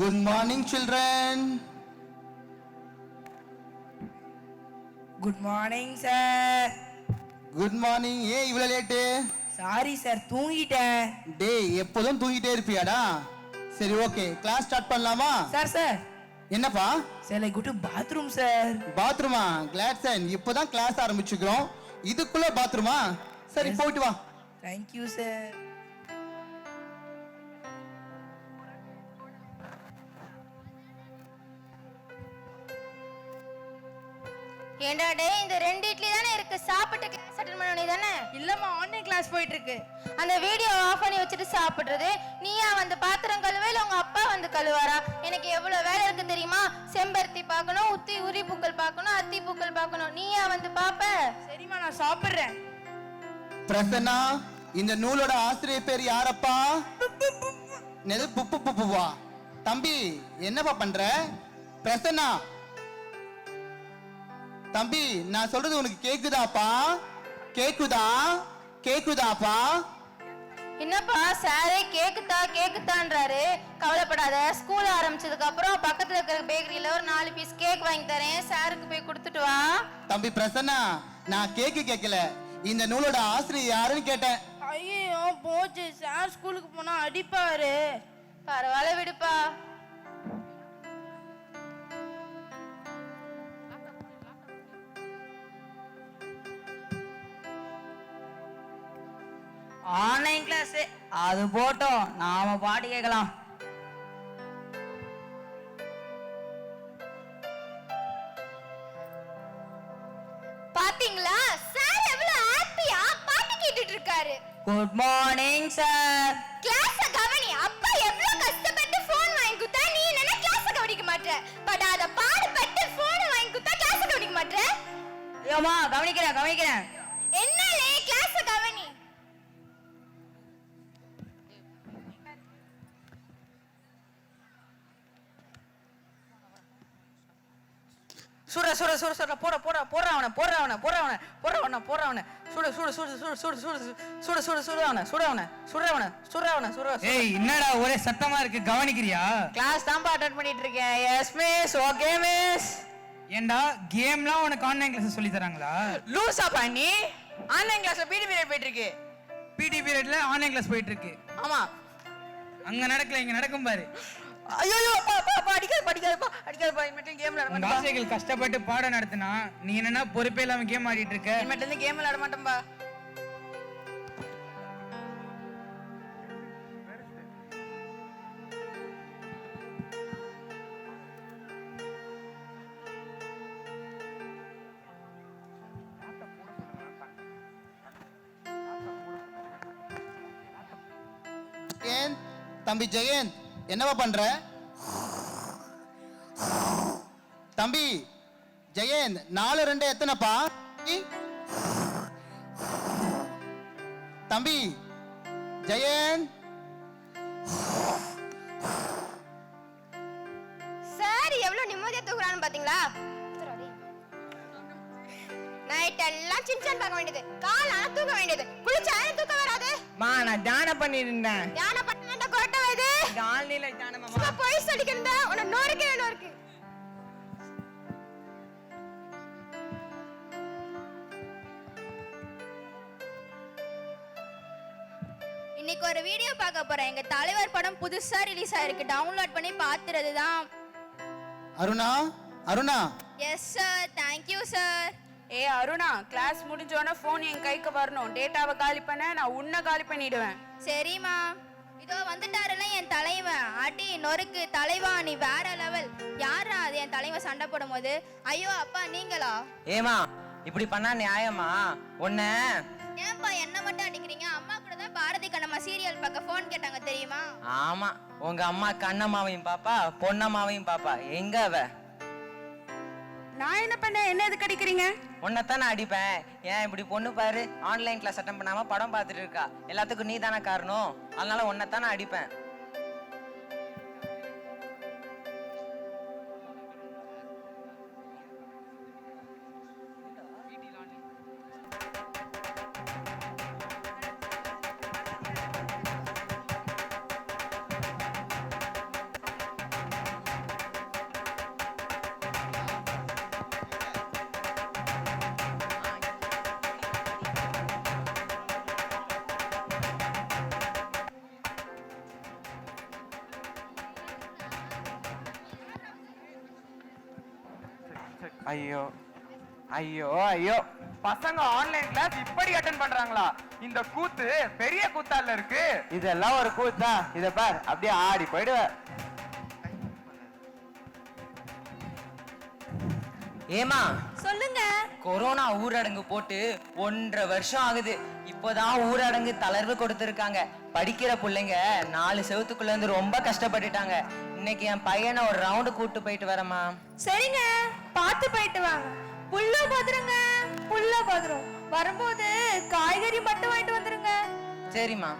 Good morning, children. Good morning, sir. Good morning. ஏன் இவ்வளவு லேட்டு? சாரி சார், தூங்கிட்டேன். டேய், எப்போதும் தூங்கிட்டே இருப்பியாடா? சரி, ஓகே, கிளாஸ் ஸ்டார்ட் பண்ணலாமா? சார். என்னப்பா? Sir, I go to bathroom, sir. பாத்ரூமா? கிளாட் சன், இப்போதான் கிளாஸ் ஆரம்பிச்சுக்கிறோம். இதுக்குள்ள பாத்ரூமா? சரி, போயிட்டு வா. Thank you, sir. ஏண்டா டேய், இந்த 2 இட்லி தானே இருக்கு, சாப்பிட்டு கிளாஸ் அட்டெண்ட் பண்ண வேண்டியதானே? இல்லம்மா, ஆன்லைன் கிளாஸ் போயிட்டு இருக்கு. அந்த வீடியோ ஆஃப் பண்ணி வச்சுட்டு சாப்பிடுறது. நீயா வந்து பாத்திரம் கழுவ, இல்ல உங்க அப்பா வந்து கழுவாரா? எனக்கு எவ்வளவு வேலை இருக்கு தெரியுமா? செம்பருத்தி பார்க்கணும், உரி பூக்கள் பார்க்கணும், அத்தி பூக்கள் பார்க்கணும். நீயா வந்து பாப்ப? சரிம்மா, நான் சாப்பிடுறேன். பிரசன்னா, இந்த நூலோட ஆசிரியர் பேர் யாரப்பா? நெது புப்பு புப்புவா? தம்பி, என்னப்பா பண்ற? பிரசன்னா தம்பி, நான் சொல்றது உனக்கு கேக்குதாப்பா? கேக்குதாப்பா? என்னப்பா சாரே கேக்குத்தான்றாரு. கவலைப்படாத, ஸ்கூல் ஆரம்பிச்சதுக்கு அப்புறம் பக்கத்துல இருக்கிற பேக்கரியில ஒரு 4 பீஸ் கேக் வாங்கி தரேன், சாருக்கு போய் கொடுத்துட்டு வா. தம்பி பிரசன்னா, நான் கேக்கு கேட்கல, இந்த நூலோட ஆசிரியர் யாருன்னு கேட்டேன். ஐயோ போச்சு, சார் ஸ்கூலுக்கு போனா அடிப்பாரு. பரவாயில்ல விடுப்பா. ஆன்லைன் கிளாஸ் அது போட்டோம், நாம பாட்டு கேட்கலாம். பாத்தீங்களா சார் எவ்வளவு ஹாப்பியா பாட்டு கேட்டுட்டு இருக்காரு. Good morning sir. கிளாஸ கவனி. அப்பா எவ்வளவு கஷ்டப்பட்டு போன் வாங்கி கொடுத்தா நீ என்ன கிளாஸ கவனிக்க மாட்டே. படாத பாடுபட்டு போன் வாங்கி கொடுத்தா கிளாஸ கவனிக்க மாட்டே. ஐயோமா கவனிக்கிறேன். என்னலே கிளாஸ கவனி. சுட போடுற அவனை சுட. ஏய் என்னடா ஒரே சத்தமா இருக்கு, கவனிக்கிறியா? கிளாஸ் தான் அட்டெண்ட் பண்ணிட்டு இருக்கேன். Yes miss. Okay miss. ஏண்டா கேம்லாம் உனக்கு ஆன்லைன் கிளாஸ் சொல்லி தராங்களா? லூசா பண்ணி ஆன்லைன் கிளாஸ்ல பிடி பீரியட் போயிட்டு இருக்கு. பிடி பீரியட்ல ஆன்லைன் கிளாஸ் போயிட்டு இருக்கு. ஆமா. அங்க நடக்கல, இங்க நடக்கும் பாரு. ஐயோ அடிக்காதப்பா இனிமேட்டு கேம் விளையாட உங்க மாட்டேன். ஆசிரியர்கள் கஷ்டப்பட்டு பாடம் நடத்தினா நீ என்னன்னா பொறுப்பே இல்லாம கேம் ஆடிட்டு இருக்க. இனிமேட்டு இருந்து கேம் விளையாட மாட்டேன்பா. தம்பி ஜெயந்த், என்னவா பண்ற? தம்பி ஜெயந்த், 4 2 எத்தனைப்பா? தம்பி ஜெயந்த். சார் எவ்வளவு நிம்மதியா தூங்குறான்னு பாத்தீங்களா? நைட் எல்லாம் சின்சான் பார்க்க வேண்டியது, காலால தூக்க வேண்டியது, குளிச்சா தூக்கம் வராது. நான் தியானம் பண்ணிட்டு இருந்தேன். தியானம் பண்ணா கொட்ட வருது. ஆன்லைன்ல தியானம் சும்மா போய் சொல்லிக்கிறதா உன்னை நோருக்கு. இன்னைக்கு ஒரு வீடியோ பார்க்க போறேன். எங்க தலைவர் படம் புதுசா ரிலீஸ் ஆயிருக்கு, டவுன்லோட் பண்ணி பாத்துறது தான். Aruna. Yes sir, thank you sir. ஏ அருணா, கிளாஸ் முடிஞ்சோன போன் என் கைக்கு வரணும். டேட்டாவை காலி பண்ண, நான் உன்னை காலி பண்ணிடுவேன். சரிம்மா. இதோ வந்துட்டாருல என் தலைவன். அடி நொறுக்கு தலைவா, நீ வேற லெவல். யாரா அது என் தலைவன் சண்டை போடும் போது? ஐயோ அப்பா நீங்களா? ஏமா இப்படி பண்ணா நியாயமா? உன்ன ஏன்பா என்ன மட்டும் அடிக்கிறீங்க? அம்மா கூட தான் பாரதி கண்ணம்மா சீரியல் பார்க்க போன் கேட்டாங்க தெரியுமா? ஆமா, உங்க அம்மா கண்ணம்மாவையும் பாப்பா, பொன்னம்மாவையும் பாப்பா. எங்க அவ? நான் என்ன பண்ண? என்ன எதுக்கு அடிக்கிறீங்க? உன்னைத்தான் நான் அடிப்பேன். ஏன் இப்படி பொண்ணு பாரு, ஆன்லைன் கிளாஸ் அட்டன் பண்ணாம படம் பார்த்துட்டு இருக்கா. எல்லாத்துக்கும் நீ தானே காரணம், அதனால உன்னைத்தான் நான் அடிப்பேன். ஐயோ ஐயோ ஐயோ, பசங்க ஆன்லைன் கிளாஸ் இப்படி அட்டெண்ட் பண்றாங்களா? இந்த கூத்து பெரிய கூத்தால இருக்கு. இதெல்லாம் ஒரு கூத்தா? இத பார், அப்படியே ஆடி போயிடுவ. ஏமா சொல்லுங்க. கொரோனா ஊரடங்கு போட்டு 1.5 வருஷம் ஆகுது. இப்போதான் ஊரடங்கு தளர்வு கொடுத்திருக்காங்க. படிக்கிற பிள்ளைங்க 4 செவத்துக்குள்ள இருந்து ரொம்ப கஷ்டப்பட்டுட்டாங்க. இன்னைக்கு என் பையனை ஒரு ரவுண்டு கூட்டு போயிட்டு வரமா? சரிங்க, பார்த்து போயிட்டு வாங்க. புல்ல பாத்துருங்க, புல்ல பாத்துரும். வரும்போது காய்கறி மட்டும் வாங்கிட்டு வந்துருங்க. சரிம்மா.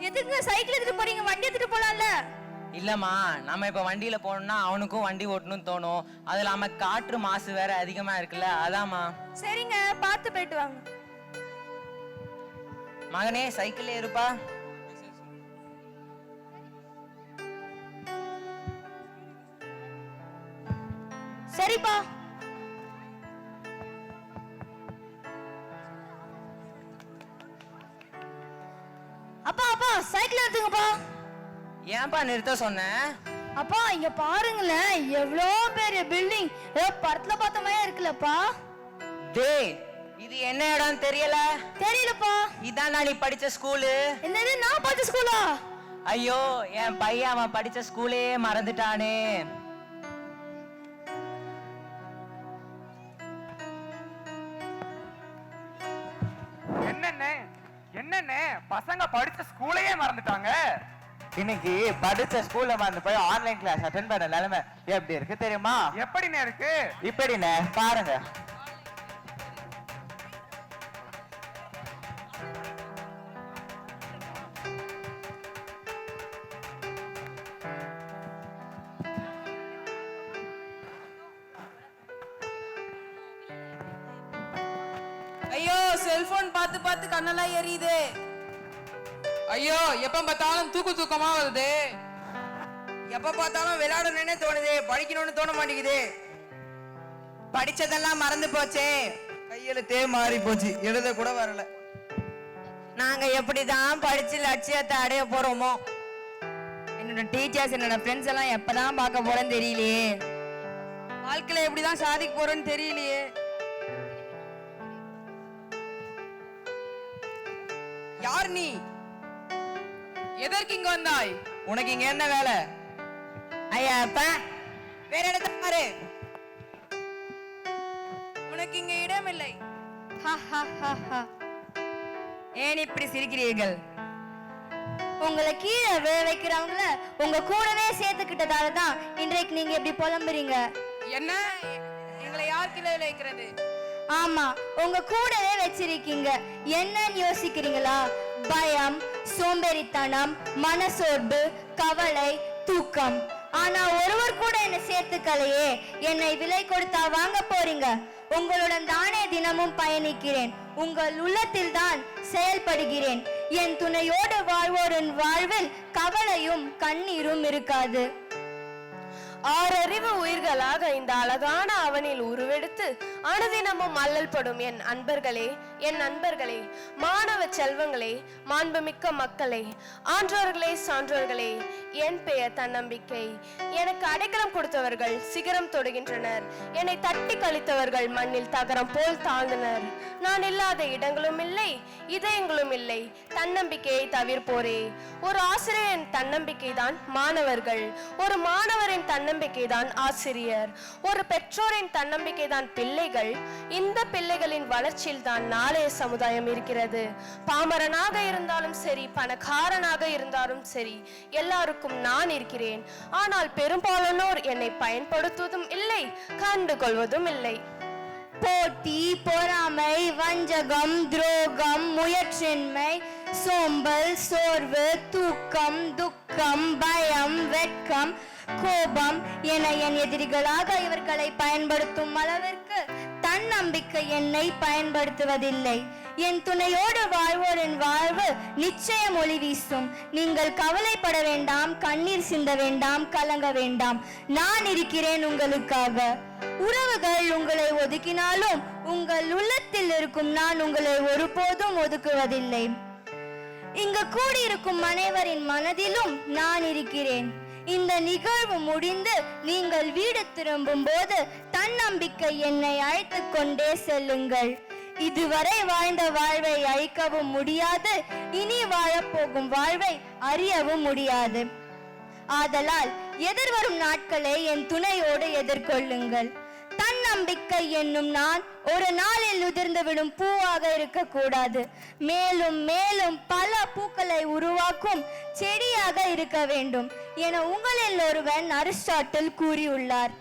எதுக்கு சைக்கிள் எடுத்துட்டு போறீங்க? வண்டி எடுத்துட்டு போலாம்ல. இல்லம்மா, நம்ம இப்ப வண்டியில போனோம்னா அவனுக்கும் வண்டி ஓட்டணும்னு தோணும். அது இல்லாம காற்று மாசு வேற அதிகமா இருக்குல்ல, அதாம்மா. சரிங்க, பார்த்து போயிட்டு வாங்க. மகனே, சைக்கிளே இருப்பா. சரிப்பா. அப்பா அப்பா சைக்கிள் எடுத்துங்கப்பா. ஏன்பா நிறுத்த சொன்னேன்? அப்பா இங்க பாருங்களேன், எவ்வளோ பெரிய பில்டிங், ஏதோ படத்துல பார்த்த மாதிரியே இருக்குல்லப்பா. டேய், இது என்ன இடம் தெரியல? தெரியலப்பா. இதான் நீ படிச்ச ஸ்கூலு. என்னது, நான் படிச்ச ஸ்கூலா? ஐயோ, என் பையன் அவன் படிச்ச ஸ்கூலே மறந்துட்டானே. என்னன்னு பசங்க படிச்ச ஸ்கூலையே மறந்துட்டாங்க. இன்னைக்கு படிச்ச ஸ்கூல்ல மறந்து போய் ஆன்லைன் கிளாஸ் அட்டெண்ட் பண்ண நிலைமை எப்படி இருக்கு தெரியுமா? எப்படின்னு இருக்கு? இப்படின்னு பாருங்க. ஐயோ, செல்போன் பார்த்து பார்த்து கண்ணெல்லாம் எரியுது. ஐயோ, எப்ப பார்த்தாலும் தூக்கமா வருது. எப்ப பார்த்தாலும் விளையாடணும்னு தோணுது, படிக்கணும்னு தோண மாட்டேங்குது. படிச்சதெல்லாம் மறந்து போச்சே, கையெழுத்தே மாறி போச்சு, எழுத கூட வரல. நாங்க எப்படிதான் படிச்சு லட்சியத்தை அடைய போறோமோ. என்னோட டீச்சர்ஸ், என்னோட ஃப்ரெண்ட்ஸ் எல்லாம் எப்பதான் பார்க்க போறேன்னு தெரியலையே. வாழ்க்கையில எப்படிதான் சாதிக்க போறேன்னு தெரியலையே. யார் நீ? எதற்கு இங்க வந்தாய்? உனக்கு இங்க என்ன வேலை? ஐயா அப்ப வேற இடத்த பாரு, உனக்கு இங்க இடம் இல்லை. ஏன் இப்படி சிரிக்கிறீர்கள்? உங்களை கீழே விழ வைக்கிறவங்கள உங்க கூடவே சேர்த்துக்கிட்டதால தான் இன்றைக்கு நீங்க எப்படி புலம்புறீங்க. என்ன, எங்களை யார் கீழே வைக்கிறது? ஆமா, உங்க கூடவே வச்சிருக்கீங்க. என்னன்னு யோசிக்கிறீங்களா? பயம், சோம்பேறித்தனம், மனசோர்வு, கவலை, தூக்கம். ஆனா ஒருவர் கூட என்னை சேர்த்துக்கலையே. என்னை விலை கொடுத்தா வாங்க போறீங்க? உங்களுடன் தானே தினமும் பயணிக்கிறேன், உங்கள் உள்ளத்தில் தான் செயல்படுகிறேன். என் துணையோடு வாழ்வோரின் வாழ்வில் கவலையும் கண்ணீரும் இருக்காது. ஆறறிவு உயிர்களாக இந்த அழகான அவனில் உருவெடுத்து அனுதினமும் அல்லல்படும் என் அன்பர்களே, என் நண்பர்களே, மாணவ செல்வங்களே, மாண்புமிக்க மக்களே, ஆன்றோர்களே, சான்றோர்களே, என் பெயர் தன்னம்பிக்கை. எனக்கு அடைக்கலம் கொடுத்தவர்கள் சிகரம் தொடுகின்றனர், என்னை தட்டி கழித்தவர்கள் மண்ணில் தகரம் போல் தாழ்ந்தனர். நான் இல்லாத இடங்களும் இல்லை, இதயங்களும் இல்லை, தன்னம்பிக்கையை தவிர்ப்போரே. ஒரு ஆசிரியரின் தன்னம்பிக்கை தான் மாணவர்கள், ஒரு மாணவரின் தன்னம்பிக்கை தான் ஆசிரியர், ஒரு பெற்றோரின் தன்னம்பிக்கை தான் பிள்ளைகள். இந்த பிள்ளைகளின் வளர்ச்சியில் தான் நாளைய சமுதாயம் இருக்கிறது. பாமரனாக இருந்தாலும் சரி, பணக்காரனாக இருந்தாலும் சரி, எல்லாருக்கும் நான் இருக்கிறேன். ஆனால் பெரும்பாலானோர் என்னை பயன்படுத்துவதும் இல்லை, கண்டுகொள்வதும் இல்லை. போட்டி, பொறாமை, வஞ்சகம், துரோகம், முயற்சின்மை, சோம்பல், சோர்வு, தூக்கம், துக்கம், பயம், வெட்கம், கோபம் என என் எதிரிகளாக இவர்களை பயன்படுத்தும் அளவிற்கு தன்னம்பிக்கை என்னை பயன்படுத்துவதில்லை. என் துணையோடு வாழ்வோரின் வாழ்வு நிச்சயம் ஒளி வீசும். நீங்கள் கவலைப்பட வேண்டாம், கண்ணீர் சிந்த வேண்டாம், கலங்க வேண்டாம். நான் இருக்கிறேன் உங்களுக்காக. உறவுகள் உங்களை ஒதுக்கினாலும் உங்கள் உள்ளத்தில் இருக்கும் நான் உங்களை ஒருபோதும் ஒதுக்குவதில்லை. இங்கு கூடியிருக்கும் அனைவரின் மனதிலும் நான் இருக்கிறேன். இந்த நிகழ்வு முடிந்து நீங்கள் வீடு திரும்பும் போது தன்னம்பிக்கை என்னை அழைத்து கொண்டே செல்லுங்கள். இதுவரை வாழ்ந்த வாழ்வை அழிக்கவும் முடியாது, இனி வாழப்போகும் வாழ்வை அறியவும் முடியாது. ஆதலால் எதிர்வரும் நாட்களை என் துணையோடு எதிர்கொள்ளுங்கள். தன்னம்பிக்கை என்னும் நான் ஒரு நாளில் உதிர்ந்துவிடும் பூவாக இருக்கக்கூடாது, மேலும் மேலும் பல பூக்களை உருவாக்கும் செடியாக இருக்க வேண்டும் என உங்களில் ஒருவன் அரிஸ்டாட்டில் கூறியுள்ளார்.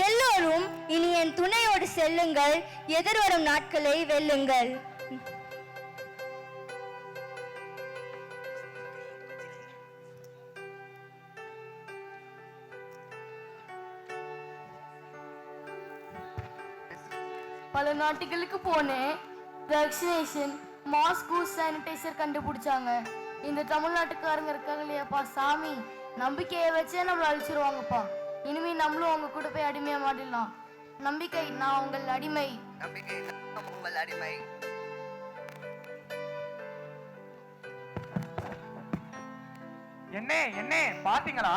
எல்லோரும் இனி என் துணையோடு செல்லுங்கள், எதிர்வரும் நாட்களை வெல்லுங்கள். பல நாட்டுகளுக்கு போனேன். வேக்சினேஷன், மாஸ்க், சானிடைசர் கண்டுபிடிச்சாங்க. இந்த தமிழ்நாட்டுக்காரங்க இருக்காங்க இல்லையாப்பா சாமி, நம்பிக்கையை வச்சே நம்மளை அழிச்சிருவாங்கப்பா. இனிமே நம்மளும் அவங்க கூட போய் அடிமையா மாட்டிடலாம். நம்பிக்கை, நான் உங்கள் அடிமை. நம்பிக்கை, உங்கள் அடிமை. என்ன பாத்தீங்களா,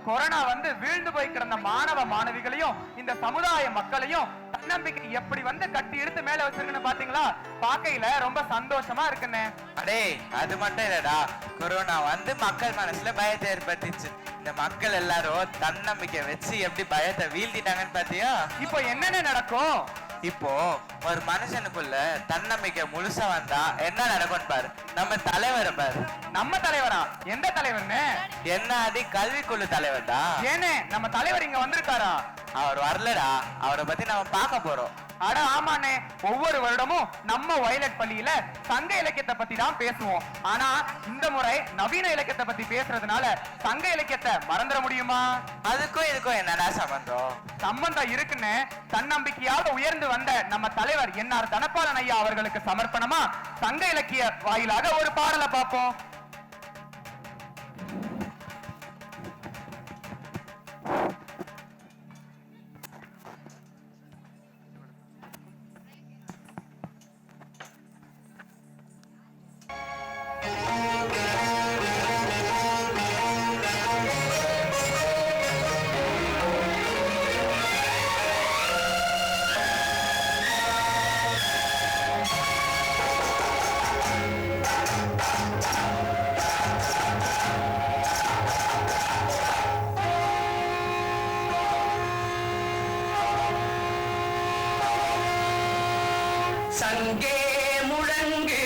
கொரோனா வந்து வீழ்ந்து போய் கிடந்த மாணவ மாணவிகளையும் இந்த சமுதாய மக்களையும் தன்னம்பிக்கை எப்படி வந்து கட்டி எடுத்து மேல வச்சிருக்குன்னு பாத்தீங்களா? பாக்கையில ரொம்ப சந்தோஷமா இருக்குன்னு. அடே அது மட்டும் இல்லடா, கொரோனா வந்து மக்கள் மனசுல பயத்தை ஏற்படுத்திச்சு. இந்த மக்கள் எல்லாரும் தன்னம்பிக்கை வச்சு எப்படி பயத்தை வீழ்த்திட்டாங்கன்னு பாத்தியா? இப்போ என்னென்ன நடக்கும்? இப்போ ஒரு மனுஷனுக்குள்ள தன்னம்பிக்கை முழுசா வந்தா என்ன நடக்கும் பாரு. நம்ம தலைவரை பாரு. நம்ம தலைவரா? எந்த தலைவர்னு? என்ன அது கல்விக்குழு தலைவர்டா. ஏனே நம்ம தலைவர் இங்க வந்திருக்காரா? அவர் வரலடா, அவரை பத்தி நம்ம பார்க்க போறோம். அட ஆமாண்ணே, ஒவ்வொரு வருடமும் நம்ம வயலட் பள்ளியில சங்க இலக்கியத்தை பத்தி தான் பேசுவோம். ஆனா இந்த முறை நவீன இலக்கியத்தை பத்தி பேசுறதுனால சங்க இலக்கியத்தை மறந்துட முடியுமா? அதுக்கும் இதுக்கும் என்னடா சம்பந்தம்? சம்பந்தம் இருக்குன்னு தன்னம்பிக்கையாக உயர்ந்து வந்த நம்ம தலைவர் என்ஆர் தனபாலன் ஐயா அவர்களுக்கு சமர்ப்பணமா சங்க இலக்கிய வாயிலாக ஒரு பாடலை பார்ப்போம். சங்கே முழங்கு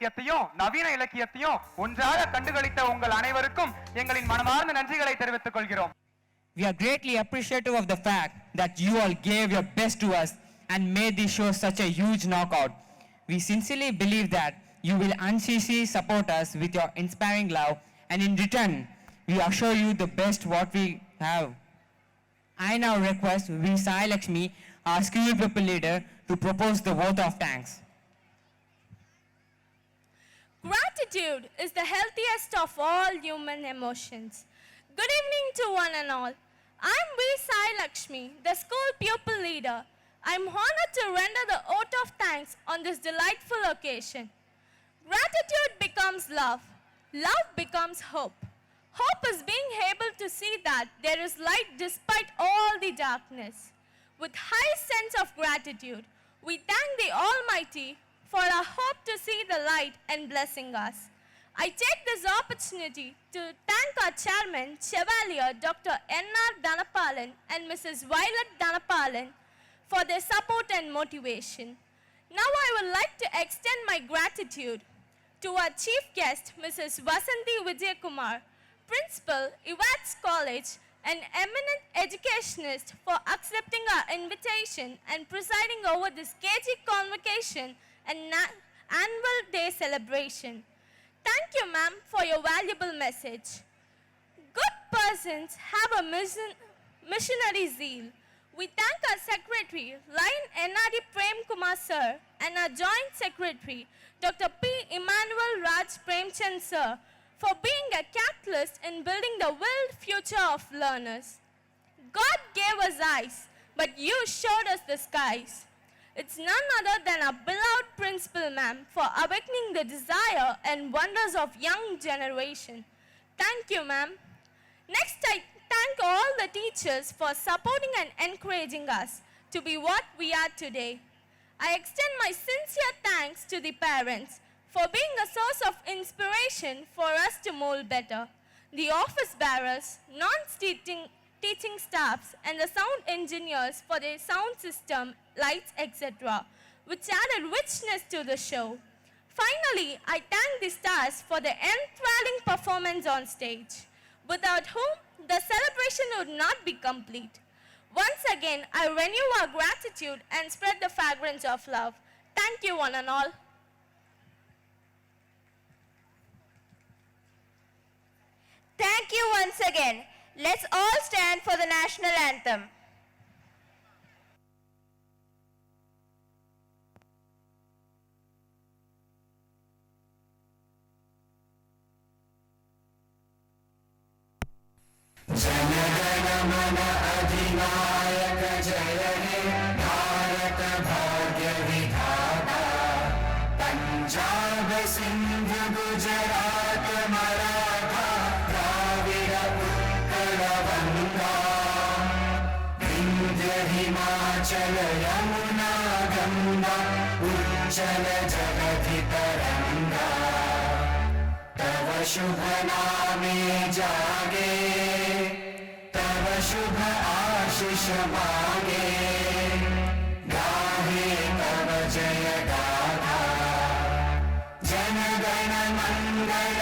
இலக்கியத்தையும் நவீன இலக்கியத்தையும் ஒன்றாக கண்டுகளித்த உங்கள் அனைவருக்கும் எங்களின் மனமார்ந்த நன்றிகளை தெரிவித்துக் கொள்கிறோம். We are greatly appreciative of the fact that you all gave your best to us and made this show such a huge knockout. We sincerely believe that you will unceasingly support us with your inspiring love, and in return, we assure you the best what we have. I now request V. Sai Lakshmi, our school people leader, to propose the vote of thanks. Gratitude is the healthiest of all human emotions. Good evening to one and all. I'm V. Sai Lakshmi, the school pupil leader. I'm honored to render the vote of thanks on this delightful occasion. Gratitude becomes love. Love becomes hope. Hope is being able to see that there is light despite all the darkness. With high sense of gratitude, we thank the Almighty for our hope to see the light and blessing us. I take this opportunity to thank our chairman, Chevalier Dr. N.R. Dhanapalan and Mrs. Violet Dhanapalan for their support and motivation. Now I would like to extend my gratitude to our chief guest, Mrs. Vasanthi Vijayakumar, Principal, Evats College, an eminent educationist, for accepting our invitation and presiding over this KG Convocation and annual day celebration. Thank you, ma'am, for your valuable message. Good persons have a missionary zeal. We thank our secretary, Lion N.R.D. Prem Kumar sir, and our joint secretary, Dr. P. Emmanuel Raj Premchand sir, for being a catalyst in building the world future of learners. God gave us eyes, but you showed us the skies. It's none other than our beloved principal, ma'am, for awakening the desire and wonders of young generation. Thank you, ma'am. Next, I thank all the teachers for supporting and encouraging us to be what we are today. I extend my sincere thanks to the parents for being a source of inspiration for us to mold better, the office bearers, non-teaching staffs, and the sound engineers for their sound system, lights, etc., which added richness to the show. Finally, I thank the stars for their enthralling performance on stage, without whom the celebration would not be complete. Once again, I renew our gratitude and spread the fragrance of love. Thank you, one and all. Thank you once again. Let's all stand for the national anthem. Jana Gana Mana अधिनायक जय हे भारत भाग्य विधाता पंजाब सिंध गुजरात मराठा द्राविड उत्कल गंगा विंध्य हिमाचल यमुना गंगा उज्जल जगति तरंगा तव शुभ नामे जागे तव शुभ आशीष मांगे गाहे तव जय गाथा जन गण मंगल